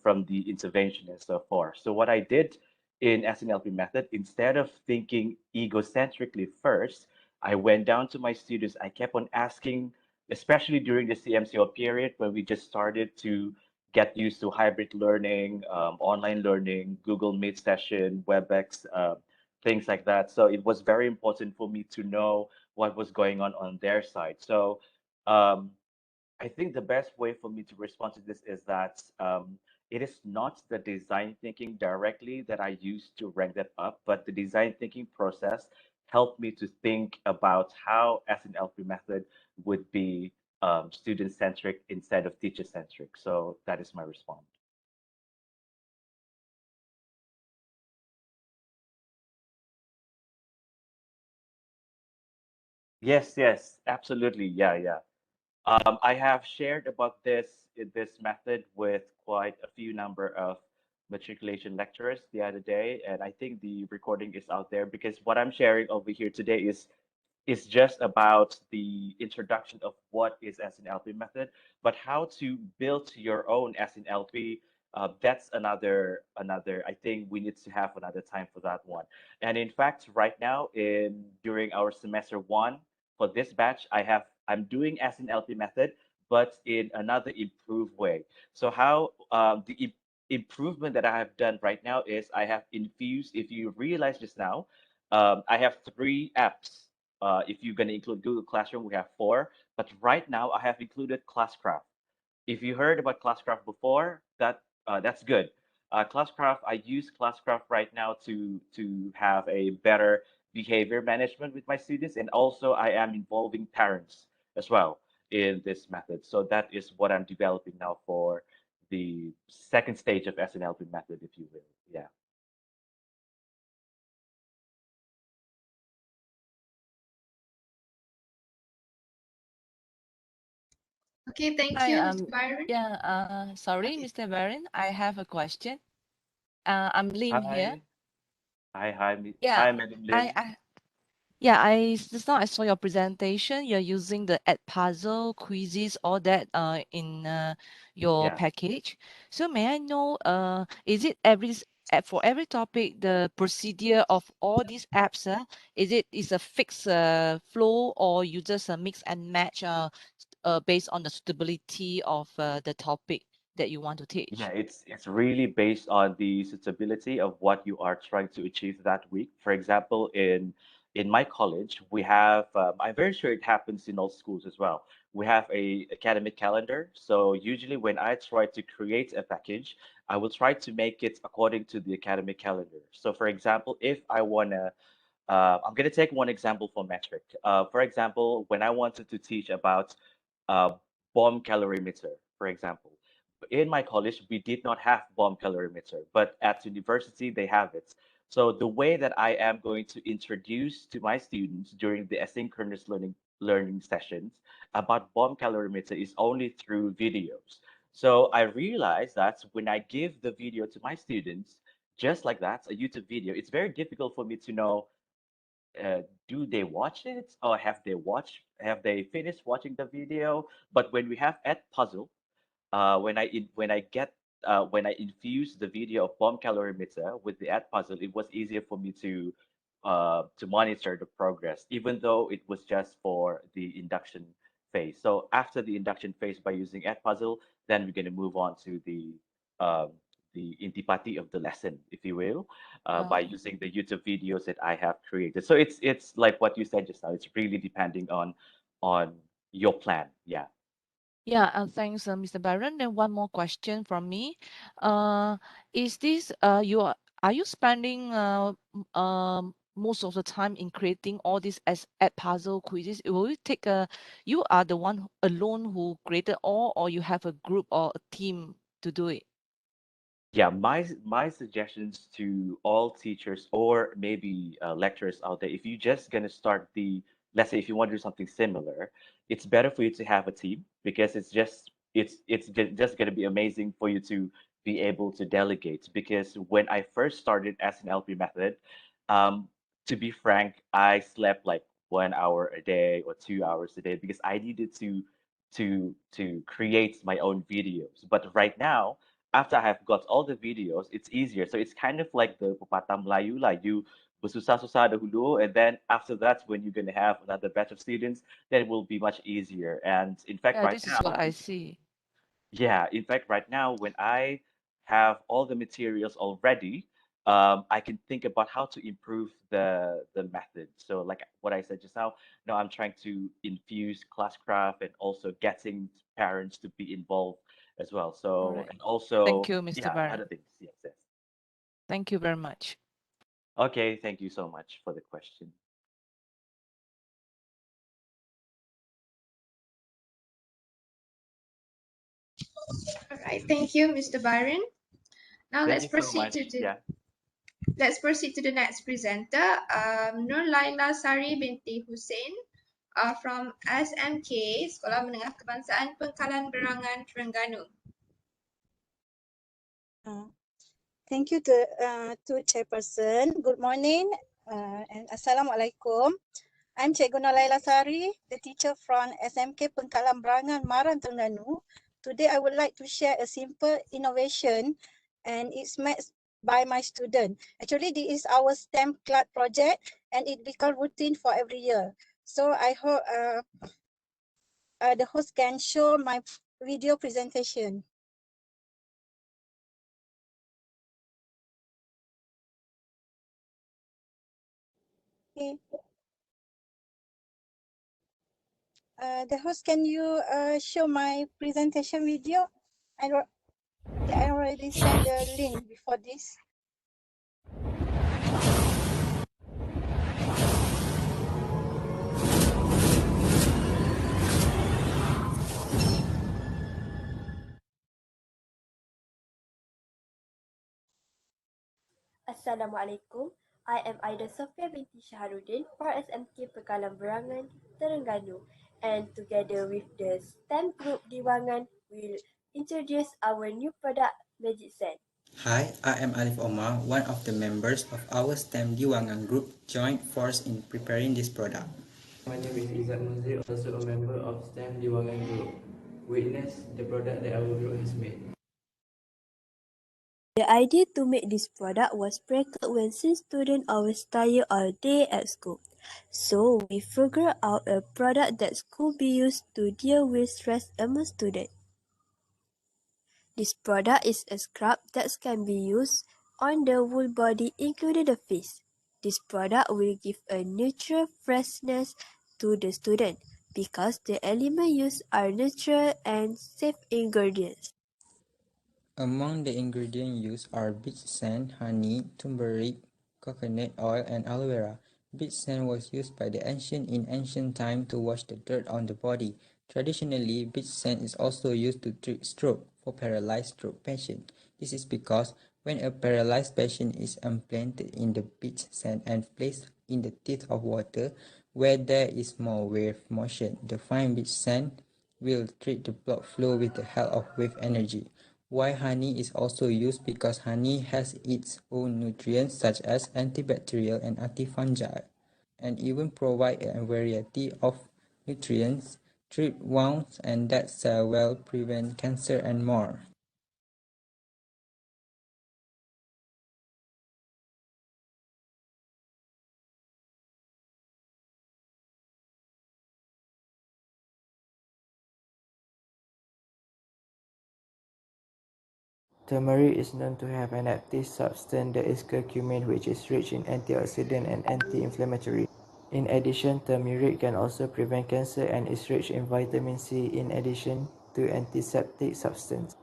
from the intervention and so forth. So what I did in SNLP method, instead of thinking egocentrically first, I went down to my students. I kept on asking, especially during the CMCO period when we just started to get used to hybrid learning, online learning, Google Meet session, WebEx, things like that. So it was very important for me to know what was going on their side. So I think the best way for me to respond to this is that it is not the design thinking directly that I use to rank that up, but the design thinking process helped me to think about how SNLP method would be student-centric instead of teacher-centric. So that is my response. Yes, absolutely. Yeah. I have shared about this method with quite a few number of matriculation lecturers the other day, and I think the recording is out there because what I'm sharing over here today is just about the introduction of what is SNLP method, but how to build your own SNLP. That's another. I think we need to have another time for that one. And in fact, right now during our semester one for this batch, I'm doing SNLP method, but in another improved way. So how improvement that I have done right now is I have infused. If you realize just now, I have 3 apps. If you're going to include Google Classroom, we have 4. But right now, I have included Classcraft. if you heard about Classcraft before, that's good. Classcraft, I use Classcraft right now to have a better behavior management with my students, and also I am involving parents as well in this method. So that is what I'm developing now for the second stage of SNLP method, if you will. Yeah. Okay, thank Hi, you, Mr. Byron. sorry, Mr. Byron, I have a question. I'm Lynn here. Hi. Hi, Yeah, hi, Madam I, Lynn. I Yeah, just now I saw your presentation. You're using the Edpuzzle quizzes, all that in your Yeah. package. So may I know, is it for every topic the procedure of all these apps? Is a fixed flow, or you just mix and match based on the suitability of the topic that you want to Yeah, teach? it's really based on the suitability of what you are trying to achieve that week. For example, in my college, we have I'm very sure it happens in all schools as well. We have a academic calendar. So usually when I try to create a package, I will try to make it according to the academic calendar. So for example, if I wanna I'm going to take one example for metric. For example, when I wanted to teach about uh, bomb calorimeter, for example, in my college, we did not have bomb calorimeter, but at university, they have it. So the way that I am going to introduce to my students during the asynchronous learning sessions about bomb calorimeter is only through videos. So I realized that when I give the video to my students, just like that, a YouTube video, it's very difficult for me to know do they watch it or have they finished watching the video? But when we have Edpuzzle, when I infused the video of bomb calorimeter with the Edpuzzle, it was easier for me to monitor the progress, even though it was just for the induction phase. So after the induction phase, by using Edpuzzle, then we're going to move on to um, the intipati of the lesson, if you will, by using the YouTube videos that I have created. So it's like what you said just now. It's really depending on your plan. Yeah. Yeah, thanks, Mr. Byron. Then one more question from me. Is this are you spending most of the time in creating all these as at puzzle quizzes? Will you take you are the one alone who created all, or you have a group or a team to do it? Yeah, my suggestions to all teachers or maybe lecturers out there, if you're just gonna start let's say if you want to do something similar, it's better for you to have a team because just gonna be amazing for you to be able to delegate. Because when I first started as an LP method, um, to be frank, I slept like 1 hour a day or 2 hours a day because I needed to create my own videos. But right now after I have got all the videos, it's easier. So it's kind of like the pepatah Melayu, like you bersusah-susah dahulu, and then after that, when you're going to have another batch of students, then it will be much easier. And in fact, Yeah, right this is what now, I see. yeah, in fact, right now, when I have all the materials already, I can think about how to improve the method. So, like what I said just now I'm trying to infuse classcraft and also getting parents to be involved as well. All So, right. and Thank also, you, Mr. yeah, Byron. other things. Yes, yes. Thank you very much. Okay, thank you so much for the question. All right, thank you, Mr. Byron. Now Thank you so much. Yeah. let's proceed to the next presenter, Nur Laila Sari binti Hussein from SMK Sekolah Menengah Kebangsaan Pengkalan Berangan, Terengganu. Thank you to Chairperson. Good morning and Assalamualaikum. I'm Cikgu Nolaila Sari, the teacher from SMK Pengkalan Berangan, Maran, Terengganu. Today I would like to share a simple innovation and it's made by my student. Actually, this is our STEM club project and it become routine for every year. So I hope the host can show my video presentation. Okay. The host, can you show my presentation video? I already sent the link before this. Assalamualaikum. I am Aida Sofia binti Shahrudin for SMK Pekalan Berangan, Terengganu. And together with the STEM group Diwangan, we'll introduce our new product, Magic Sand. Hi, I am Alif Omar, one of the members of our STEM Diwangan group, joined force in preparing this product. My name is Izzat Munzir, also a member of STEM Diwangan group. Witness the product that our group has made. The idea to make this product was sparked when some students always tired all day at school. So we figured out a product that could be used to deal with stress among students. This product is a scrub that can be used on the whole body including the face. This product will give a natural freshness to the student because the elements used are natural and safe ingredients. Among the ingredients used are beach sand, honey, turmeric, coconut oil, and aloe vera. Beach sand was used by the ancient in ancient time to wash the dirt on the body. Traditionally, beach sand is also used to treat stroke for paralyzed stroke patients. This is because when a paralyzed patient is implanted in the beach sand and placed in the teeth of water where there is more wave motion, the fine beach sand will treat the blood flow with the help of wave energy. Why honey is also used because honey has its own nutrients such as antibacterial and antifungal, and even provide a variety of nutrients, treat wounds and dead cell well, prevent cancer and more. Turmeric is known to have an active substance that is curcumin, which is rich in antioxidant and anti-inflammatory. In addition, turmeric can also prevent cancer and is rich in vitamin C in addition to antiseptic substance.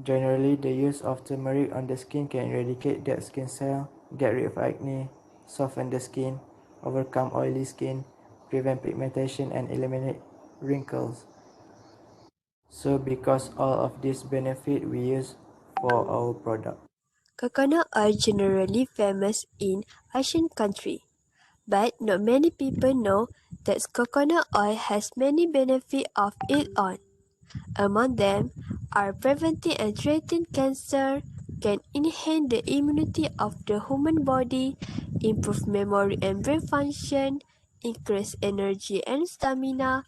Generally, the use of turmeric on the skin can eradicate dead skin cells, get rid of acne, soften the skin, overcome oily skin, prevent pigmentation, and eliminate wrinkles. So because all of these benefit we use for our product. Coconut are generally famous in Asian countries, but not many people know that coconut oil has many benefits of its own. Among them are preventing and treating cancer, can enhance the immunity of the human body, improve memory and brain function, increase energy and stamina,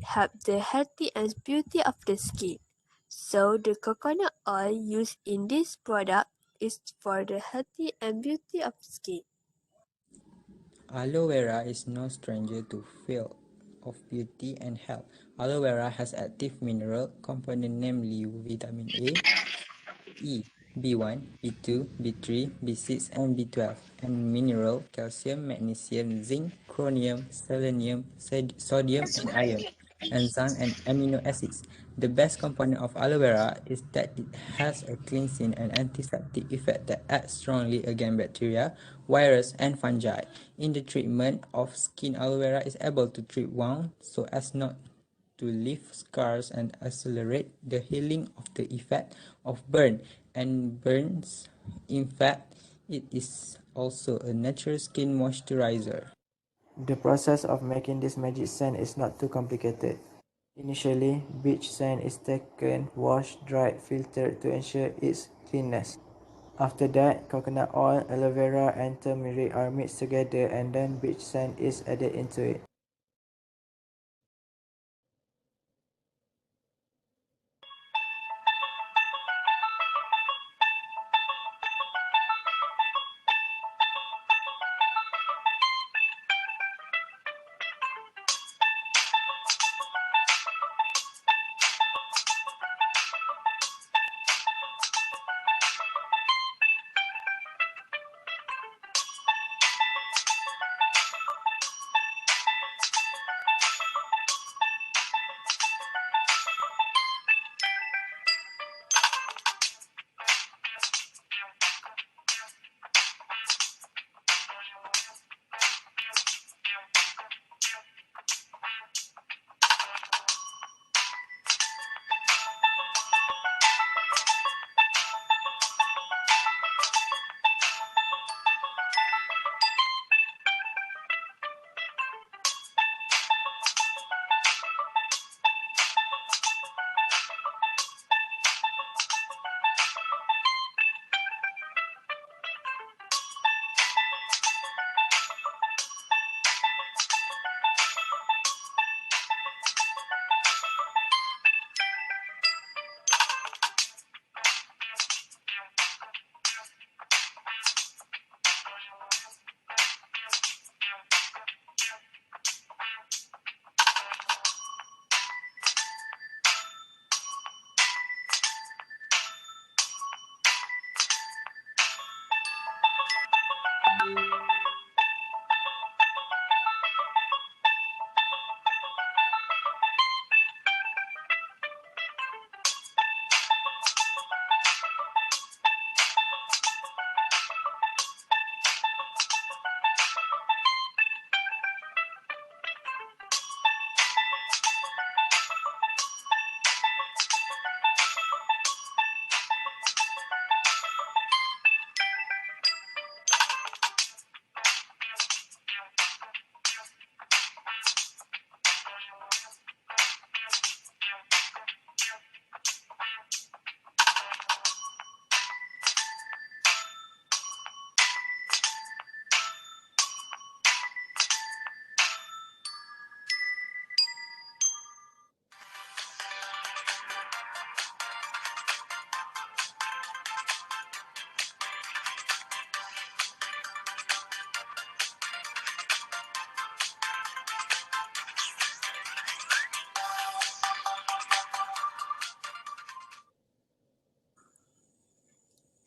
help the healthy and beauty of the skin. So the coconut oil used in this product is for the healthy and beauty of skin. Aloe vera is no stranger to field of beauty and health. Aloe vera has active mineral component namely vitamin A, E, B1, B2, B3, B6, and B12, and mineral calcium, magnesium, zinc, chromium, selenium, sodium, and iron, enzyme, and amino acids. The best component of aloe vera is that it has a cleansing and antiseptic effect that acts strongly against bacteria, virus, and fungi. In the treatment of skin, aloe vera is able to treat wounds so as not to leave scars and accelerate the healing of the effect of burn and burns. In fact, it is also a natural skin moisturizer. The process of making this magic sand is not too complicated. Initially, beach sand is taken, washed, dried, filtered to ensure its cleanness. After that, coconut oil, aloe vera, and turmeric are mixed together and then beach sand is added into it.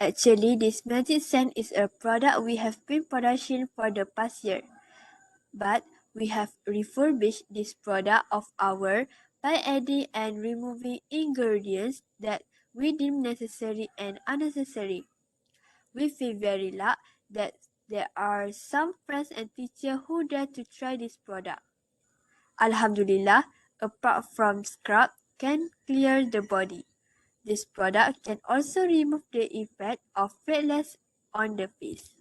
Actually, this magic sand is a product we have been producing for the past year, but we have refurbished this product of ours by adding and removing ingredients that we deem necessary and unnecessary. We feel very lucky that there are some friends and teachers who dare to try this product. Alhamdulillah, apart from scrub can clear the body. This product can also remove the effect of redness on the face.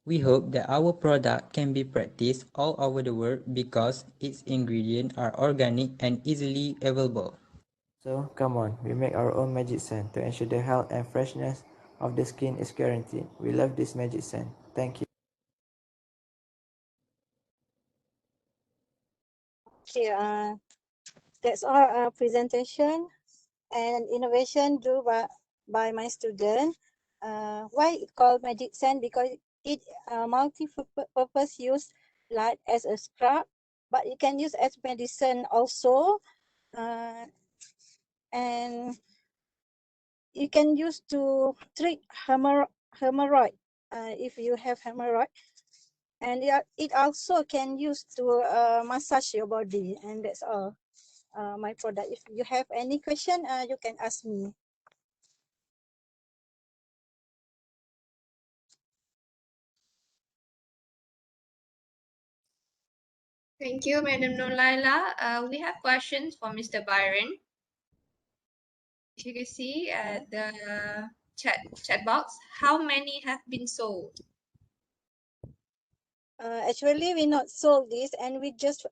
We hope that our product can be practiced all over the world because its ingredients are organic and easily available. So, come on, we make our own magic sand to ensure the health and freshness of the skin is guaranteed. We love this magic sand. Thank you. Okay, that's our presentation and innovation due by my student. Why it called magic sand? Because it multi-purpose use like as a scrub, but it can use as medicine also, and you can use to treat hemorrhoid if you have hemorrhoid, and it also can use to massage your body, and that's all. My product. If you have any question, you can ask me. Thank you, Madam Nolaila. We have questions for Mr. Byron. If you can see the chat box, how many have been sold? Actually, we not sold this, and we just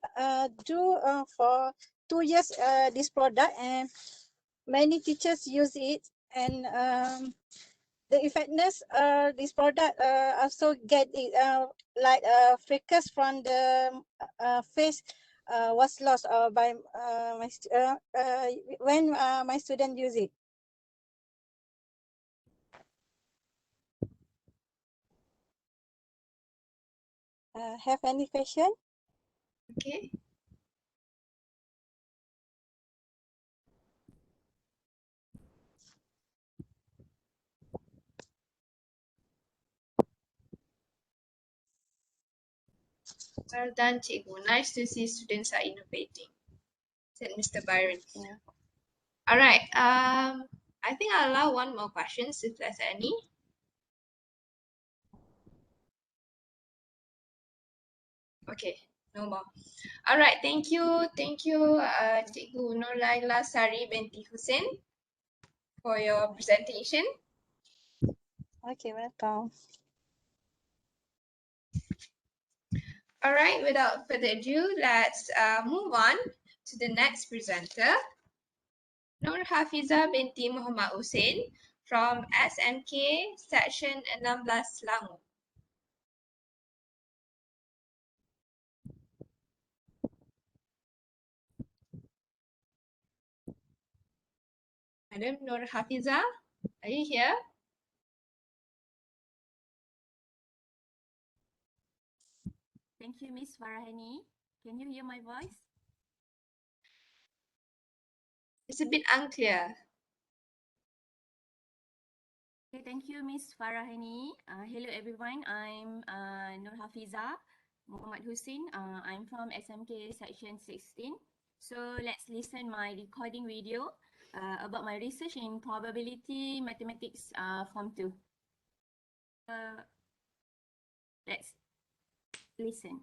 do for 2 years this product, and many teachers use it, and the effectiveness this product also get it like freckles from the face was lost by when my student use it. Have any question? Okay. Well done, Cikgu. Nice to see students are innovating, said Mr. Byron. Yeah. All right. I think I'll allow one more question if there's any. Okay, no more. All right, thank you. Thank you, Cikgu Nolaila Sari binti Hussein for your presentation. Okay, welcome. All right, without further ado, let's move on to the next presenter, Nur Hafiza binti Muhammad Hussein from SMK Section 16 Selangor. Madam Nur Hafiza, are you here? Thank you, Miss Farahani. Can you hear my voice? It's a bit unclear. Okay, thank you, Miss Farahani. Hello, everyone. I'm Nur Hafiza Muhammad Hussein. I'm from SMK section 16. So let's listen my recording video about my research in probability mathematics form 2. Let's listen.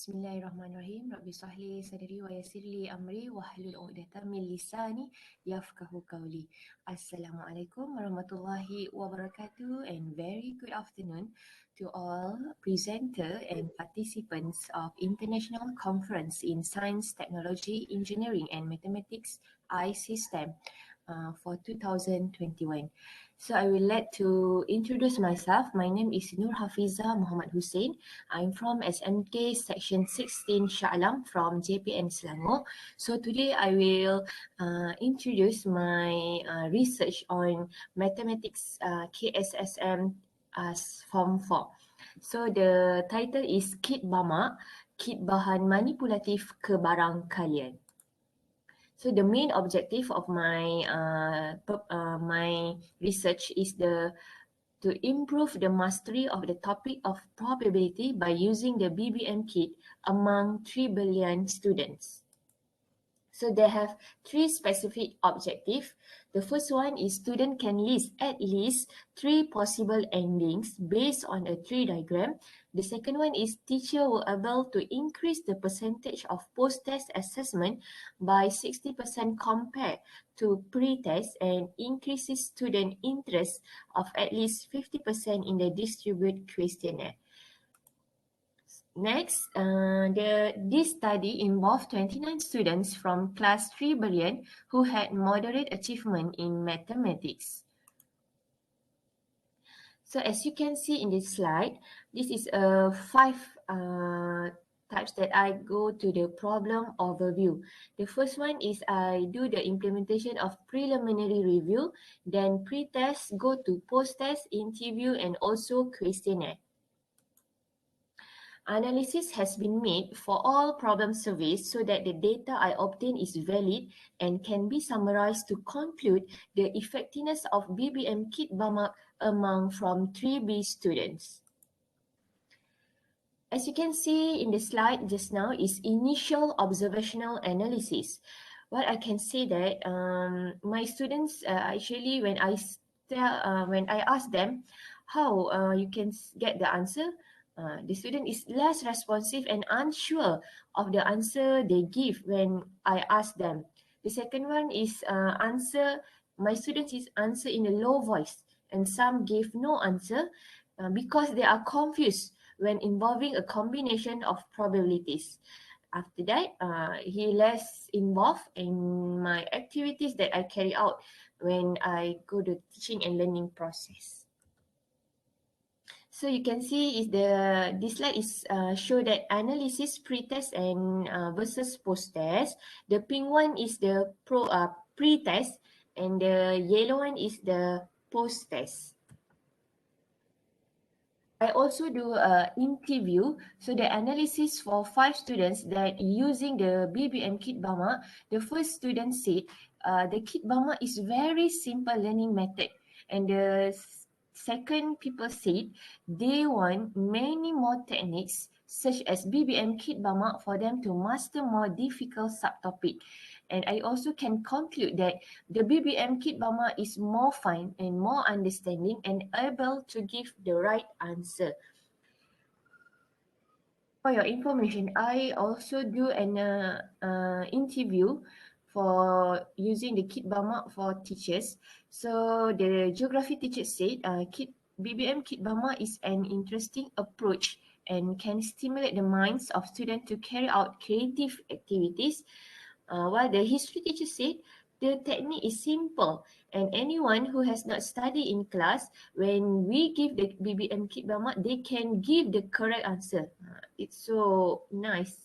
Bismillahirrahmanirrahim. Rabbi sahli sadri wa yassirli amri wahlul 'uqdatam min lisani yafqahu qawli. Assalamualaikum warahmatullahi wabarakatuh and very good afternoon to all presenter and participants of International Conference in Science, Technology, Engineering and Mathematics ICSTEM for 2021. So I would like to introduce myself. My name is Nur Hafiza Muhammad Hussein. I'm from SMK section 16 Shah Alam from JPN Selangor. So today I will introduce my research on mathematics KSSM as form 4. So the title is Kit Bama, Kit Bahan Manipulatif ke Barang Kalian. So the main objective of my my research is to improve the mastery of the topic of probability by using the BBM kit among 3 billion students. So they have 3 specific objectives. The first one is student can list at least 3 possible endings based on a tree diagram. The second one is teacher were able to increase the percentage of post-test assessment by 60% compared to pre-test and increases student interest of at least 50% in the distributed questionnaire. Next, this study involved 29 students from class 3 billion who had moderate achievement in mathematics. So as you can see in this slide, this is 5 types that I go to the problem overview. The first one is I do the implementation of preliminary review, then pre-test, go to post-test, interview, and also questionnaire. Analysis has been made for all problem surveys so that the data I obtain is valid and can be summarized to conclude the effectiveness of BBM kit BAMAK among from 3B students. As you can see in the slide just now is initial observational analysis. What I can say that my students actually when I ask them how you can get the answer, the student is less responsive and unsure of the answer they give when I ask them. The second one is my students is answer in a low voice and some gave no answer because they are confused when involving a combination of probabilities. After that, he less involved in my activities that I carry out when I go to teaching and learning process. So you can see is this slide is show that analysis pre-test and versus post-test. The pink one is the pre-test and the yellow one is the post-test. I also do interview, so the analysis for 5 students that using the BBM Kit Bama, the first student said the Kit Bama is very simple learning method, and the second people said they want many more techniques such as BBM Kit Bama for them to master more difficult subtopic. And I also can conclude that the BBM Kit Bama is more fun and more understanding and able to give the right answer. For your information, I also do an interview for using the Kit Bama for teachers. So the geography teacher said BBM Kit Bama is an interesting approach and can stimulate the minds of students to carry out creative activities. While the history teacher said the technique is simple and anyone who has not studied in class, when we give the BBM Kit Bama, they can give the correct answer. It's so nice.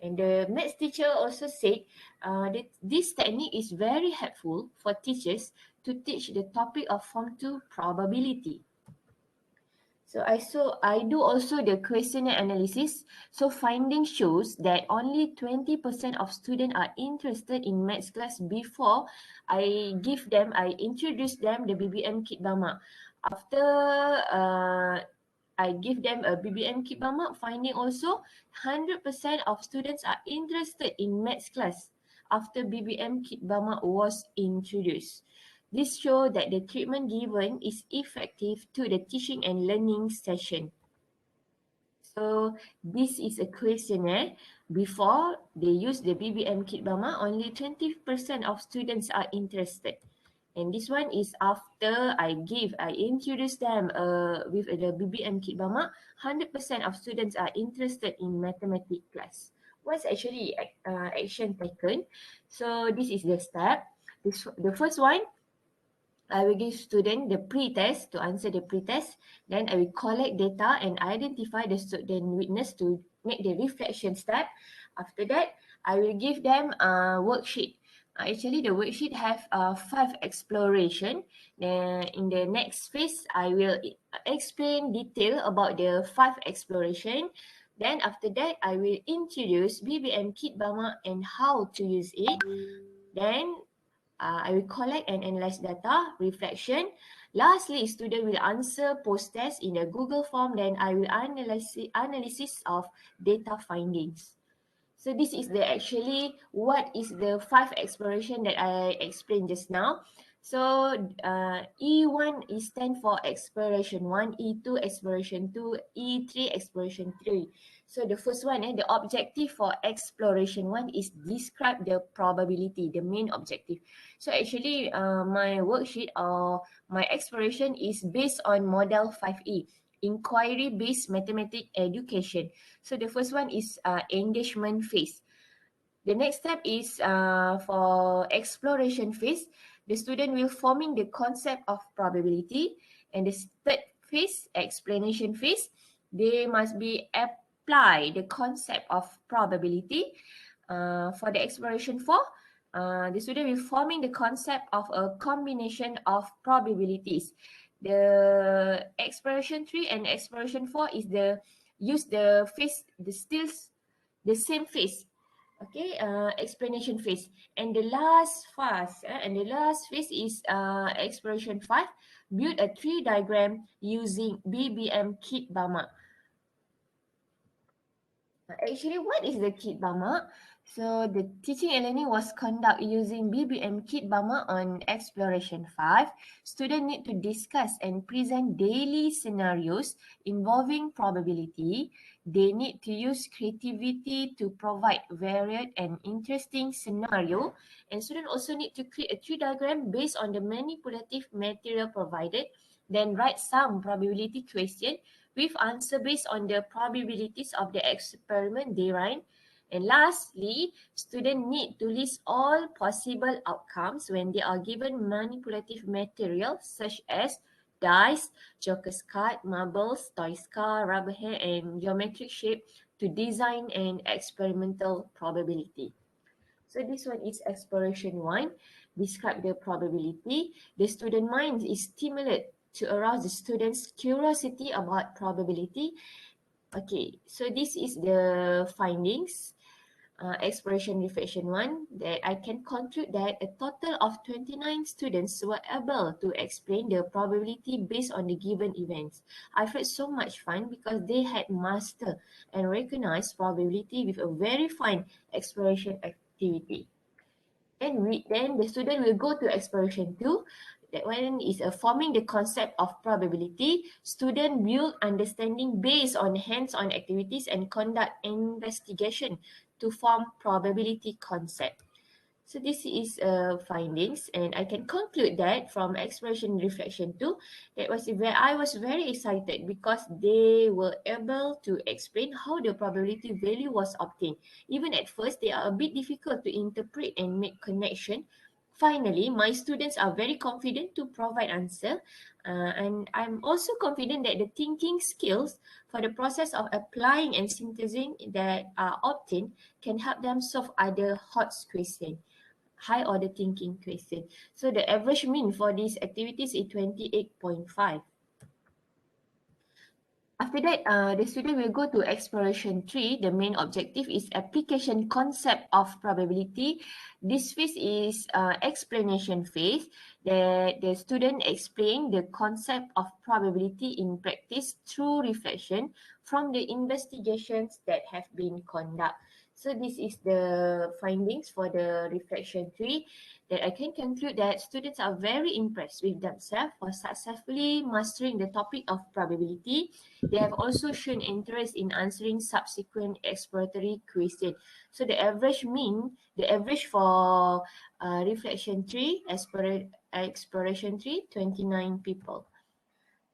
And the maths teacher also said that this technique is very helpful for teachers to teach the topic of Form 2 probability. So I do also the questionnaire analysis. So finding shows that only 20% of students are interested in maths class before I introduce them the BBM Kit Bama. After I give them a BBM Kit Bama, finding also 100% of students are interested in maths class after BBM Kit Bama was introduced. This shows that the treatment given is effective to the teaching and learning session. So this is a questionnaire. Before they use the BBM Kit Bama, only 20% of students are interested. And this one is after I introduce them with the BBM Kit Bama, 100% of students are interested in mathematics class. What's actually action taken? So this is the step. The first one, I will give student the pre-test to answer the pre-test. Then I will collect data and identify the student witness to make the reflection step. After that, I will give them a worksheet. Actually, the worksheet have 5 exploration. In the next phase, I will explain detail about the 5 exploration. Then after that, I will introduce BBM Kit Bama and how to use it. Then I will collect and analyze data, reflection. Lastly, student will answer post-test in a Google form. Then I will analysis of data findings. So this is the actually what is the 5 exploration that I explained just now. So E1 is stand for exploration 1, E2 exploration 2, E3 exploration 3. So the first one, the objective for exploration 1 is describe the probability, the main objective. So actually my worksheet or my exploration is based on model 5E, inquiry-based mathematics education. So the first one is engagement phase. The next step is for exploration phase. The student will forming the concept of probability. And the third phase, explanation phase, they must be apply the concept of probability. For the exploration 4, the student will forming the concept of a combination of probabilities. The exploration 3 and exploration 4 is use the phase, the same phase. Okay, explanation phase. And the last phase is exploration 5. Build a tree diagram using BBM Kit Bama. Actually, what is the Kit Bama? So the teaching and learning was conducted using BBM Kit Bama on exploration 5. Students need to discuss and present daily scenarios involving probability. They need to use creativity to provide varied and interesting scenario. And students also need to create a tree diagram based on the manipulative material provided. Then write some probability question with answer based on the probabilities of the experiment they run. And lastly, students need to list all possible outcomes when they are given manipulative material such as dice, joker's card, marbles, toys car, rubber hand, and geometric shape to design an experimental probability. So this one is exploration 1. Describe the probability. The student mind is stimulated to arouse the student's curiosity about probability. Okay, so this is the findings. Exploration reflection 1, that I can conclude that a total of 29 students were able to explain the probability based on the given events. I've had so much fun because they had mastered and recognized probability with a very fine exploration activity. Then the student will go to exploration 2. That one is forming the concept of probability. Student build understanding based on hands-on activities and conduct investigation to form probability concept. So this is findings, and I can conclude that from exploration reflection 2, that was where I was very excited because they were able to explain how the probability value was obtained. Even at first, they are a bit difficult to interpret and make connection. Finally, my students are very confident to provide answer, and I'm also confident that the thinking skills for the process of applying and synthesizing that are obtained can help them solve other hot questions, high order thinking question. So the average mean for these activities is 28.5. After that, the student will go to exploration 3. The main objective is application concept of probability. This phase is explanation phase. The student explain the concept of probability in practice through reflection from the investigations that have been conducted. So this is the findings for the reflection 3, that I can conclude that students are very impressed with themselves for successfully mastering the topic of probability. They have also shown interest in answering subsequent exploratory questions. So the average for reflection 3, exploration 3, 29 people.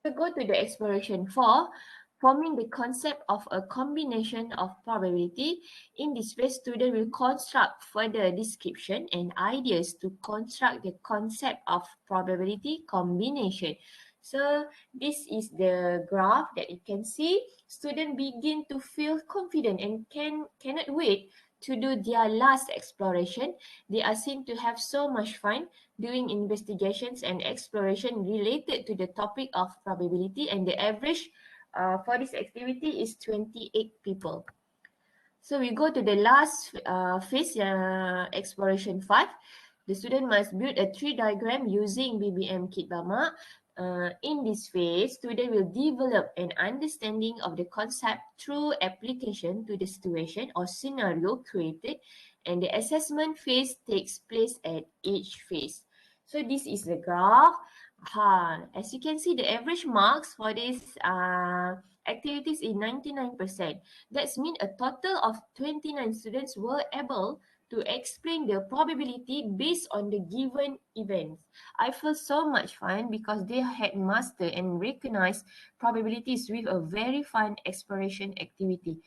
So go to the exploration 4, forming the concept of a combination of probability. In this way, student will construct further description and ideas to construct the concept of probability combination. So this is the graph that you can see. Students begin to feel confident and cannot wait to do their last exploration. They are seen to have so much fun doing investigations and exploration related to the topic of probability, and the average for this activity is 28 people. So we go to the last phase, exploration 5. The student must build a tree diagram using BBM Kit Bama. In this phase, student will develop an understanding of the concept through application to the situation or scenario created, and the assessment phase takes place at each phase. So this is the graph. As you can see, the average marks for this activities is 99%. That means a total of 29 students were able to explain the probability based on the given events. I feel so much fun because they had mastered and recognized probabilities with a very fun exploration activity.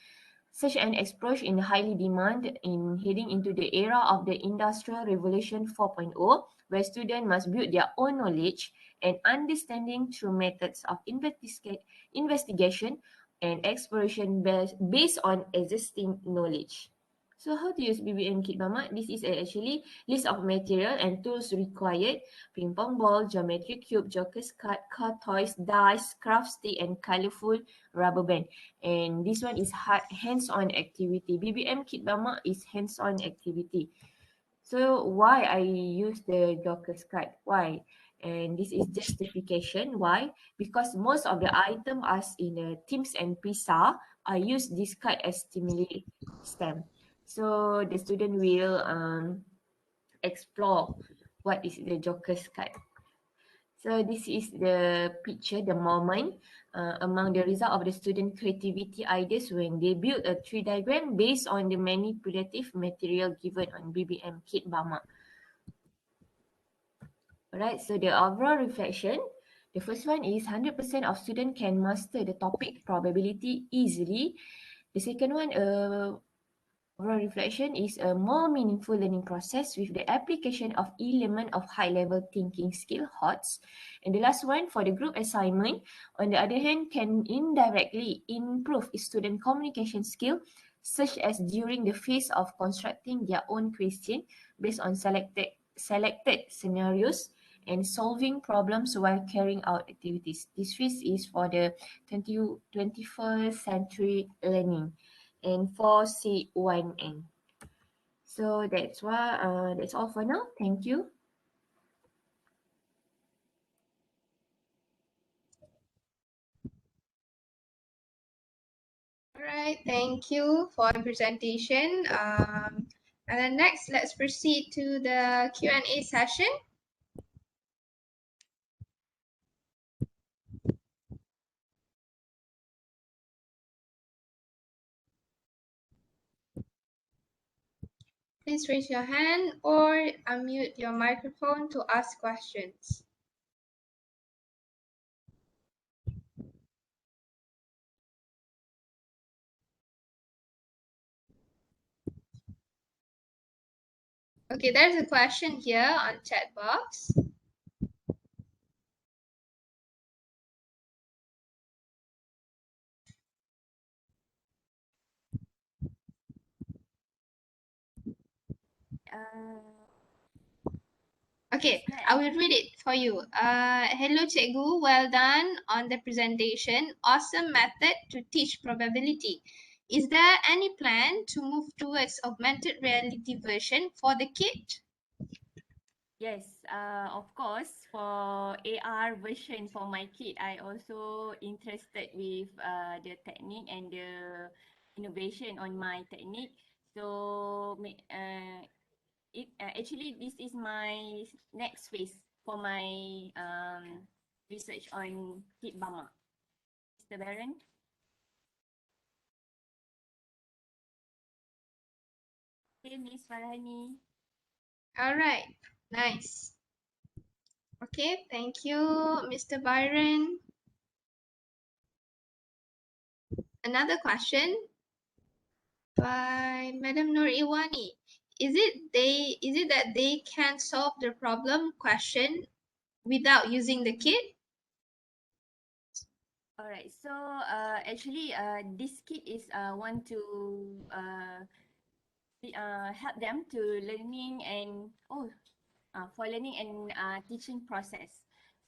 Such an approach in highly demand in heading into the era of the Industrial Revolution 4.0, where students must build their own knowledge and understanding through methods of investigation and exploration based on existing knowledge. So how to use BBM Kit Mama? This is actually list of material and tools required: ping pong ball, geometry cube, joker's card, car toys, dice, craft stick, and colorful rubber band. And this one is hands-on activity. BBM Kit Mama is hands-on activity. So why I use the joker's card? Why? And this is justification. Why? Because most of the items as in Teams and PISA, I use this card as stimuli stem. So the student will explore what is the joker's card. So this is the picture, the moment among the result of the student creativity ideas when they build a tree diagram based on the manipulative material given on BBM Kit Bama. Alright, so the overall reflection, the first one is 100% of students can master the topic probability easily. The second one, overall reflection is a more meaningful learning process with the application of element of high-level thinking skill, HOTS. And the last one, for the group assignment, on the other hand, can indirectly improve student communication skill, such as during the phase of constructing their own question based on selected scenarios and solving problems while carrying out activities. This phase is for the 21st century learning and for C1N. So that's why that's all for now. Thank you. All right, thank you for the presentation. And then next, let's proceed to the Q&A session. Please raise your hand or unmute your microphone to ask questions. Okay, there's a question here on chat box. Okay, I will read it for you. Hello Cikgu, well done on the presentation. Awesome method to teach probability. Is there any plan to move towards augmented reality version for the kit? Yes, of course, for AR version for my kid, I also interested with the technique and the innovation on my technique. So actually this is my next phase for my research on kit Bama. Mr. Baron? Okay, Miss Farhani. All right, nice. Okay, thank you, Mr. Byron. Another question by Madam Nur Iwani. Is it that they can solve the problem question without using the kit? All right. So actually, this kit is want to help them to learning and for learning and teaching process.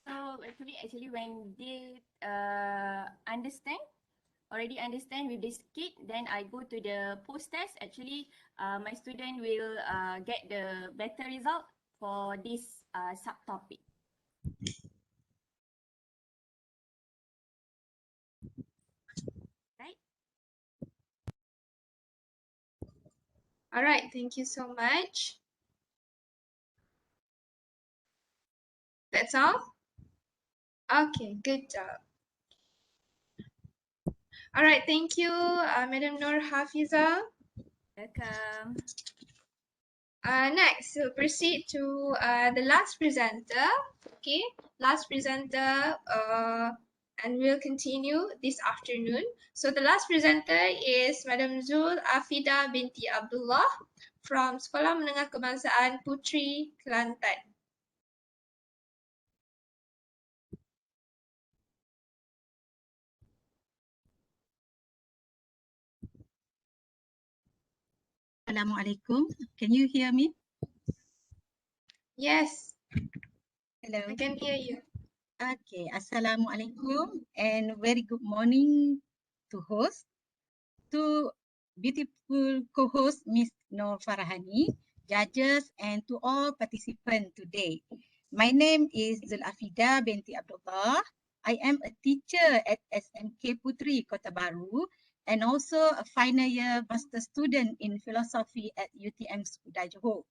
So actually when they already understand with this kit, then I go to the post test. Actually, my student will get the better result for this subtopic. Right? All right, thank you so much. That's all? Okay, good job. All right, thank you, Madam Nur Hafiza. Welcome. Next, we'll proceed to the last presenter. Okay, last presenter, and we'll continue this afternoon. So the last presenter is Madam Zul Afida binti Abdullah from Sekolah Menengah Kebangsaan Puteri Kelantan. Assalamualaikum. Can you hear me? Yes. Hello. I can hear you. Okay. Assalamualaikum and very good morning to host, to beautiful co-host Miss Nur Farahani, judges and to all participants today. My name is Zulafida binti Abdullah. I am a teacher at SMK Puteri Kota Baru and also a final year master student in philosophy at UTM Skudai Johor.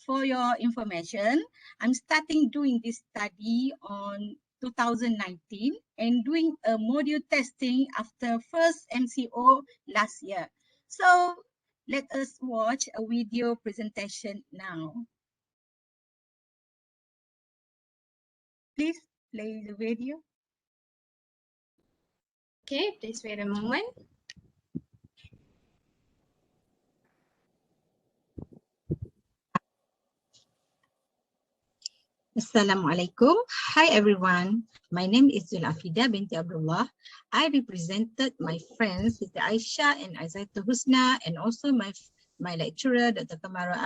For your information, I'm starting doing this study on 2019 and doing a module testing after first MCO last year. So let us watch a video presentation now. Please play the video. Okay, please wait a moment. Assalamualaikum. Hi everyone. My name is Zulafida binti Abdullah. I represented my friends Siti Aisha and Aizatul Husna and also my lecturer Dr. Kamara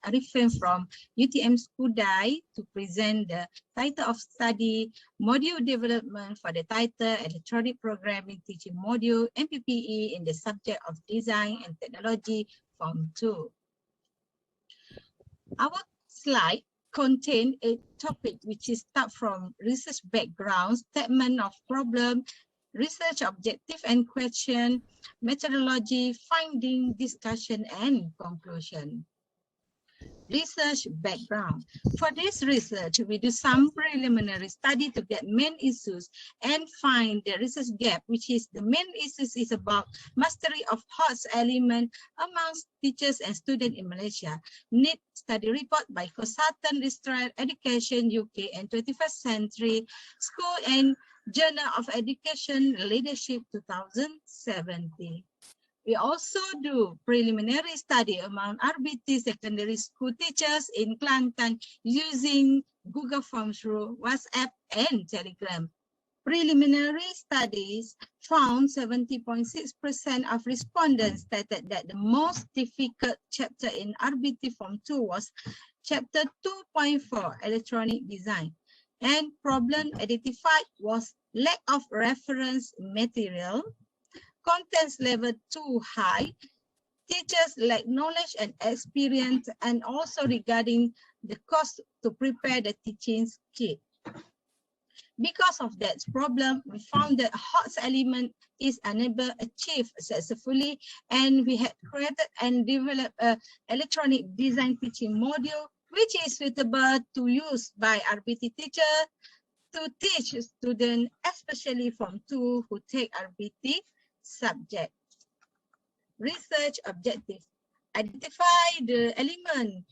Arifin from UTM Skudai to present the title of study module development for the title electronic programming teaching module MPPE in the subject of design and technology form 2. Our slide contain a topic which is start from research background, statement of problem, research objective and question, methodology, finding, discussion, and conclusion. Research background. For this research, we do some preliminary study to get main issues and find the research gap, which is the main issues is about mastery of HOTS element amongst teachers and students in Malaysia. Need study report by Consultant Restored Education UK and 21st Century School and Journal of Education Leadership 2017. We also do preliminary study among RBT secondary school teachers in Kelantan using Google Forms through WhatsApp and Telegram. Preliminary studies found 70.6% of respondents stated that the most difficult chapter in RBT Form 2 was Chapter 2.4, Electronic Design. And problem identified was lack of reference material, contents level too high, teachers lack knowledge and experience, and also regarding the cost to prepare the teaching kit. Because of that problem, we found that HOTS element is unable to achieve successfully, and we had created and developed an electronic design teaching module, which is suitable to use by RBT teachers to teach students, especially from two who take RBT subject. Research objective. Identify the element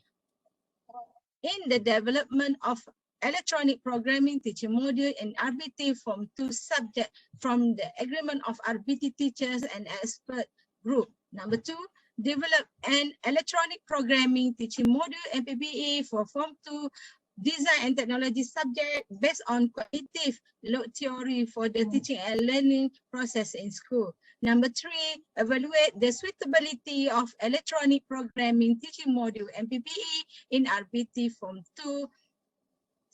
in the development of electronic programming teaching module in RBT from two subjects from the agreement of RBT teachers and expert group. Number two, develop an electronic programming teaching module MPPE for Form 2 design and technology subject based on cognitive load theory for the teaching and learning process in school. Number three, evaluate the suitability of electronic programming teaching module MPPE in RBT Form 2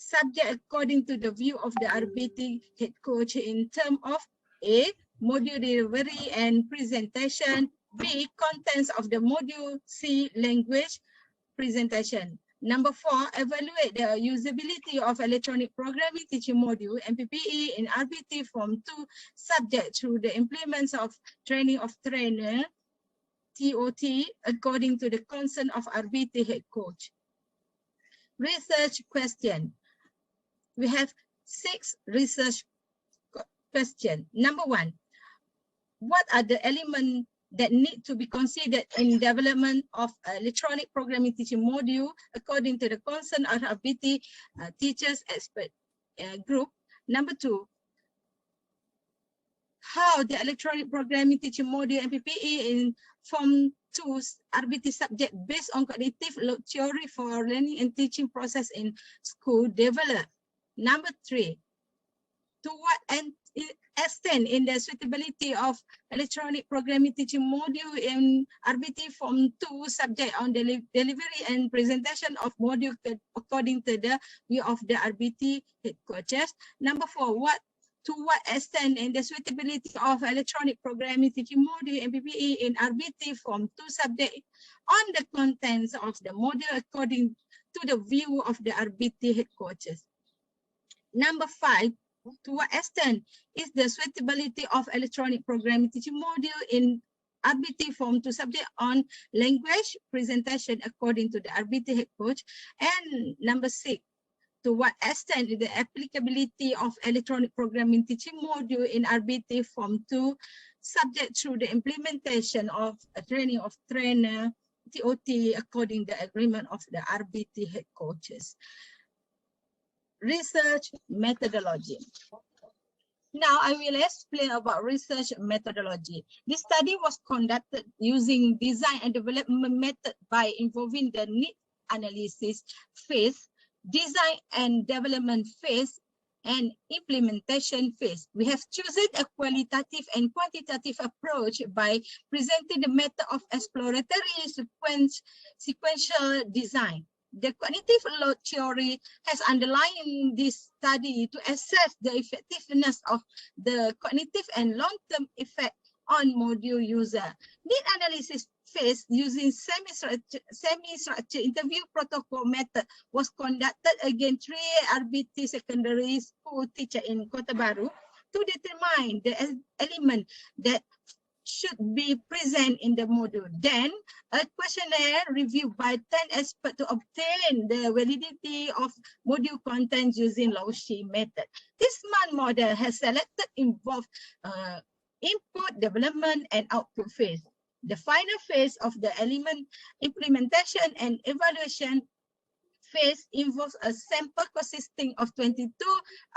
subject according to the view of the RBT head coach in terms of A, module delivery and presentation, B, contents of the module, C, language presentation. Number four, evaluate the usability of electronic programming teaching module MPPE in RBT Form 2 subject through the implements of training of trainer, TOT, according to the concern of RBT head coach. Research question. We have 6 research questions. Number one, what are the elements that need to be considered in development of electronic programming teaching module according to the concern of RBT teachers expert group? Number two, how the electronic programming teaching module MPPE in Form 2 RBT subject based on cognitive load theory for learning and teaching process in school developed. Number three, to what extent in the suitability of electronic programming teaching module in RBT Form 2 subject on delivery and presentation of module according to the view of the RBT head coaches. Number four, to what extent in the suitability of electronic programming teaching module MPPE in RBT Form 2 subject on the contents of the module according to the view of the RBT head coaches. Number five, to what extent is the suitability of electronic programming teaching module in RBT Form 2 subject on language presentation according to the RBT head coach? And number six, to what extent is the applicability of electronic programming teaching module in RBT Form 2 subject through the implementation of a training of trainer, TOT, according to the agreement of the RBT head coaches. Research methodology. Now I will explain about research methodology. This study was conducted using design and development method by involving the need analysis phase, design and development phase, and implementation phase. We have chosen a qualitative and quantitative approach by presenting the method of exploratory sequential design. The cognitive load theory has underlined this study to assess the effectiveness of the cognitive and long-term effect on module user. Need analysis phase using semi-structured interview protocol method was conducted against 3 RBT secondary school teachers in Kota Baru to determine the element that should be present in the module. Then, a questionnaire reviewed by 10 experts to obtain the validity of module content using Laushi method. This SMART model has selected involved input, development, and output phase. The final phase of the element implementation and evaluation phase involves a sample consisting of 22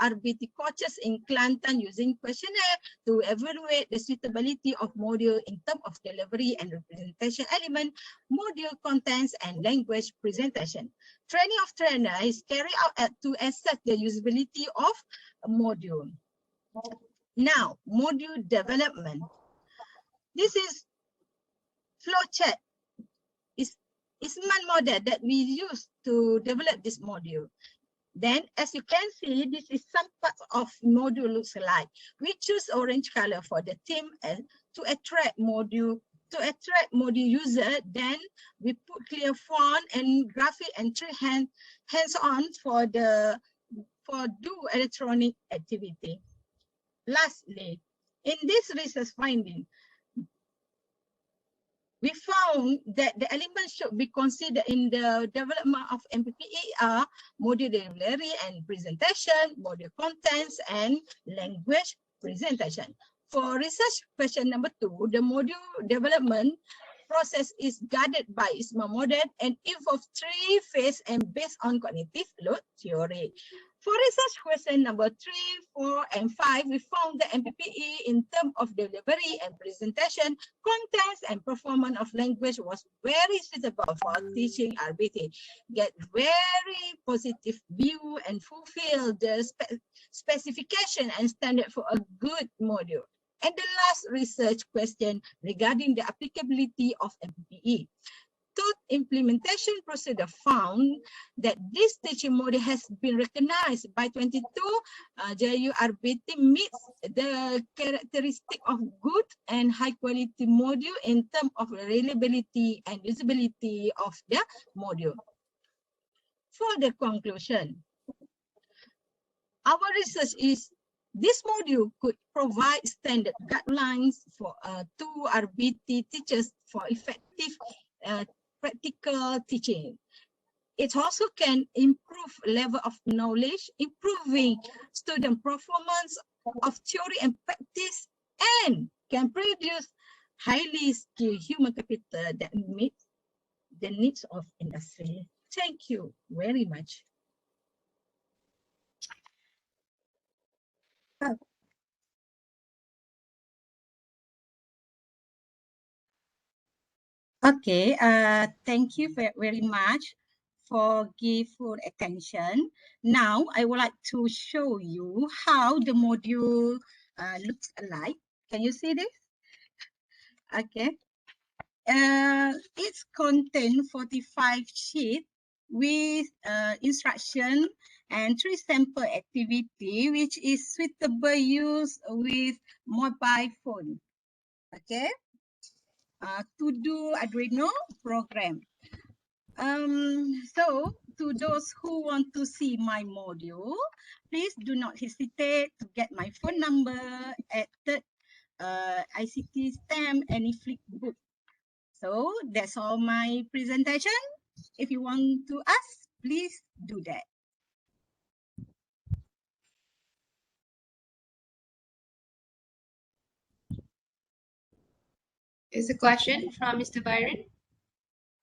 RBT coaches in Kelantan using questionnaire to evaluate the suitability of module in terms of delivery and representation element, module contents, and language presentation. Training of trainer is carried out to assess the usability of a module. Now, module development. This is flowchart. ICSTEM model that we use to develop this module. Then, as you can see, this is some part of module looks like. We choose orange color for the theme and to attract module user. Then we put clear font and graphic and hands-on for do electronic activity. Lastly, in this research finding, we found that the elements should be considered in the development of MPPE are module delivery and presentation, module contents, and language presentation. For research question number 2, the module development process is guided by ICSTEM model and involves 3 phases and based on cognitive load theory. For research question number 3, 4, and 5, we found the MPPE in terms of delivery and presentation, contents, and performance of language was very suitable for teaching RBT. Get very positive view and fulfill the specification and standard for a good module. And the last research question regarding the applicability of MPPE. Third implementation procedure found that this teaching model has been recognized by 22 JURBT meets the characteristic of good and high quality module in terms of reliability and usability of the module. For the conclusion, our research is this module could provide standard guidelines for to RBT teachers for effective practical teaching. It also can improve level of knowledge, improving student performance of theory and practice, and can produce highly skilled human capital that meets the needs of industry. Thank you very much. Okay, thank you very much for give full attention. Now, I would like to show you how the module looks like. Can you see this? Okay. It's contain 45 sheets with instruction and 3 sample activity, which is suitable use with mobile phone. Okay. To do Arduino program. So to those who want to see my module, please do not hesitate to get my phone number at the ICSTEM any flip book. So that's all my presentation. If you want to ask, please do that. There's a question from Mr. Byron.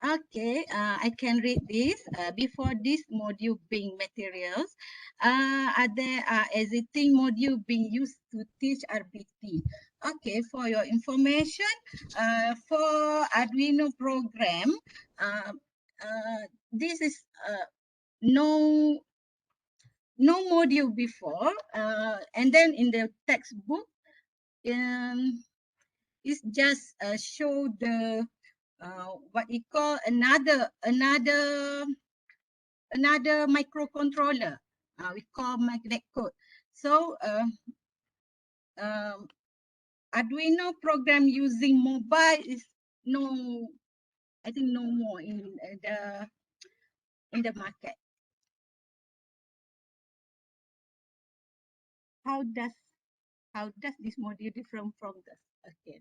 Okay, I can read this. Before this module being materials, are there existing module being used to teach RBT? Okay, for your information, for Arduino program, this is no module before, and then in the textbook, it's just show the what we call another microcontroller. We call magnet code. So Arduino program using mobile is no, I think no more in the market. How does this module different from this? Okay.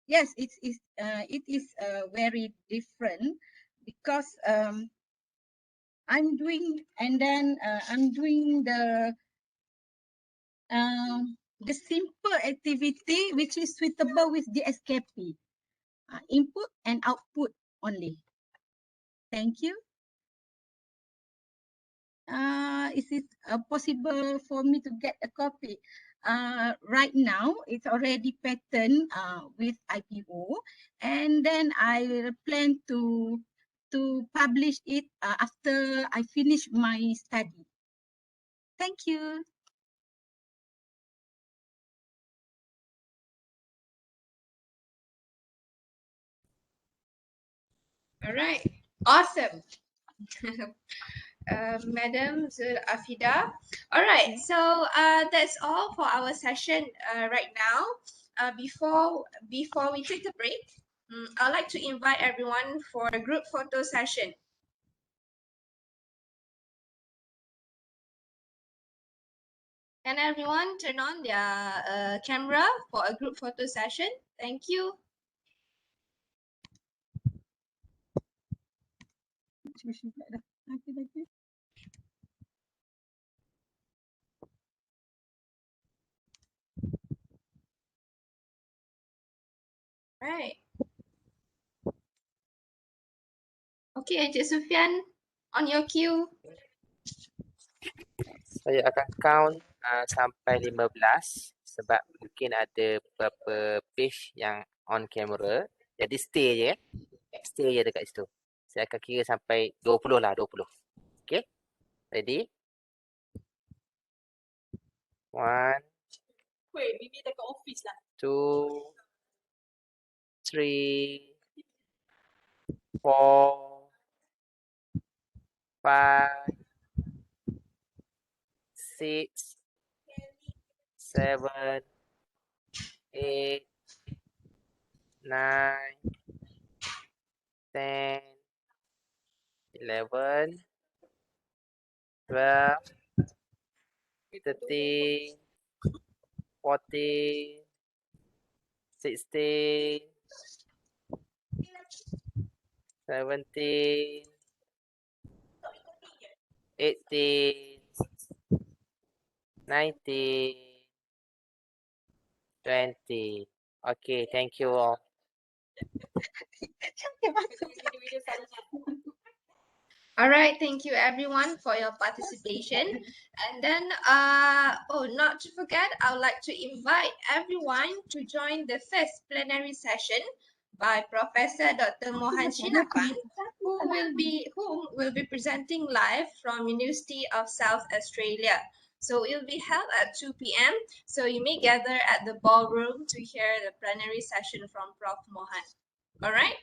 Yes, it is very different because I'm doing the simple activity which is suitable with the SKP, input and output only. Thank you. Is it possible for me to get a copy? Right now, it's already patent with IPO, and then I plan to publish it after I finish my study. Thank you. All right, awesome. Madam Afida. All right, so that's all for our session right now. Before we take a break, I'd like to invite everyone for a group photo session. Can everyone turn on their camera for a group photo session? Thank you. Right. Okay, Encik Sufian, on your cue. Saya akan count sampai 15 sebab mungkin ada beberapa page yang on camera. Jadi stay je. Stay je dekat situ. Saya akan kira sampai 20 lah, 20. Okay? Ready? 1, Wait, maybe dekat office lah. 2, 3, 4, 5, 6, 7, 8, 9, 10, 11, 12, 13, 14, 16, 17, 18, 19, 20. Okay, thank you all. All right, thank you everyone for your participation. And then, not to forget, I would like to invite everyone to join the first plenary session by Professor Dr. Mohan Shinapan, whom will be presenting live from University of South Australia. So it will be held at 2 p.m. So you may gather at the ballroom to hear the plenary session from Prof. Mohan. All right.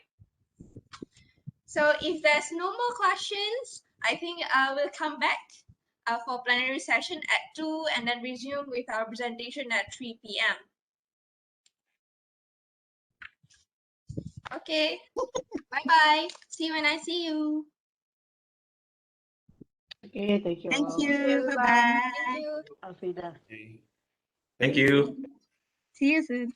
So if there's no more questions, I think we'll come back for plenary session at 2 and then resume with our presentation at 3 p.m. Okay, bye-bye. See you when I see you. Okay, thank you Thank all. you. Bye-bye. Thank you. Afida. Thank you. See you soon.